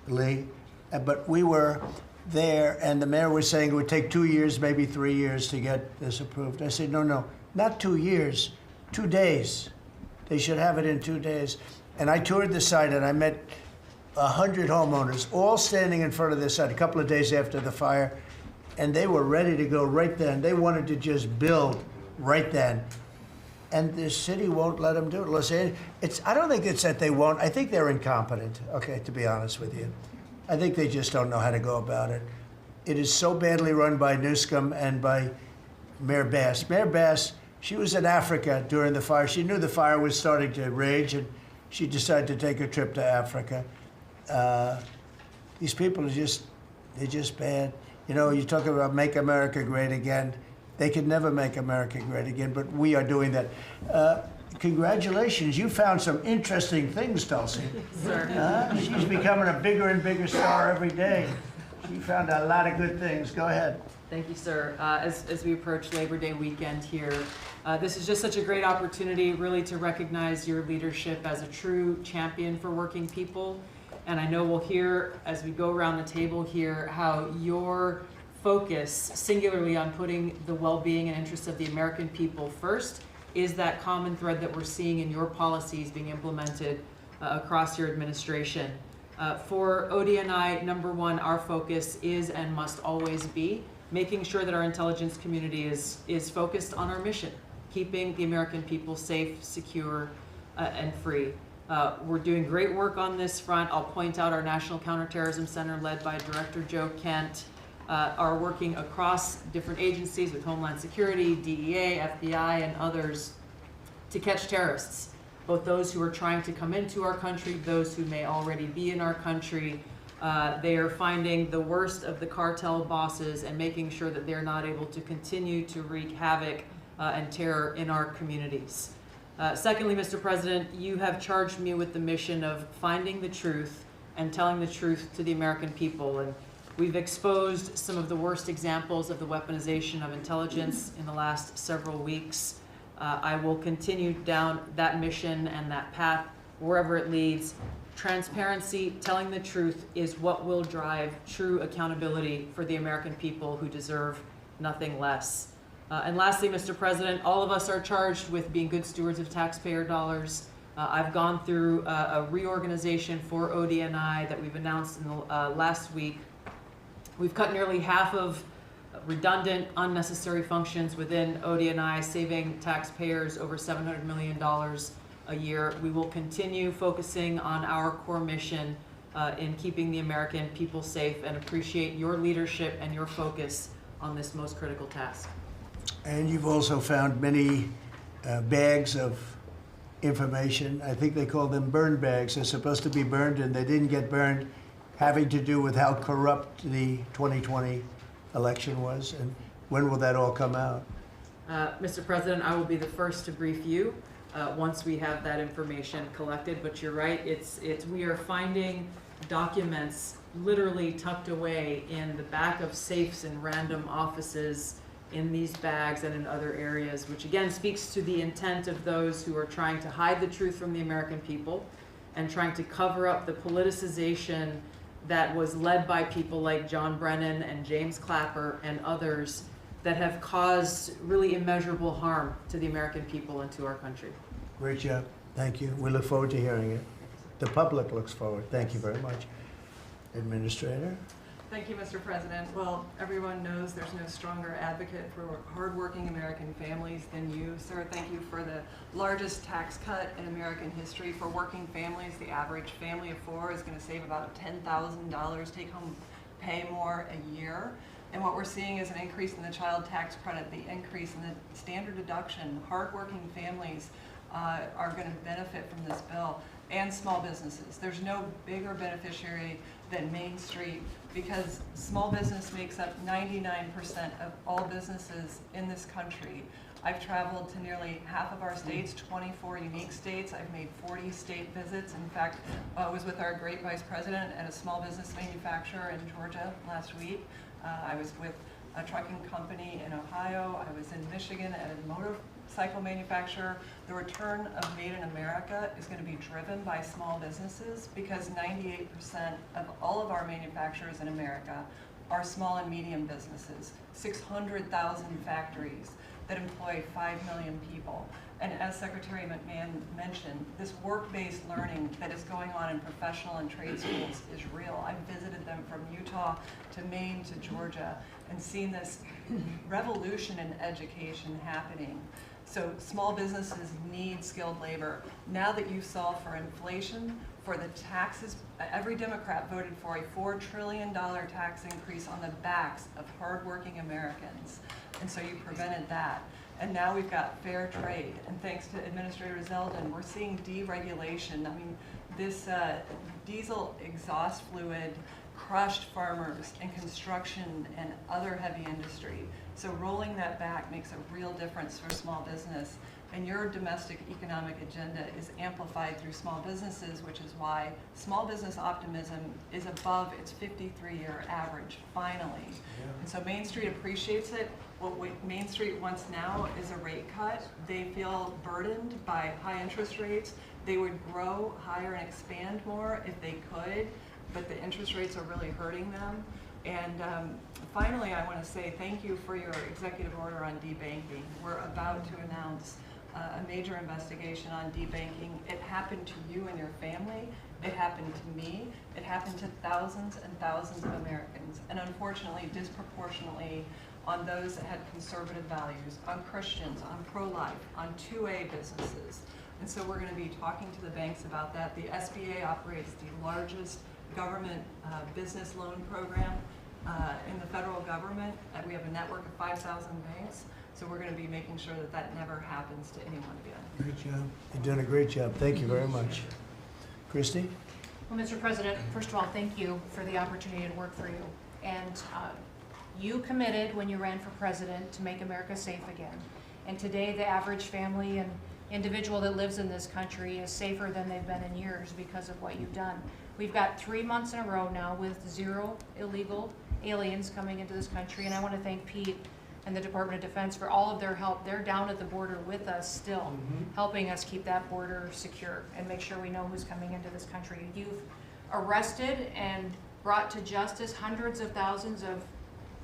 Lee, but we were there, and the mayor was saying it would take 2 years, maybe 3 years to get this approved. I said, no, not 2 years, 2 days. They should have it in 2 days. And I toured the site, and I met 100 homeowners, all standing in front of this site a couple of days after the fire, and they were ready to go right then. They wanted to just build right then. And the city won't let them do it. Los Angeles, I don't think it's that they won't. I think they're incompetent, okay, to be honest with you. I think they just don't know how to go about it. It is so badly run by Newsom and by Mayor Bass. Mayor Bass, she was in Africa during the fire. She knew the fire was starting to rage, and she decided to take a trip to Africa. These people they're just bad. You know, you talk about make America great again. They could never make America great again, but we are doing that. Congratulations, you found some interesting things, Tulsi. Sir. She's becoming a bigger and bigger star every day. She found a lot of good things. Go ahead. Thank you, sir. As we approach Labor Day weekend here, this is just such a great opportunity really to recognize your leadership as a true champion for working people. And I know we'll hear, as we go around the table here, how your focus singularly on putting the well-being and interests of the American people first is that common thread that we're seeing in your policies being implemented across your administration. For ODNI, number one, our focus is and must always be making sure that our intelligence community is focused on our mission, keeping the American people safe, secure, and free. We're doing great work on this front. I'll point out our National Counterterrorism Center, led by Director Joe Kent, are working across different agencies with Homeland Security, DEA, FBI, and others to catch terrorists, both those who are trying to come into our country, those who may already be in our country. They are finding the worst of the cartel bosses and making sure that they're not able to continue to wreak havoc and terror in our communities. Secondly, Mr. President, you have charged me with the mission of finding the truth and telling the truth to the American people. And we've exposed some of the worst examples of the weaponization of intelligence in the last several weeks. I will continue down that mission and that path wherever it leads. Transparency, telling the truth, is what will drive true accountability for the American people who deserve nothing less. And lastly, Mr. President, all of us are charged with being good stewards of taxpayer dollars. I've gone through a reorganization for ODNI that we've announced in the last week. We've cut nearly half of redundant, unnecessary functions within ODNI, saving taxpayers over $700 million a year. We will continue focusing on our core mission in keeping the American people safe, and appreciate your leadership and your focus on this most critical task. And you've also found many bags of information. I think they call them burn bags. They're supposed to be burned and they didn't get burned, having to do with how corrupt the 2020 election was. And when will that all come out? Mr. President, I will be the first to brief you once we have that information collected. But you're right, we are finding documents literally tucked away in the back of safes in random offices, in these bags and in other areas, which again speaks to the intent of those who are trying to hide the truth from the American people and trying to cover up the politicization that was led by people like John Brennan and James Clapper and others that have caused really immeasurable harm to the American people and to our country. Great job. Thank you. We look forward to hearing it. The public looks forward. Thank you very much. Administrator? Thank you, Mr. President. Well, everyone knows there's no stronger advocate for hardworking American families than you, sir. Thank you for the largest tax cut in American history for working families. The average family of four is going to save about $10,000 take-home pay more a year. And what we're seeing is an increase in the child tax credit, the increase in the standard deduction. Hardworking families are going to benefit from this bill, and small businesses. There's no bigger beneficiary than Main Street, because small business makes up 99% of all businesses in this country. I've traveled to nearly half of our states, 24 unique states. I've made 40 state visits. In fact, I was with our great vice president at a small business manufacturer in Georgia last week. I was with a trucking company in Ohio. I was in Michigan at a motorcycle manufacturer. The return of Made in America is going to be driven by small businesses, because 98% of all of our manufacturers in America are small and medium businesses, 600,000 factories that employ 5 million people. And as Secretary McMahon mentioned, this work-based learning that is going on in professional and trade schools is real. I've visited them from Utah to Maine to Georgia and seen this revolution in education happening. So small businesses need skilled labor. Now that you solve for inflation, for the taxes, every Democrat voted for a $4 trillion tax increase on the backs of hardworking Americans. And so you prevented that. And now we've got fair trade. And thanks to Administrator Zeldin, we're seeing deregulation. I mean, this diesel exhaust fluid crushed farmers and construction and other heavy industry. So rolling that back makes a real difference for small business. And your domestic economic agenda is amplified through small businesses, which is why small business optimism is above its 53-year average, finally. Yeah. And so Main Street appreciates it. What Main Street wants now is a rate cut. They feel burdened by high interest rates. They would grow higher and expand more if they could, but the interest rates are really hurting them. And finally, I want to say thank you for your executive order on debanking. We're about to announce a major investigation on debanking. It happened to you and your family. It happened to me. It happened to thousands and thousands of Americans, and unfortunately, disproportionately on those that had conservative values, on Christians, on pro-life, on 2A businesses. And so we're going to be talking to the banks about that. The SBA operates the largest government business loan program in the federal government. We have a network of 5,000 banks, so we're going to be making sure that that never happens to anyone again. Great job. You're doing a great job. Thank you very much. Christy? Well, Mr. President, first of all, thank you for the opportunity to work for you. And you committed when you ran for president to make America safe again. And today, the average family and individual that lives in this country is safer than they've been in years because of what you've done. We've got 3 months in a row now with 0 illegal aliens coming into this country, and I want to thank Pete and the Department of Defense for all of their help. They're down at the border with us still, helping us keep that border secure and make sure we know who's coming into this country. You've arrested and brought to justice hundreds of thousands of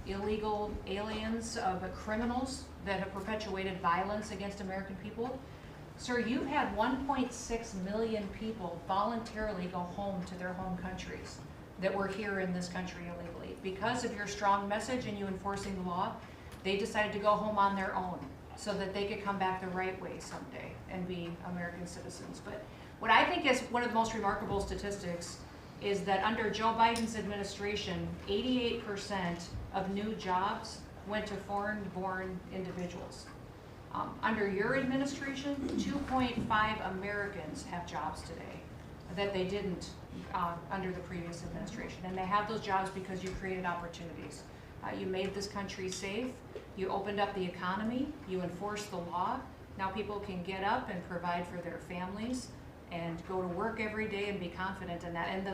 illegal aliens, of criminals that have perpetuated violence against American people. Sir, you've had 1.6 million people voluntarily go home to their home countries that were here in this country illegally. Because of your strong message and you enforcing the law, they decided to go home on their own so that they could come back the right way someday and be American citizens. But what I think is one of the most remarkable statistics is that under Joe Biden's administration, 88% of new jobs went to foreign-born individuals. Under your administration, 2.5 Americans have jobs today that they didn't under the previous administration. And they have those jobs because you created opportunities. You made this country safe, you opened up the economy, you enforced the law. Now people can get up and provide for their families and go to work every day and be confident in that. And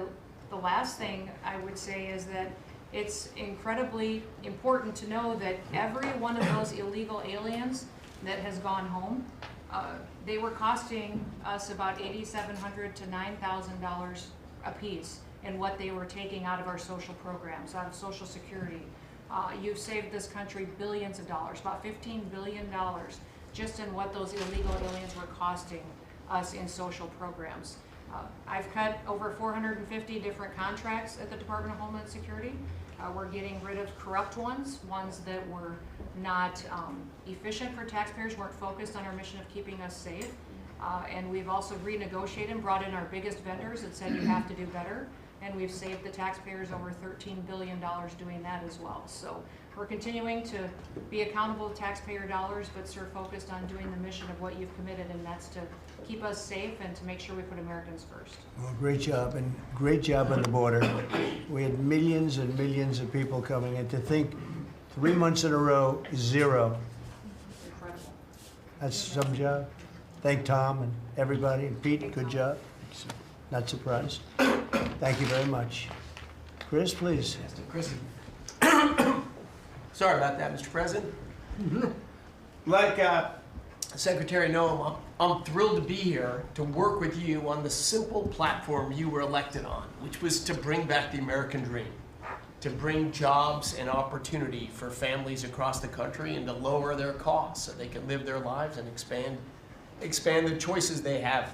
the last thing I would say is that it's incredibly important to know that every one of those illegal aliens that has gone home, they were costing us about $8,700 to $9,000 a piece in what they were taking out of our social programs, out of Social Security. You've saved this country billions of dollars, about $15 billion, just in what those illegal aliens were costing us in social programs. I've cut over 450 different contracts at the Department of Homeland Security. We're getting rid of corrupt ones that were not efficient for taxpayers, weren't focused on our mission of keeping us safe. And we've also renegotiated and brought in our biggest vendors that said you have to do better. And we've saved the taxpayers over $13 billion doing that as well. So we're continuing to be accountable to taxpayer dollars, but sir, focused on doing the mission of what you've committed, and that's to keep us safe and to make sure we put Americans first. Well, great job, and great job on the border. We had millions and millions of people coming in. To think 3 months in a row, 0. Incredible. That's some job. Thank Tom and everybody, and Pete, good job. Not surprised. Thank you very much. Chris, please. Chris. Sorry about that, Mr. President. Like Secretary Noam, I'm thrilled to be here to work with you on the simple platform you were elected on, which was to bring back the American dream, to bring jobs and opportunity for families across the country and to lower their costs so they can live their lives and expand the choices they have.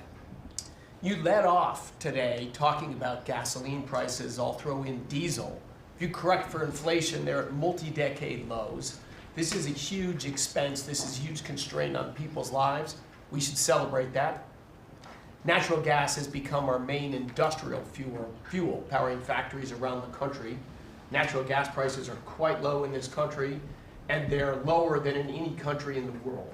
You led off today talking about gasoline prices. I'll throw in diesel. If you correct for inflation, they're at multi-decade lows. This is a huge expense. This is a huge constraint on people's lives. We should celebrate that. Natural gas has become our main industrial fuel powering factories around the country. Natural gas prices are quite low in this country, and they're lower than in any country in the world.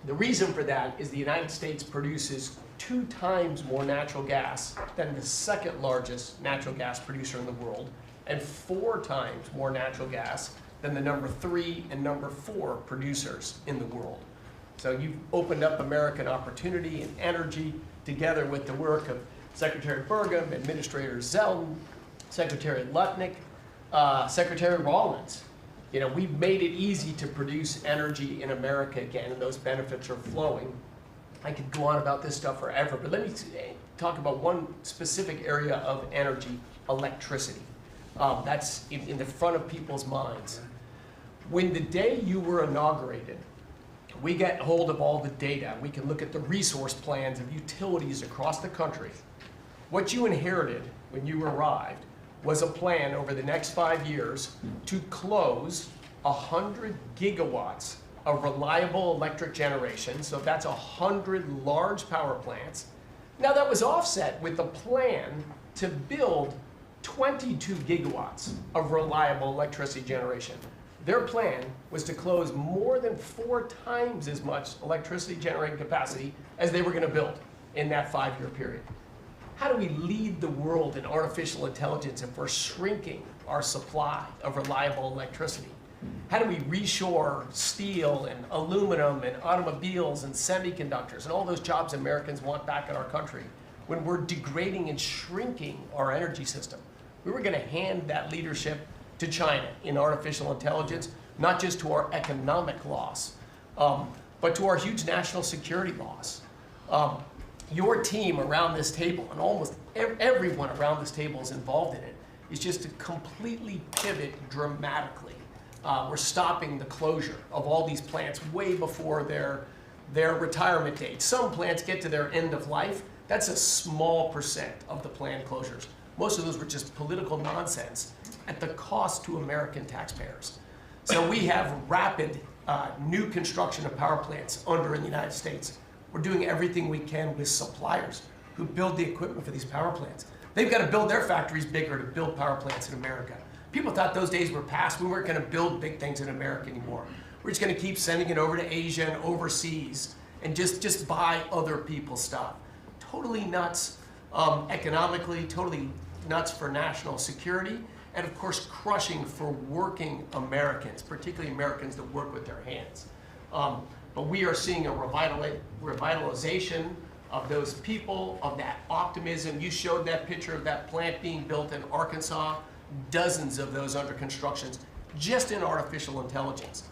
The reason for that is the United States produces 2 times more natural gas than the second largest natural gas producer in the world, and 4 times more natural gas than the number 3 and number 4 producers in the world. So you've opened up American opportunity and energy together with the work of Secretary Burgum, Administrator Zeldin, Secretary Lutnick, Secretary Rawlins. You know, we've made it easy to produce energy in America again, and those benefits are flowing. I could go on about this stuff forever, but let me talk about one specific area of energy, electricity. That's in the front of people's minds. When the day you were inaugurated, we get hold of all the data. We can look at the resource plans of utilities across the country. What you inherited when you arrived was a plan over the next 5 years to close 100 gigawatts of reliable electric generation. So that's 100 large power plants. Now that was offset with the plan to build 22 gigawatts of reliable electricity generation. Their plan was to close more than 4 times as much electricity generating capacity as they were going to build in that 5-year period. How do we lead the world in artificial intelligence if we're shrinking our supply of reliable electricity? How do we reshore steel and aluminum and automobiles and semiconductors and all those jobs Americans want back in our country when we're degrading and shrinking our energy system? We were going to hand that leadership to China in artificial intelligence, not just to our economic loss, but to our huge national security loss. Your team around this table, and almost everyone around this table is involved in it, is just to completely pivot dramatically. We're stopping the closure of all these plants way before their retirement date. Some plants get to their end of life. That's a small percent of the planned closures. Most of those were just political nonsense at the cost to American taxpayers. So we have rapid new construction of power plants under in the United States. We're doing everything we can with suppliers who build the equipment for these power plants. They've got to build their factories bigger to build power plants in America. People thought those days were past. We weren't going to build big things in America anymore. We're just going to keep sending it over to Asia and overseas and just buy other people's stuff. Totally nuts economically, totally nuts for national security, and of course crushing for working Americans, particularly Americans that work with their hands. But we are seeing a revitalization of those people, of that optimism. You showed that picture of that plant being built in Arkansas, dozens of those under construction, just in artificial intelligence.